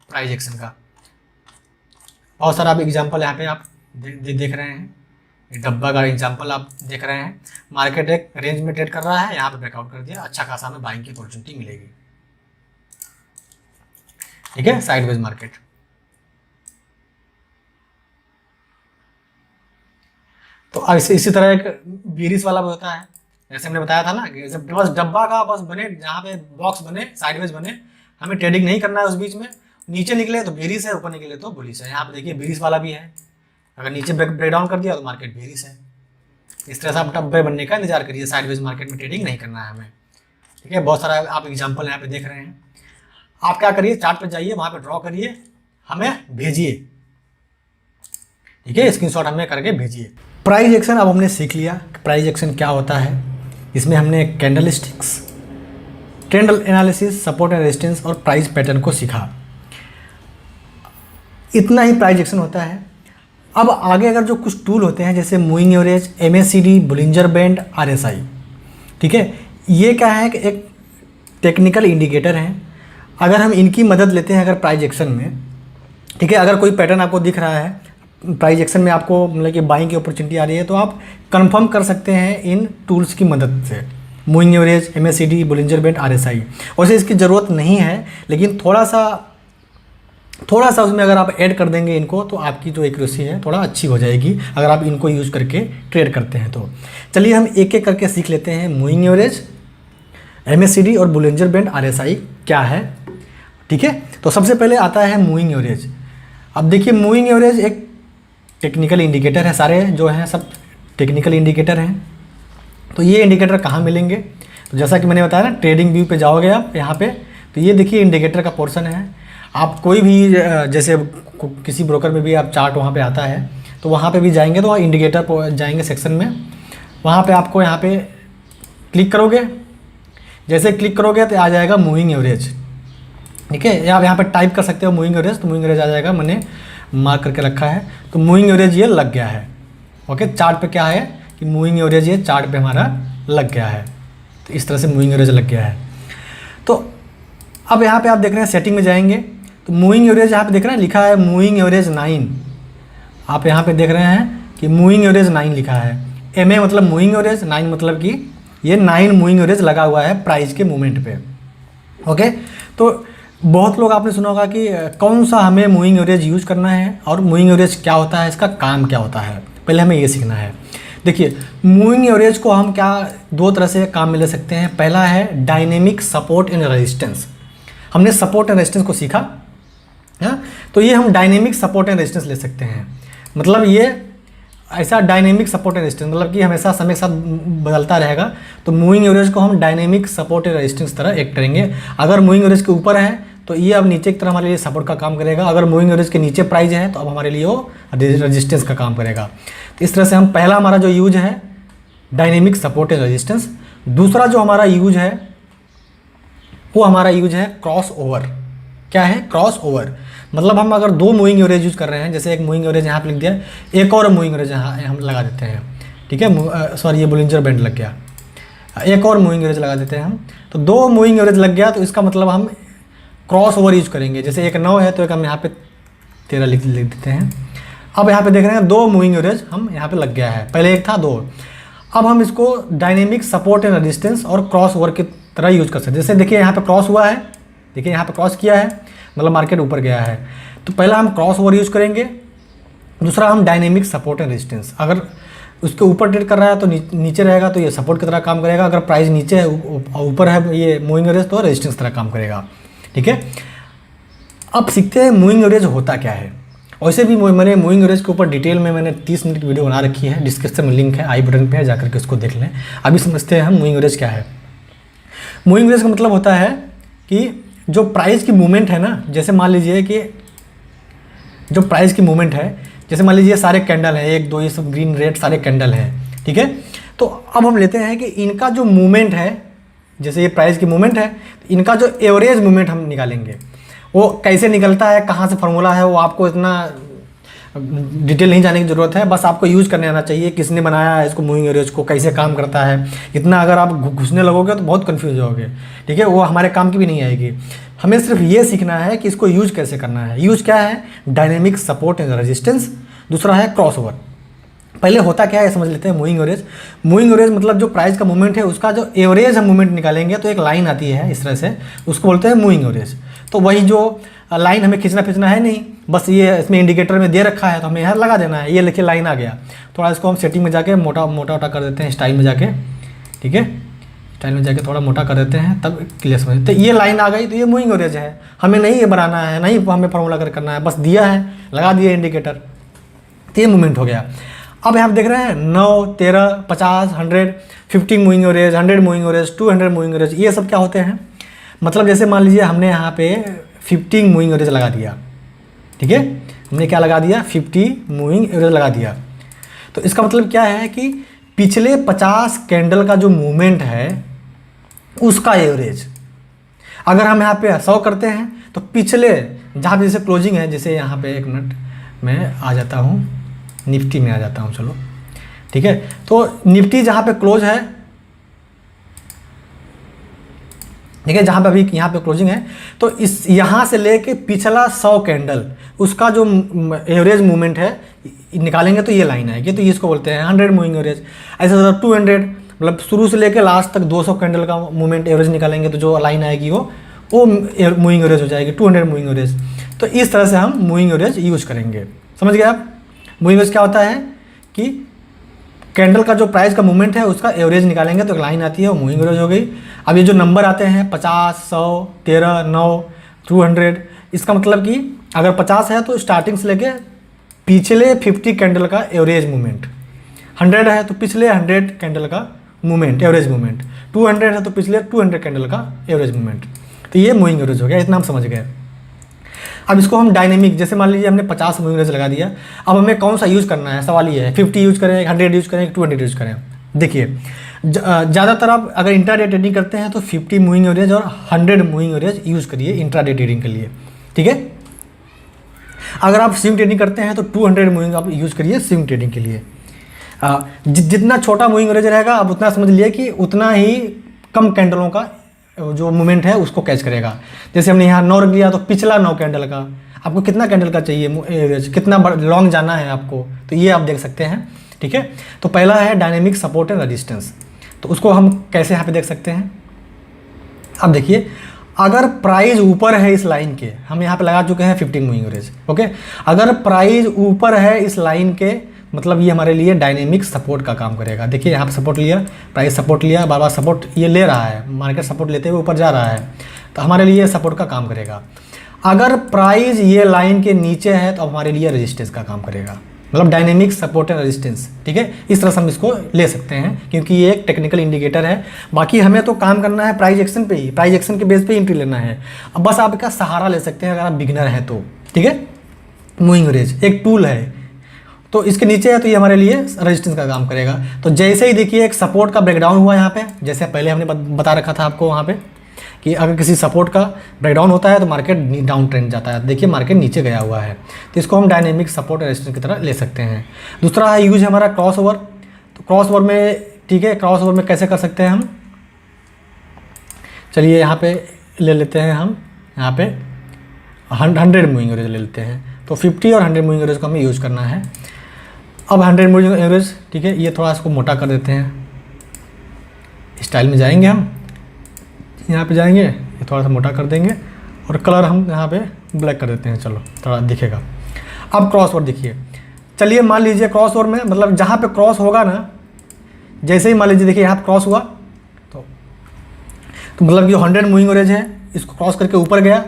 प्राइस एक्शन का। बहुत सारा आप एग्जांपल यहाँ पे आप देख रहे हैं, डब्बा का एग्जांपल आप देख रहे हैं। मार्केट एक रेंज में ट्रेड कर रहा है, यहाँ पे ब्रेकआउट कर दिया, अच्छा खासा हमें बाइंग की अपॉर्चुनिटी मिलेगी, ठीक है, साइडवेज मार्केट। तो इसी तरह एक बेरिश वाला भी होता है, जैसे हमने बताया था ना कि जब बस डब्बा का बस बने, जहाँ पे बॉक्स बने, साइडवेज बने, हमें ट्रेडिंग नहीं करना है उस बीच में। नीचे निकले तो बेरिश है, ऊपर निकले तो बुलिश है। यहाँ पे देखिए बेरिश वाला भी है, अगर नीचे ब्रेकडाउन कर दिया तो मार्केट बेरिश है। इस तरह से आप डब्बे बनने का इंतजार करिए, साइडवेज मार्केट में ट्रेडिंग नहीं करना है हमें, ठीक है। बहुत सारा आप एग्जाम्पल यहाँ पे देख रहे हैं। आप क्या करिए, चार्ट पे जाइए, वहाँ पे ड्रॉ करिए, हमें भेजिए, ठीक है, स्क्रीनशॉट हमें करके भेजिए। प्राइस एक्शन अब हमने सीख लिया प्राइस एक्शन क्या होता है। इसमें हमने candle sticks, trend analysis, support and resistance और प्राइस पैटर्न को सीखा। इतना ही प्राइस एक्शन होता है। अब आगे अगर जो कुछ टूल होते हैं जैसे moving average, MACD, Bollinger band, RSI, ठीक है, ये क्या है कि एक टेक्निकल इंडिकेटर हैं। अगर हम इनकी मदद लेते हैं अगर प्राइस एक्शन में, ठीक है, अगर कोई पैटर्न आपको दिख रहा है प्राइस एक्शन में, आपको मतलब कि बाइंग की अपॉर्चुनिटी आ रही है, तो आप कंफर्म कर सकते हैं इन टूल्स की मदद से। Moving average, MACD, Bollinger band, RSI। वैसे इसकी ज़रूरत नहीं है, लेकिन थोड़ा सा उसमें अगर आप ऐड कर देंगे इनको, तो आपकी जो एक्यूरेसी है थोड़ा अच्छी हो जाएगी, अगर आप इनको यूज़ करके ट्रेड करते हैं तो। चलिए हम एक एक करके सीख लेते हैं। मूविंग एवरेज, MACD और बोलिंजर बैंड, RSI क्या है, ठीक है। तो सबसे पहले आता है मूविंग एवरेज। अब देखिए मूविंग एवरेज एक टेक्निकल इंडिकेटर है, सारे जो हैं सब टेक्निकल इंडिकेटर हैं। तो ये इंडिकेटर कहाँ मिलेंगे, तो जैसा कि मैंने बताया ना, ट्रेडिंग व्यू पे जाओगे आप यहाँ पे, तो ये देखिए इंडिकेटर का पोर्शन है। आप कोई भी जैसे किसी ब्रोकर में भी आप चार्ट वहाँ पे आता है, तो वहाँ पे भी जाएंगे तो इंडिकेटर जाएंगे सेक्शन में, वहाँ पे आपको यहाँ पे क्लिक करोगे, जैसे क्लिक करोगे तो आ जाएगा मूविंग एवरेज, ठीक है। आप यहाँ पे टाइप कर सकते हो मूविंग एवरेज, तो मूविंग एवरेज आ जाएगा, मैंने मार्क करके रखा है। तो मूविंग एवरेज ये लग गया है, ओके। चार्ट पे क्या है कि मूविंग एवरेज ये चार्ट पे हमारा लग गया है, तो इस तरह से मूविंग एवरेज लग गया है। तो अब यहाँ पे आप देख रहे हैं सेटिंग में जाएंगे तो मूविंग एवरेज यहाँ पे देख रहे हैं लिखा है मूविंग एवरेज 9। आप यहाँ पे देख रहे हैं कि मूविंग एवरेज 9 लिखा है। MA मतलब मूविंग एवरेज, 9 मतलब कि ये 9 मूविंग एवरेज लगा हुआ है प्राइस के मूवमेंट पे, ओके। तो बहुत लोग आपने सुना होगा कि कौन सा हमें मूविंग एवरेज यूज़ करना है और मूविंग एवरेज क्या होता है, इसका काम क्या होता है, पहले हमें ये सीखना है। देखिए मूविंग एवरेज को हम क्या दो तरह से काम में ले सकते हैं। पहला है डायनेमिक सपोर्ट एंड रेजिस्टेंस। हमने सपोर्ट एंड रेजिस्टेंस को सीखा है, तो ये हम डायनेमिक सपोर्ट एंड रेजिस्टेंस ले सकते हैं। मतलब ये ऐसा डायनेमिक सपोर्ट एंड रेजिस्टेंस, मतलब कि हमेशा समय के साथ बदलता रहेगा, तो मूविंग एवरेज को हम डायनेमिक सपोर्ट एंड रेजिस्टेंस तरह एक्ट करेंगे। अगर मूविंग एवरेज के ऊपर है तो ये अब नीचे की तरह हमारे लिए सपोर्ट का काम करेगा, अगर मूविंग एवरेज के नीचे प्राइस है तो अब हमारे लिए वो रेजिस्टेंस का काम करेगा। तो इस तरह से हम पहला हमारा जो यूज है डायनेमिक सपोर्ट एंड रेजिस्टेंस। दूसरा जो हमारा यूज है वो हमारा यूज है क्रॉस ओवर। क्या है क्रॉस ओवर? मतलब हम अगर दो मूविंग एवरेज यूज कर रहे हैं, जैसे एक मूविंग एवरेज यहाँ पे लिख दिया, एक और मूविंग एवरेज यहाँ हम लगा देते हैं, ठीक है, सॉरी ये बोलिंजर बैंड लग गया, एक और मूविंग एवरेज लगा देते हैं हम, तो दो मूविंग एवरेज लग गया, तो इसका मतलब हम क्रॉस ओवर यूज करेंगे। जैसे एक 9 है तो एक हम यहाँ पे 13 लिख देते हैं। अब यहाँ पे देख रहे हैं दो मूविंग एवरेज हम यहाँ पे लग गया है, पहले एक था दो। अब हम इसको डायनेमिक सपोर्ट एंड रेजिस्टेंस और क्रॉस ओवर की तरह यूज कर सकते हैं। जैसे देखिए यहाँ पे क्रॉस हुआ है, देखिए यहाँ पे क्रॉस किया है, मतलब मार्केट ऊपर गया है, तो पहला हम क्रॉस ओवर यूज करेंगे, दूसरा हम डायनेमिक सपोर्ट एंड रेजिस्टेंस। अगर उसके ऊपर ट्रेड कर रहा है तो नीचे रहेगा तो ये सपोर्ट की तरह काम करेगा, अगर प्राइस नीचे है ऊपर है ये मूविंग एवरेज तो रेजिस्टेंस तरह काम करेगा, ठीक है। अब सीखते हैं मूविंग एवरेज होता क्या है। वैसे भी मैंने मूविंग एवरेज के ऊपर डिटेल में मैंने 30 मिनट की वीडियो बना रखी है, डिस्क्रिप्शन में लिंक है, आई बटन पे है, जाकर के उसको देख लें। अभी समझते हैं हम मूविंग एवरेज क्या है। मूविंग एवरेज का मतलब होता है कि जो प्राइस की मूवमेंट है ना, जैसे मान लीजिए कि जो प्राइस की मूवमेंट है, जैसे मान लीजिए सारे कैंडल हैं, 1 2 ये सब ग्रीन रेड सारे कैंडल हैं, ठीक है। तो अब हम लेते हैं कि इनका जो मूवमेंट है, जैसे ये प्राइस की मूवमेंट है, इनका जो एवरेज मूवमेंट हम निकालेंगे, वो कैसे निकलता है, कहाँ से फार्मूला है, वो आपको इतना डिटेल नहीं जाने की ज़रूरत है, बस आपको यूज़ करने आना चाहिए, किसने बनाया है इसको मूविंग एवरेज को, कैसे काम करता है। इतना अगर आप घुसने लगोगे तो बहुत कंफ्यूज होगे, ठीक है, वो हमारे काम की भी नहीं आएगी। हमें सिर्फ ये सीखना है कि इसको यूज़ कैसे करना है। यूज़ क्या है? डायनेमिक सपोर्ट एंड रेजिस्टेंस, दूसरा है क्रॉस ओवर। पहले होता क्या है समझ लेते हैं मूविंग एवरेज। मूविंग एवरेज मतलब जो प्राइस का मूवमेंट है उसका जो एवरेज हम मूवमेंट निकालेंगे तो एक लाइन आती है इस तरह से, उसको बोलते हैं मूविंग एवरेज। तो वही जो लाइन हमें खींचना है नहीं, बस ये इसमें इंडिकेटर में दे रखा है तो हमें यहाँ लगा देना है। ये लिखिए लाइन आ गया, थोड़ा इसको हम सेटिंग में जाके मोटा कर देते हैं, स्टाइल में जाके, ठीक है, स्टाइल में जाके थोड़ा मोटा कर देते हैं, तब क्लियर समझ। तो ये लाइन आ गई तो ये मूविंग एवरेज है, हमें नहीं ये बनाना है, नहीं हमें फार्मूला करना है, बस दिया है लगा दिया इंडिकेटर, तो ये मूवमेंट हो गया। अब यहाँ देख रहे हैं 9 13 50 100 50 moving average, 100 moving average, 200 moving average, ये सब क्या होते हैं? मतलब जैसे मान लीजिए हमने यहाँ पे 50 मूविंग एवरेज लगा दिया, ठीक है, हमने क्या लगा दिया 50 मूविंग एवरेज लगा दिया। तो इसका मतलब क्या है कि पिछले 50 कैंडल का जो मूवमेंट है उसका एवरेज, अगर हम यहाँ पे 100 करते हैं तो पिछले जहाँ पे जैसे क्लोजिंग है, जैसे यहाँ पे एक मिनट मैं आ जाता हूँ, निफ्टी में आ जाता हूँ, चलो ठीक है। तो निफ्टी जहाँ पे क्लोज है, ठीक है, जहाँ पे अभी यहाँ पे क्लोजिंग है, तो इस यहाँ से लेके पिछला 100 कैंडल उसका जो एवरेज मूवमेंट है निकालेंगे तो ये लाइन आएगी, तो इसको बोलते हैं 100 मूविंग एवरेज। ऐसे 200 मतलब शुरू से लेके लास्ट तक 200 कैंडल का मूवमेंट एवरेज निकालेंगे तो जो लाइन आएगी वो मूविंग एवरेज हो जाएगी, 200 मूविंग एवरेज। तो इस तरह से हम मूविंग एवरेज यूज करेंगे। समझ गए आप? मूविंग एवरेज क्या होता है कि कैंडल का जो प्राइस का मूवमेंट है उसका एवरेज निकालेंगे तो एक लाइन आती है, वो मूविंग एवरेज हो गई। अब ये जो नंबर आते हैं 50 100 13 9 200, इसका मतलब कि अगर 50 है तो स्टार्टिंग से लेके पिछले 50 कैंडल का एवरेज मूवमेंट, 100 है तो पिछले 100 कैंडल का मूवमेंट एवरेज मूवमेंट, 200 है तो पिछले 200 कैंडल का एवरेज मूवमेंट। तो ये मूविंग एवरेज हो गया, इतना हम समझ गए। अब इसको हम डायनेमिक, जैसे मान लीजिए हमने 50 मूविंग एवरेज लगा दिया, अब हमें कौन सा यूज़ करना है, सवाल ये है, 50 यूज़ करें, 100 यूज़ करें, 200 यूज़ करें। देखिए ज़्यादातर आप अगर इंट्राडे ट्रेडिंग करते हैं तो 50 मूविंग एवरेज और 100 मूविंग एवरेज यूज़ करिए इंट्राडे ट्रेडिंग के लिए, ठीक है। अगर आप स्विंग ट्रेडिंग करते हैं तो 200 मूविंग आप यूज़ करिए स्विंग ट्रेडिंग के लिए। जितना छोटा मूविंग एवरेज रहेगा आप उतना समझ लिए कि उतना ही कम कैंडलों का जो मूवमेंट है उसको कैच करेगा। जैसे हमने यहाँ 9 रख दिया तो पिछला 9 कैंडल का आपको कितना कैंडल का चाहिए एवरेज, कितना लॉन्ग जाना है आपको, तो ये आप देख सकते हैं, ठीक है। तो पहला है डायनेमिक सपोर्ट एंड रेजिस्टेंस, तो उसको हम कैसे यहाँ पे देख सकते हैं। अब देखिए अगर प्राइस ऊपर है इस लाइन के, हम यहाँ पे लगा चुके हैं 50 मूविंग एवरेज, ओके। अगर प्राइस ऊपर है इस लाइन के मतलब ये हमारे लिए डायनेमिक सपोर्ट का काम करेगा। देखिए यहाँ पे सपोर्ट लिया, प्राइस सपोर्ट लिया, बार बार सपोर्ट ये ले रहा है, मार्केट सपोर्ट लेते हुए ऊपर जा रहा है, तो हमारे लिए सपोर्ट का काम करेगा। अगर प्राइस ये लाइन के नीचे है तो हमारे लिए रेजिस्टेंस का काम करेगा। मतलब डायनेमिक सपोर्ट एंड रेजिस्टेंस, ठीक है। इस तरह से हम इसको ले सकते हैं क्योंकि ये एक टेक्निकल इंडिकेटर है। बाकी हमें तो काम करना है प्राइस एक्शन पे ही, प्राइस एक्शन के बेस पे एंट्री लेना है। अब बस आप इसका सहारा ले सकते हैं अगर आप बिगिनर हैं तो, ठीक है। मूविंग एवरेज एक टूल है, तो इसके नीचे है तो ये हमारे लिए रेजिस्टेंस का काम करेगा। तो जैसे ही देखिए एक सपोर्ट का ब्रेकडाउन हुआ यहाँ पे, जैसे पहले हमने बता रखा था आपको वहाँ पे कि अगर किसी सपोर्ट का ब्रेकडाउन होता है तो मार्केट डाउन ट्रेंड जाता है। देखिए मार्केट नीचे गया हुआ है, तो इसको हम डायनेमिक सपोर्ट रेजिस्टेंस की तरह ले सकते हैं। दूसरा है यूज हमारा क्रॉस ओवर। तो क्रॉस ओवर में, ठीक है, क्रॉस ओवर में कैसे कर सकते हैं हम, चलिए यहाँ पे ले लेते हैं हम, यहाँ पे 100 मूविंग एवरेज ले लेते हैं। तो 50 और 100 मूविंग एवरेज को हमें यूज़ करना है। अब 100 मूविंग एवरेज, ठीक है, ये थोड़ा इसको मोटा कर देते हैं। स्टाइल में जाएंगे हम, यहाँ पे जाएंगे, ये थोड़ा सा मोटा कर देंगे और कलर हम यहाँ पे ब्लैक कर देते हैं, चलो थोड़ा दिखेगा। अब क्रॉस ओवर देखिए, चलिए मान लीजिए क्रॉस ओवर में मतलब जहाँ पे क्रॉस होगा ना, जैसे ही मान लीजिए देखिए यहाँ पे क्रॉस हुआ तो मतलब जो 100 मूविंग एवरेज है इसको क्रॉस करके ऊपर गया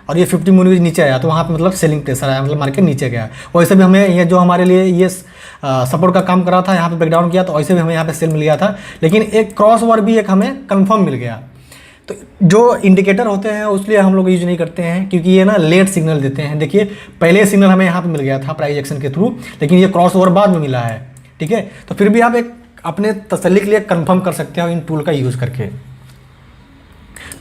और ये 50 मूविंग एवरेज नीचे आया, तो वहाँ पे मतलब सेलिंग प्रेशर आया, मतलब मार्केट नीचे गया। वैसे भी हमें ये जो हमारे लिए ये सपोर्ट का काम कर रहा था, यहाँ पे ब्रेकडाउन किया तो वैसे भी हमें यहाँ पे सेल मिल गया था, लेकिन एक क्रॉस ओवर भी एक हमें कन्फर्म मिल गया। तो जो इंडिकेटर होते हैं उसलिए हम लोग यूज नहीं करते हैं क्योंकि ये ना लेट सिग्नल देते हैं। देखिए पहले सिग्नल हमें यहाँ पे मिल गया था प्राइस एक्शन के थ्रू, लेकिन ये क्रॉस ओवर बाद में मिला है, ठीक है। तो फिर भी आप एक अपने तसल्ली के लिए कंफर्म कर सकते हो इन टूल का यूज़ करके,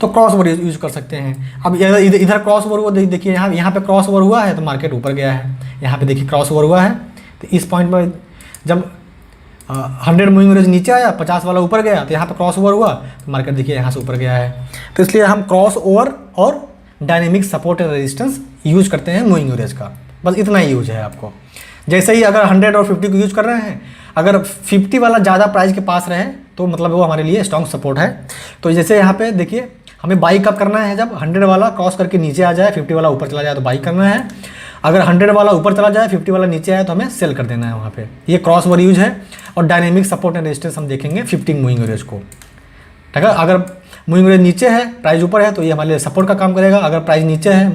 तो क्रॉस ओवर यूज कर सकते हैं। अब इधर क्रॉस ओवर हुआ, देखिए यहाँ पे क्रॉस ओवर हुआ है तो मार्केट ऊपर गया है। यहाँ पे देखिए क्रॉस ओवर हुआ है, तो इस पॉइंट पर जब 100 मूविंग एवरेज नीचे आया, 50 वाला ऊपर गया, तो यहाँ पे क्रॉस ओवर हुआ तो मार्केट देखिए यहाँ से ऊपर गया है। तो इसलिए हम क्रॉस ओवर और dynamic support and resistance use करते हैं मूविंग एवरेज का, बस इतना ही यूज है आपको। जैसे ही अगर 100 और 50 को यूज कर रहे हैं, अगर 50 वाला ज़्यादा प्राइस के पास रहे तो मतलब वो हमारे लिए स्ट्रॉन्ग सपोर्ट है। तो जैसे यहाँ पे देखिए हमें बाई कब करना है, जब 100 वाला क्रॉस करके नीचे आ जाए, 50 वाला ऊपर चला जाए तो बाई करना है। अगर 100 वाला ऊपर चला जाए, 50 वाला नीचे आए तो हमें सेल कर देना है वहाँ पे। ये क्रॉस ओवर यूज है। और डायनेमिक सपोर्ट एंड रेजिस्टेंस हम देखेंगे 50 मूविंग एवरेज को, ठीक है। अगर मूविंग एवरेज नीचे है, प्राइस ऊपर है, तो ये हमारे लिए सपोर्ट का काम करेगा। अगर प्राइस नीचे है,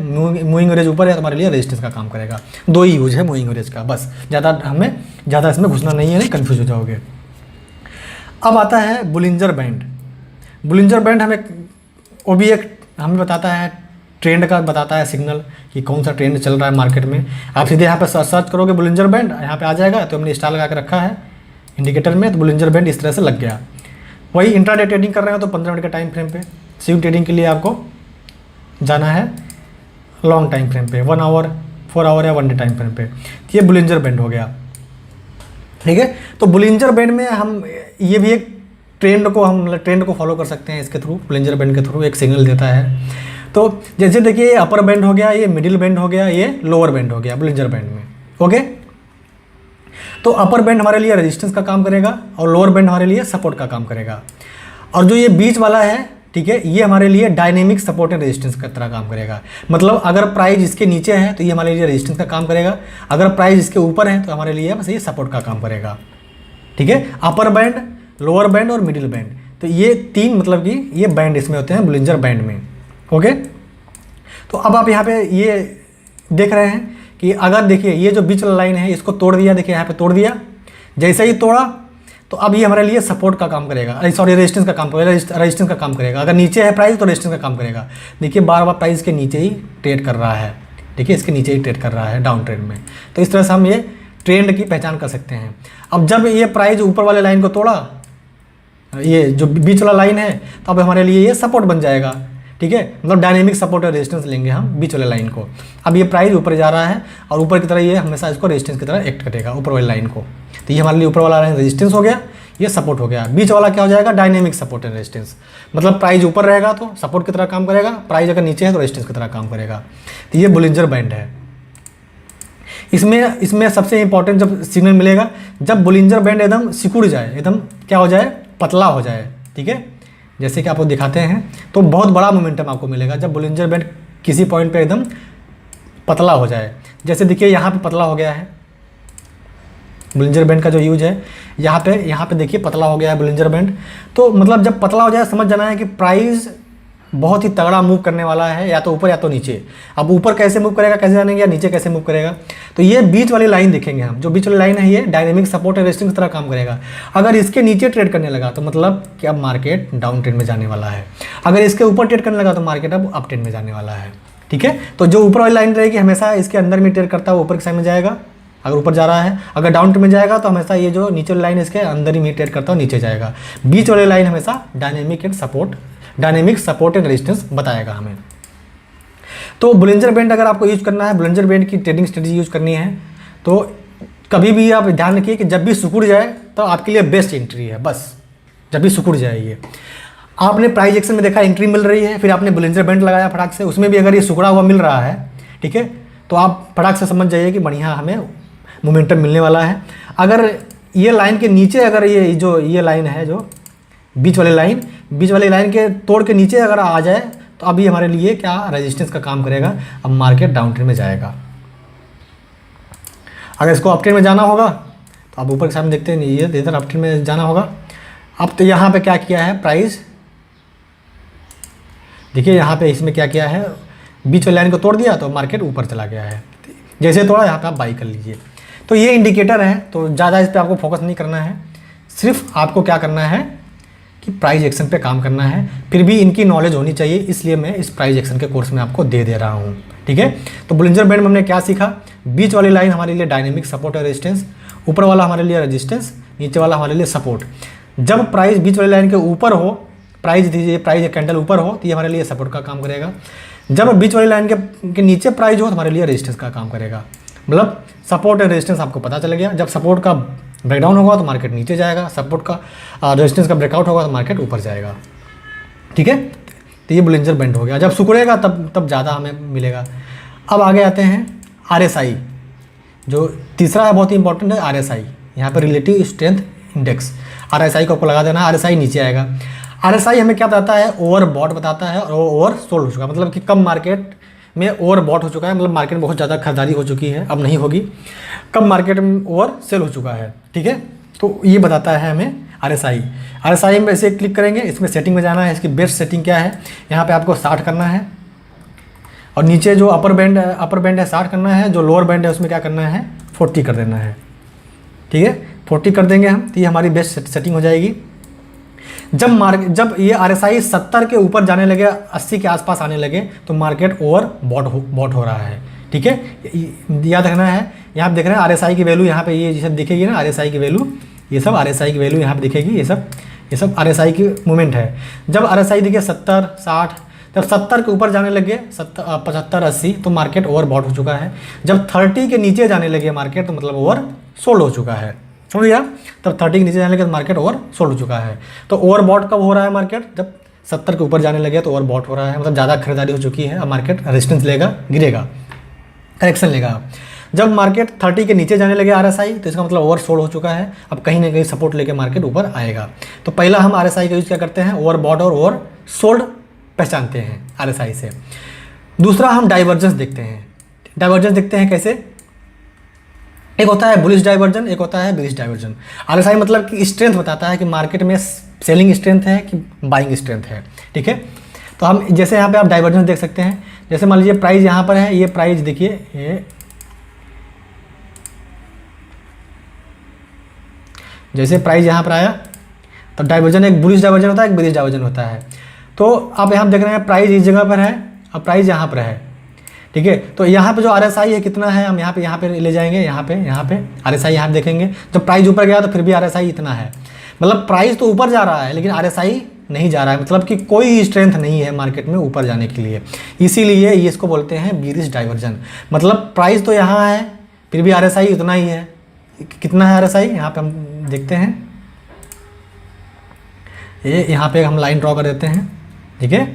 मूविंग एवरेज ऊपर है, तो हमारे लिए रेजिस्टेंस का काम करेगा। दो ही यूज है मूविंग एवरेज का, बस ज़्यादा इसमें घुसना नहीं है, नहीं कन्फ्यूज हो जाओगे। अब आता है बुलिंजर बैंड। बुलिंजर बैंड वो भी एक हमें बताता है, ट्रेंड का बताता है सिग्नल कि कौन सा ट्रेंड चल रहा है मार्केट में। आप सीधे यहाँ पे सर्च करोगे बुलिंजर बैंड, यहाँ पे आ जाएगा। तो हमने स्टार लगा के रखा है इंडिकेटर में, तो बुलिंजर बैंड इस तरह से लग गया। वही इंट्राडे ट्रेडिंग कर रहे हो तो 15 मिनट के टाइम फ्रेम पे, स्विंग ट्रेडिंग के लिए आपको जाना है लॉन्ग टाइम फ्रेम पे, 1 आवर 4 आवर या 1 डे टाइम फ्रेम पे। तो ये बुलिंजर बैंड हो गया, ठीक है। तो बुलिंजर बैंड में हम ये भी एक ट्रेंड को फॉलो कर सकते हैं इसके थ्रू, बुलिंजर बैंड के थ्रू एक सिग्नल देता है। तो जैसे देखिए ये अपर बैंड हो गया, ये मिडिल बैंड हो गया, ये लोअर बैंड हो गया बुलिंजर बैंड में, ओके। तो अपर बैंड हमारे लिए रेजिस्टेंस का काम करेगा और लोअर बैंड हमारे लिए सपोर्ट का काम करेगा। और जो ये बीच वाला है, ठीक है, ये हमारे लिए डायनेमिक सपोर्ट एंड रेजिस्टेंस की तरह काम करेगा। मतलब अगर प्राइस इसके नीचे है तो ये हमारे लिए रेजिस्टेंस का काम करेगा, अगर प्राइस इसके ऊपर है तो हमारे लिए बस ये सपोर्ट का काम करेगा, ठीक है। अपर बैंड, लोअर बैंड और मिडिल बैंड, तो ये तीन मतलब कि ये बैंड इसमें होते हैं बुलिंजर बैंड में, ओके। तो अब आप यहाँ पे ये देख रहे हैं कि अगर देखिए ये जो बीच वाला लाइन है इसको तोड़ दिया, देखिए यहाँ पे तोड़ दिया, जैसे ही तोड़ा तो अब ये हमारे लिए सपोर्ट का काम करेगा, सॉरी रेजिस्टेंस का काम करेगा, रेजिस्टेंस का काम करेगा। अगर नीचे है प्राइस तो रेजिस्टेंस का काम करेगा। देखिए बार बार प्राइस के नीचे ही ट्रेड कर रहा है, ठीक है, इसके नीचे ही ट्रेड कर रहा है डाउन ट्रेंड में। तो इस तरह से हम ये ट्रेंड की पहचान कर सकते हैं। अब जब ये प्राइस ऊपर वाले लाइन को तोड़ा, ये जो बीच वाला लाइन है, तो अब हमारे लिए ये सपोर्ट बन जाएगा, ठीक है। मतलब डायनेमिक सपोर्ट और रेजिस्टेंस लेंगे हम बीच वाले लाइन को। अब ये प्राइस ऊपर जा रहा है और ऊपर की तरह ये हमेशा इसको रेजिस्टेंस की तरह एक्ट करेगा, ऊपर वाली लाइन को। तो ये हमारे लिए ऊपर वाला लाइन रेजिस्टेंस हो गया, ये सपोर्ट हो गया। बीच वाला क्या हो जाएगा, डायनेमिक सपोर्ट एंड रेजिस्टेंस। मतलब प्राइस ऊपर रहेगा तो सपोर्ट की तरह काम करेगा, प्राइस अगर नीचे है तो रेजिस्टेंस की तरह काम करेगा। तो ये बुलिंजर बैंड है। इसमें सबसे इंपॉर्टेंट जब सिग्नल मिलेगा, जब बुलिंजर बैंड एकदम सिकुड़ जाए, एकदम क्या हो जाए, पतला हो जाए, ठीक है। जैसे कि आपको दिखाते हैं तो बहुत बड़ा मोमेंटम आपको मिलेगा जब बुलिंजर बैंड किसी पॉइंट पे एकदम पतला हो जाए। जैसे देखिए यहाँ पे पतला हो गया है, बुलिंजर बैंड का जो यूज है यहाँ पे देखिए पतला हो गया है बुलिंजर बैंड। तो मतलब जब पतला हो जाए समझ जाना है कि प्राइस बहुत ही तगड़ा मूव करने वाला है, या तो ऊपर या तो नीचे। अब ऊपर कैसे मूव करेगा कैसे जानेंगे, या नीचे कैसे मूव करेगा, तो ये बीच वाली लाइन देखेंगे हम। जो बीच वाली लाइन है ये डायनेमिक सपोर्ट एंड रेजिस्टेंस की तरह काम करेगा। अगर इसके नीचे ट्रेड करने लगा तो मतलब कि अब मार्केट डाउन ट्रेंड में जाने वाला है। अगर इसके ऊपर ट्रेड करने लगा तो मार्केट अब अप ट्रेंड में जाने वाला है। ठीक है, तो जो ऊपर वाली लाइन रहेगी हमेशा इसके अंदर में ट्रेड करता है, ऊपर की साइड में जाएगा अगर ऊपर जा रहा है। अगर डाउन ट्रेंड में जाएगा तो हमेशा ये जो नीचे वाली लाइन इसके अंदर ही ट्रेड करता है, नीचे जाएगा। बीच वाली लाइन हमेशा डायनेमिक सपोर्ट एंड रेजिस्टेंस बताएगा हमें। तो बुलिंजर बैंड अगर आपको यूज करना है, बुलिंजर बैंड की ट्रेडिंग स्ट्रेटजी यूज करनी है, तो कभी भी आप ध्यान रखिए कि जब भी सिकुड़ जाए तो आपके लिए बेस्ट एंट्री है। बस जब भी सिकुड़ जाए, ये आपने प्राइस एक्शन में देखा एंट्री मिल रही है, फिर आपने बुलिंजर बैंड लगाया फटाक से, उसमें भी अगर ये सिकुड़ा हुआ मिल रहा है, ठीक है, तो आप फटाक से समझ जाइए कि बढ़िया हमें मोमेंटम मिलने वाला है। अगर ये लाइन के नीचे, अगर ये लाइन है जो बीच वाली लाइन के तोड़ के नीचे अगर आ जाए तो अभी हमारे लिए क्या रेजिस्टेंस का काम करेगा, अब मार्केट डाउन ट्रेंड में जाएगा। अगर इसको अप ट्रेंड में जाना होगा तो अब ऊपर के सामने देखते हैं, ये इधर अप ट्रेंड में जाना होगा। अब तो यहाँ पे क्या किया है प्राइस, देखिए यहाँ पे इसमें क्या किया है, बीच वाली लाइन को तोड़ दिया तो मार्केट ऊपर चला गया है। जैसे तोड़ा यहाँ पे आप बाई कर लीजिए। तो ये इंडिकेटर है, तो ज़्यादा इस पर आपको फोकस नहीं करना है, सिर्फ आपको क्या करना है कि प्राइस एक्शन पे काम करना है। फिर भी इनकी नॉलेज होनी चाहिए, इसलिए मैं इस प्राइस एक्शन के कोर्स में आपको दे रहा हूँ। ठीक है, तो बुलिंजर बैंड में हमने क्या सीखा, बीच वाली लाइन हमारे लिए डायनेमिक सपोर्ट और रेजिस्टेंस, ऊपर वाला हमारे लिए रेजिस्टेंस, नीचे वाला हमारे लिए सपोर्ट। जब प्राइस बीच वाली लाइन के ऊपर हो, प्राइस कैंडल ऊपर हो तो ये हमारे लिए सपोर्ट का काम करेगा। जब बीच वाली लाइन के नीचे प्राइस हो तो हमारे लिए रेजिस्टेंस का काम करेगा। मतलब सपोर्ट और रेजिस्टेंस आपको पता चल गया। जब सपोर्ट का ब्रेकडाउन होगा तो मार्केट नीचे जाएगा, सपोर्ट का रेजिस्टेंस का ब्रेकआउट होगा तो मार्केट ऊपर जाएगा। ठीक है, तो ये बुलिंजर बैंड हो गया। जब सिकुड़ेगा तब ज़्यादा हमें मिलेगा। अब आगे आते हैं RSI, जो तीसरा है बहुत ही इंपॉर्टेंट है RSI। यहाँ पर रिलेटिव स्ट्रेंथ इंडेक्स, RSI को आपको लगा देना है। RSI नीचे आएगा। RSI हमें क्या बताता है, ओवरबॉट बताता है और ओवर सोल्ड हो चुका है, मतलब कि कम मार्केट में ओवरबॉट हो चुका है, मतलब मार्केट में बहुत ज़्यादा खरीदारी हो चुकी है, अब नहीं होगी, कम मार्केट में ओवर सेल हो चुका है। ठीक है, तो ये बताता है हमें RSI में ऐसे क्लिक करेंगे, इसमें सेटिंग में जाना है। इसकी बेस्ट सेटिंग क्या है, यहाँ पे आपको 60 करना है, और नीचे जो अपर बैंड है 60 करना है, जो लोअर बैंड है उसमें क्या करना है 40 कर देना है। ठीक है, 40 कर देंगे हम, तो ये हमारी बेस्ट सेटिंग हो जाएगी। जब ये RSI 70 के ऊपर जाने लगे, 80 के आसपास आने लगे, तो मार्केट ओवर बॉट हो रहा है। ठीक है, याद रखना है। यहाँ पे देख रहे हैं RSI की वैल्यू, यहाँ पे ये सब दिखेगी ना RSI की वैल्यू, ये सब RSI की वैल्यू यहाँ पे दिखेगी, ये सब RSI की मूवमेंट है। जब RSI दिखे 70, 60, जब 70 के ऊपर जाने लगे 75, 80 तो मार्केट ओवर बॉट हो चुका है। जब 30 के नीचे जाने लगे मार्केट तो मतलब ओवर सोल्ड हो चुका है। समझ गया, तब 30 के नीचे जाने लगे तो मार्केट ओवर सोल्ड हो चुका है। तो ओवर बॉट कब हो रहा है मार्केट, जब 70 के ऊपर जाने लगे तो ओवर बॉट हो रहा है, मतलब ज़्यादा खरीदारी हो चुकी है। अब मार्केट रेजिस्टेंस लेगा, गिरेगा, करेक्शन लेगा। जब मार्केट 30 के नीचे जाने लगे RSI तो इसका मतलब ओवर सोल्ड हो चुका है, अब कहीं ना कहीं सपोर्ट लेके मार्केट ऊपर आएगा। तो पहला हम RSI का यूज़ क्या करते हैं, ओवर बॉट और ओवर सोल्ड पहचानते हैं RSI से। दूसरा हम डाइवर्जेंस देखते हैं। डाइवर्जेंस देखते हैं कैसे, एक होता है बुलिश डाइवर्जन, एक होता है बेरिश डाइवर्जन। RSI मतलब कि स्ट्रेंथ बताता है कि मार्केट में सेलिंग स्ट्रेंथ है कि बाइंग स्ट्रेंथ है। ठीक है, तो हम जैसे यहाँ पे आप डाइवर्जेंस देख सकते हैं। जैसे मान लीजिए प्राइस यहाँ पर है, ये प्राइस देखिए, ये जैसे प्राइस यहाँ पर आया तो डाइवर्जन एक बुलिश डाइवर्जन होता है, एक बेरिश डाइवर्जन होता है। तो आप यहाँ देख रहे हैं प्राइस इस जगह पर है और प्राइस यहाँ पर है। ठीक है, तो यहाँ पे जो RSI है कितना है, हम यहाँ पे ले जाएंगे, यहाँ पे RSI यहाँ देखेंगे। जब प्राइस ऊपर गया तो फिर भी RSI इतना है, मतलब प्राइस तो ऊपर जा रहा है लेकिन RSI नहीं जा रहा है, मतलब कि कोई स्ट्रेंथ नहीं है मार्केट में ऊपर जाने के लिए। इसीलिए ये इसको बोलते हैं बेरिश डाइवर्जन। मतलब प्राइस तो यहाँ है फिर भी RSI उतना ही है। कितना है RSI, यहाँ पे हम देखते हैं, ये यहाँ पे हम लाइन ड्रॉ कर देते हैं। ठीक है,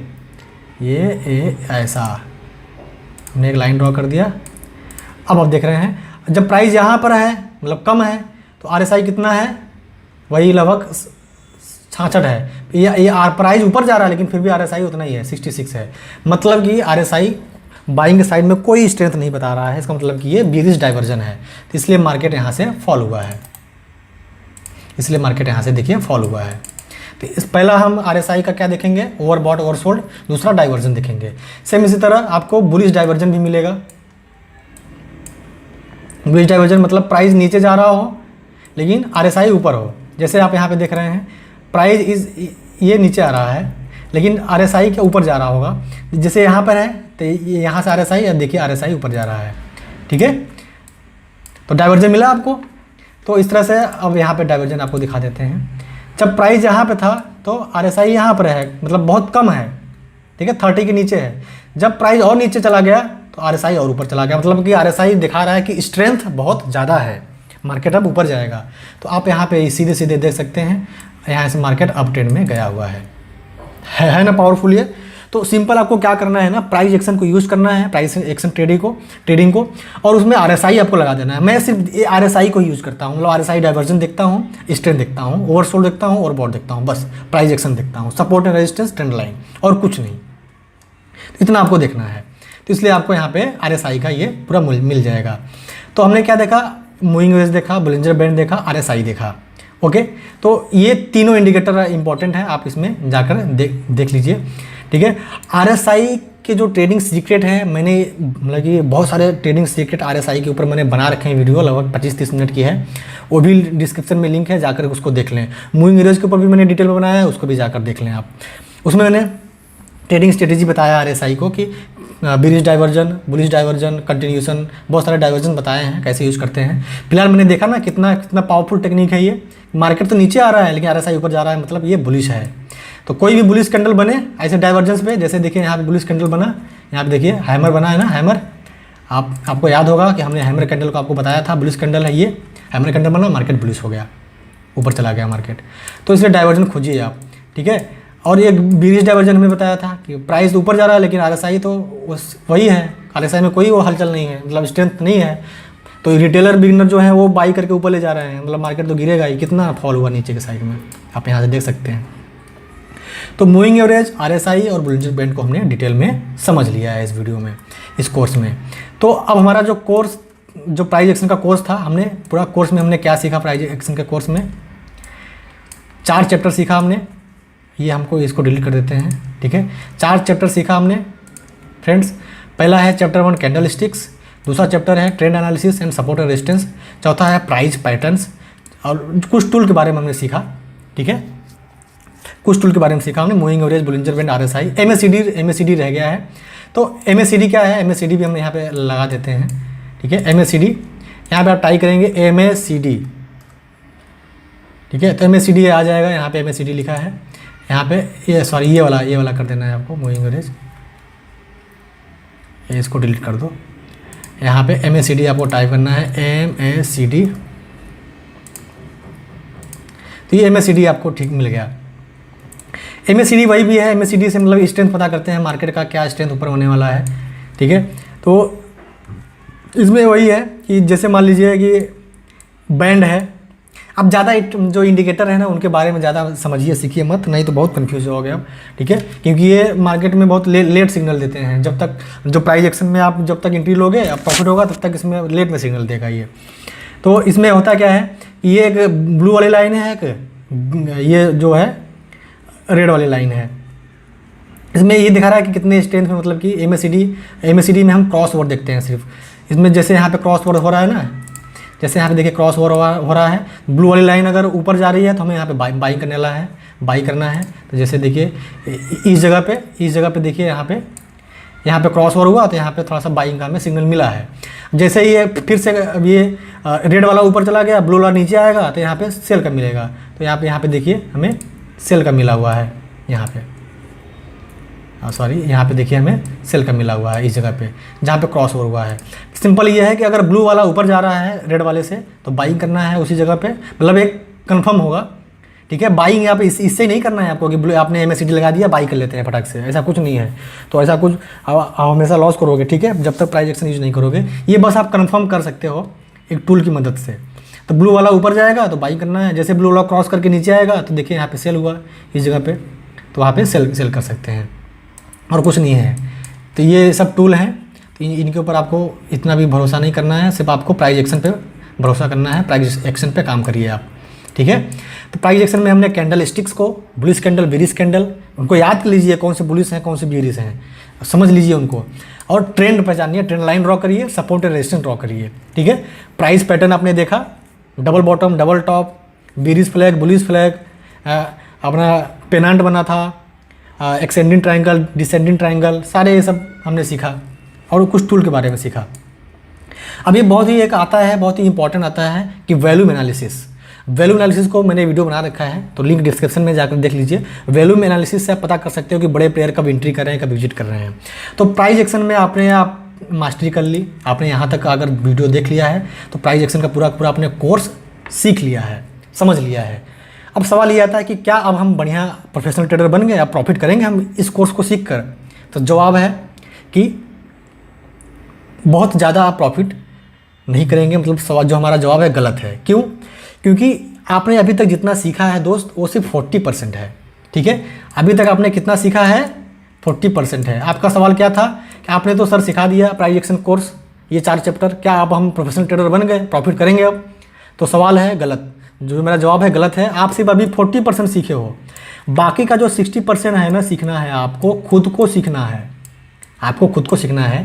ये ऐसा हमने एक लाइन ड्रॉ कर दिया। अब आप देख रहे हैं जब प्राइस यहाँ पर है मतलब कम है तो RSI कितना है, वही लगभग 66 है। ये प्राइस ऊपर जा रहा है लेकिन फिर भी RSI उतना ही है, 66 है। मतलब कि RSI बाइंग साइड में कोई स्ट्रेंथ नहीं बता रहा है, इसका मतलब कि ये बेरिश डाइवर्जन है। तो इसलिए मार्केट यहाँ से फॉल हुआ है, इसलिए मार्केट यहाँ से देखिए फॉल हुआ है। तो इस पहला हम RSI का क्या देखेंगे, ओवरबॉट ओवरसोल्ड, दूसरा डाइवर्जन देखेंगे। सेम इसी तरह आपको बुलिश डाइवर्जन भी मिलेगा। बुलिश डाइवर्जन मतलब प्राइस नीचे जा रहा हो लेकिन RSI ऊपर हो। जैसे आप यहाँ पे देख रहे हैं प्राइस ये नीचे आ रहा है लेकिन RSI के ऊपर जा रहा होगा। जैसे यहाँ पर है तो ये यहाँ से RSI, या देखिए RSI ऊपर जा रहा है, ठीक है। तो डाइवर्जन मिला आपको। तो इस तरह से अब यहाँ पे डाइवर्जन आपको दिखा देते हैं। जब प्राइस यहाँ पे था तो RSI यहाँ पर है, मतलब बहुत कम है, ठीक है, 30 के नीचे है। जब प्राइस और नीचे चला गया तो RSI और ऊपर चला गया, मतलब कि RSI दिखा रहा है कि स्ट्रेंथ बहुत ज़्यादा है, मार्केट अब ऊपर जाएगा। तो आप यहाँ पे सीधे सीधे देख सकते हैं यहाँ से मार्केट अप ट्रेंड में गया हुआ है ना, पावरफुल ये। तो सिंपल आपको क्या करना है ना, प्राइस एक्शन को यूज़ करना है, प्राइस एक्शन ट्रेडिंग को, और उसमें RSI आपको लगा देना है। मैं सिर्फ ये RSI को यूज़ करता हूँ, मतलब RSI डाइवर्जन देखता हूँ, स्ट्रेंथ देखता हूँ, ओवरसोल्ड देखता हूँ, ओवरबॉट देखता हूँ, बस प्राइस एक्शन देखता हूँ, support and resistance, trend line, और कुछ नहीं। इतना आपको देखना है। तो इसलिए आपको यहाँ पे RSI का ये पूरा मिल जाएगा। तो हमने क्या देखा, मूविंग एवरेज देखा, बोलिंजर बैंड देखा, RSI देखा, ओके। तो ये तीनों इंडिकेटर इंपॉर्टेंट है, आप इसमें जाकर देख लीजिए, ठीक है। RSI के जो ट्रेडिंग सीक्रेट है, मैंने मतलब कि बहुत सारे ट्रेडिंग सीक्रेट RSI के ऊपर मैंने बना रखे हैं, वीडियो लगभग 25-30 मिनट की है, वो भी डिस्क्रिप्शन में लिंक है, जाकर उसको देख लें। मूविंग एवरेज के ऊपर भी मैंने डिटेल में बनाया है, उसको भी जाकर देख लें आप। उसमें मैंने ट्रेडिंग स्ट्रेटेजी बताया RSI को कि bearish diversion, bullish diversion, continuation, बहुत सारे डाइवर्जन बताए हैं कैसे यूज़ करते हैं। फिलहाल मैंने देखा ना कितना पावरफुल टेक्निक है ये। मार्केट तो नीचे आ रहा है लेकिन RSI ऊपर जा रहा है, मतलब ये बुलिश है। तो कोई भी बुलिश कैंडल बने ऐसे डाइवर्जेंस पे, जैसे देखिए यहाँ पे बुलिश कैंडल बना, यहाँ पे देखिए हैमर बना है ना, हैमर, आपको याद होगा कि हमने हैमर कैंडल को आपको बताया था, बुलिश कैंडल है ये, हैमर कैंडल बना, मार्केट बुलिश हो गया, ऊपर चला गया मार्केट। तो इसलिए डाइवर्जन खोजिए आप, ठीक है। और ये बिरिश डाइवर्जन हमने बताया था कि प्राइस ऊपर जा रहा है लेकिन RSI तो वही है, RSI में कोई वो हलचल नहीं है, मतलब स्ट्रेंथ नहीं है। तो रिटेलर बिगनर जो है वो बाई करके ऊपर ले जा रहे हैं, मतलब मार्केट तो गिरेगा ही। कितना फॉल हुआ नीचे के साइड में, आप यहाँ से देख सकते हैं। तो मूविंग एवरेज, RSI और बोलिंजर बैंड को हमने डिटेल में समझ लिया है इस वीडियो में, इस कोर्स में। तो अब हमारा जो कोर्स, जो प्राइस एक्शन का कोर्स था, हमने पूरा कोर्स में हमने क्या सीखा, प्राइस एक्शन के कोर्स में 4 चैप्टर सीखा हमने। ये हमको इसको डिलीट कर देते हैं, ठीक है। 4 चैप्टर सीखा हमने फ्रेंड्स। पहला है चैप्टर 1 कैंडल स्टिक्स, दूसरा चैप्टर है trend analysis and support and resistance, चौथा है प्राइस पैटर्न्स, और कुछ टूल के बारे में हमने सीखा, ठीक है। कुछ टूल के बारे में सीखा हमने, moving average, Bollinger band, RSI, MACD रह गया है। तो MACD क्या है, MACD भी हम यहाँ पे लगा देते हैं, ठीक है। MACD यहाँ पे आप टाइप करेंगे MACD, ठीक है। तो MACD आ जाएगा, यहाँ पे MACD लिखा है, यहाँ पे ये वाला कर देना है आपको, मूविंग एवरेज, इसको डिलीट कर दो। यहाँ पे MACD आपको टाइप करना है, MACD। तो ये MACD आपको ठीक मिल गया। MACD वही भी है, MACD से मतलब स्ट्रेंथ पता करते हैं मार्केट का, क्या स्ट्रेंथ ऊपर होने वाला है, ठीक है। तो इसमें वही है कि जैसे मान लीजिए कि बैंड है, अब ज़्यादा जो इंडिकेटर है ना उनके बारे में ज़्यादा समझिए, सीखिए मत, नहीं तो बहुत कंफ्यूज हो गए आप, ठीक है। क्योंकि ये मार्केट में बहुत लेट सिग्नल देते हैं। जब तक जो प्राइस एक्शन में आप जब तक एंट्री लोगे, अब प्रॉफिट होगा, तब तक इसमें लेट में सिग्नल देगा ये। तो इसमें होता क्या है, ये एक ब्लू वाली लाइन है, एक ये जो है रेड वाली लाइन है। इसमें ये दिखा रहा है कि कितने स्ट्रेंथ में, मतलब कि MACD में हम क्रॉस ओवर देखते हैं सिर्फ। इसमें जैसे यहाँ पे क्रॉस ओवर हो रहा है ना, जैसे यहाँ पे देखिए क्रॉस ओवर हो रहा है, ब्लू वाली लाइन अगर ऊपर जा रही है तो हमें यहाँ पे बाई करना है। तो जैसे देखिए इस जगह पे देखिए यहाँ पे क्रॉस ओवर हुआ, तो यहाँ पे थोड़ा सा बाइंग का हमें सिग्नल मिला है। जैसे ही ये फिर से अब ये रेड वाला ऊपर चला गया, ब्लू वाला नीचे आएगा, तो यहाँ पे सेल का मिलेगा। तो यहाँ पे देखिए हमें सेल का मिला हुआ है, यहाँ पे देखिए हमें सेल का मिला हुआ है इस जगह पे जहाँ पे क्रॉस ओवर हुआ है। सिंपल ये है कि अगर ब्लू वाला ऊपर जा रहा है रेड वाले से, तो बाइंग करना है उसी जगह पे, मतलब एक कंफर्म होगा, ठीक है। बाइंग यहाँ पे इससे नहीं करना है आपको कि ब्लू आपने MACD लगा दिया, बाई कर लेते हैं फटाक से, ऐसा कुछ नहीं है। तो ऐसा कुछ आप हमेशा लॉस करोगे, ठीक है, जब तक प्राइस एक्शन यूज नहीं करोगे। ये बस आप कन्फर्म कर सकते हो एक टूल की मदद से। तो ब्लू वाला ऊपर जाएगा तो बाई करना है, जैसे ब्लू वाला क्रॉस करके नीचे आएगा तो देखिए यहाँ पे सेल हुआ इस जगह पे, तो वहाँ पे सेल कर सकते हैं, और कुछ नहीं है। तो ये सब टूल हैं, तो इनके ऊपर आपको इतना भी भरोसा नहीं करना है, सिर्फ आपको प्राइस एक्शन पे भरोसा करना है। प्राइस एक्शन पे काम करिए आप, ठीक है। तो प्राइस एक्शन में हमने कैंडल स्टिक्स को, बुलिश कैंडल, बेरिश कैंडल, उनको याद कर लीजिए कौन से बुलिश हैं कौन से बेरिश हैं, समझ लीजिए उनको, और ट्रेंड पहचानिए, ट्रेंड लाइन ड्रॉ करिए, सपोर्ट एंड रेजिस्टेंस ड्रॉ करिए, ठीक है। प्राइस पैटर्न आपने देखा, double bottom, double top, bearish flag, bullish flag, अपना पेनांट बना था, एक्सटेंडिंग ट्रायंगल, डिसेंडिंग ट्रायंगल, सारे ये सब हमने सीखा और कुछ टूल के बारे में सीखा। अब ये बहुत ही एक आता है, बहुत ही इंपॉर्टेंट आता है कि वैल्यूम एनालिसिस। वैल्यूम एनालिसिस को मैंने वीडियो बना रखा है, तो लिंक डिस्क्रिप्शन में जाकर देख लीजिए। वैल्यूम एनालिसिस से आप पता कर सकते हो कि बड़े प्लेयर कब एंट्री कर रहे हैं, कब विजिट कर रहे हैं। तो प्राइस एक्शन में आपने मास्टरी कर ली, आपने यहाँ तक अगर वीडियो देख लिया है तो प्राइस एक्शन का पूरा आपने कोर्स सीख लिया है, समझ लिया है। अब सवाल ये आता है कि क्या अब हम बढ़िया प्रोफेशनल ट्रेडर बन गए, अब प्रॉफिट करेंगे हम इस कोर्स को सीख कर? तो जवाब है कि बहुत ज़्यादा आप प्रॉफिट नहीं करेंगे, मतलब सवाल जो हमारा जवाब है गलत है। क्यों? क्योंकि आपने अभी तक जितना सीखा है दोस्त वो सिर्फ 40% है, ठीक है। अभी तक आपने कितना सीखा है? 40% है। आपका सवाल क्या था कि आपने तो सर सिखा दिया प्राइस एक्शन कोर्स, ये 4 चैप्टर, क्या आप हम प्रोफेशनल ट्रेडर बन गए, प्रॉफिट करेंगे अब? तो सवाल है गलत, जो मेरा जवाब है गलत है। आप सिर्फ अभी 40% सीखे हो, बाकी का जो 60% है ना सीखना है, आपको खुद को सीखना है, आपको खुद को सीखना है।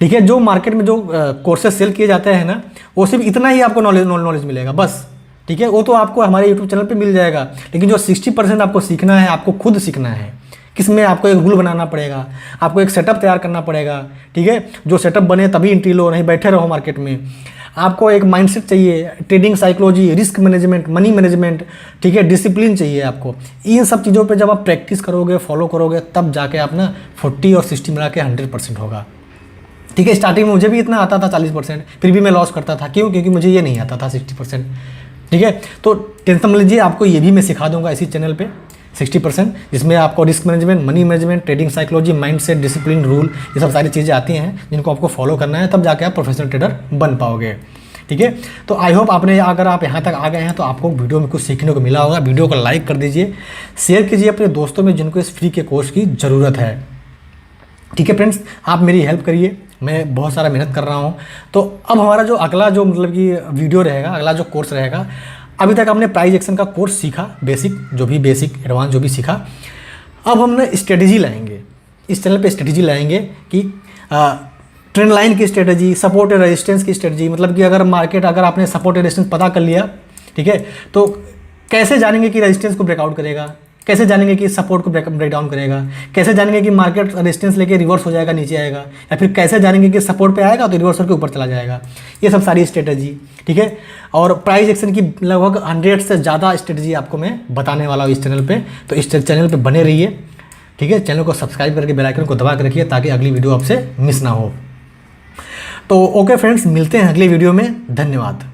देखिए जो मार्केट में जो कोर्सेज सेल किए जाते हैं ना, वो सिर्फ इतना ही आपको नॉलेज मिलेगा बस, ठीक है। वो तो आपको हमारे यूट्यूब चैनल पे मिल जाएगा, लेकिन जो 60% आपको सीखना है, आपको खुद सीखना है। किसमें? आपको एक रूल बनाना पड़ेगा, आपको एक सेटअप तैयार करना पड़ेगा, ठीक है। जो सेटअप बने तभी एंट्री लो, नहीं बैठे रहो मार्केट में। आपको एक माइंडसेट चाहिए, trading psychology, risk management, money management, ठीक है, डिसिप्लिन चाहिए आपको। इन सब चीज़ों पे जब आप प्रैक्टिस करोगे, फॉलो करोगे, तब जाके आप ना 40 और 60 मिला के 100% होगा, ठीक है। स्टार्टिंग में मुझे भी इतना आता था 40%, फिर भी मैं लॉस करता था। क्यों? क्योंकि मुझे ये नहीं आता था 60%, ठीक है। तो टेंशन मत लीजिए, आपको ये भी मैं सिखा दूंगा इसी चैनल पे 60%, जिसमें आपको risk management, money management, trading psychology, mindset, discipline, rule, ये सब सारी चीज़ें आती हैं जिनको आपको फॉलो करना है, तब जाके आप प्रोफेशनल ट्रेडर बन पाओगे, ठीक है। तो आई होप अगर आप यहाँ तक आ गए हैं तो आपको वीडियो में कुछ सीखने को मिला होगा। वीडियो को लाइक कर दीजिए, शेयर कीजिए अपने दोस्तों में जिनको इस फ्री के कोर्स की ज़रूरत है, ठीक है फ्रेंड्स। आप मेरी हेल्प करिए, मैं बहुत सारा मेहनत कर रहा हूँ। तो अब हमारा जो अगला जो मतलब कि वीडियो रहेगा, अगला जो कोर्स रहेगा, अभी तक हमने प्राइस एक्शन का कोर्स सीखा, बेसिक एडवांस जो भी सीखा। अब हम ना स्ट्रेटजी लाएंगे, इस चैनल पे स्ट्रेटजी लाएंगे कि ट्रेंड लाइन की स्ट्रेटजी, सपोर्ट और रेजिस्टेंस की स्ट्रेटजी, मतलब कि अगर आपने सपोर्ट और रेजिस्टेंस पता कर लिया, ठीक है, तो कैसे जानेंगे कि रेजिस्टेंस को ब्रेकआउट करेगा, कैसे जानेंगे कि सपोर्ट को ब्रेक डाउन करेगा, कैसे जानेंगे कि मार्केट रेजिस्टेंस लेके रिवर्स हो जाएगा, नीचे आएगा, या फिर कैसे जानेंगे कि सपोर्ट पे आएगा तो रिवर्स होकर ऊपर चला जाएगा। ये सब सारी स्ट्रेटजी, ठीक है। और प्राइस एक्शन की लगभग 100 से ज़्यादा स्ट्रेटजी आपको मैं बताने वाला हूँ इस चैनल पे, तो इस चैनल पे बने रहिए, ठीक है। चैनल को सब्सक्राइब करके बेल आइकन को दबा कर रखिए ताकि अगली वीडियो आपसे मिस ना हो। तो ओके फ्रेंड्स, मिलते हैं अगली वीडियो में। धन्यवाद।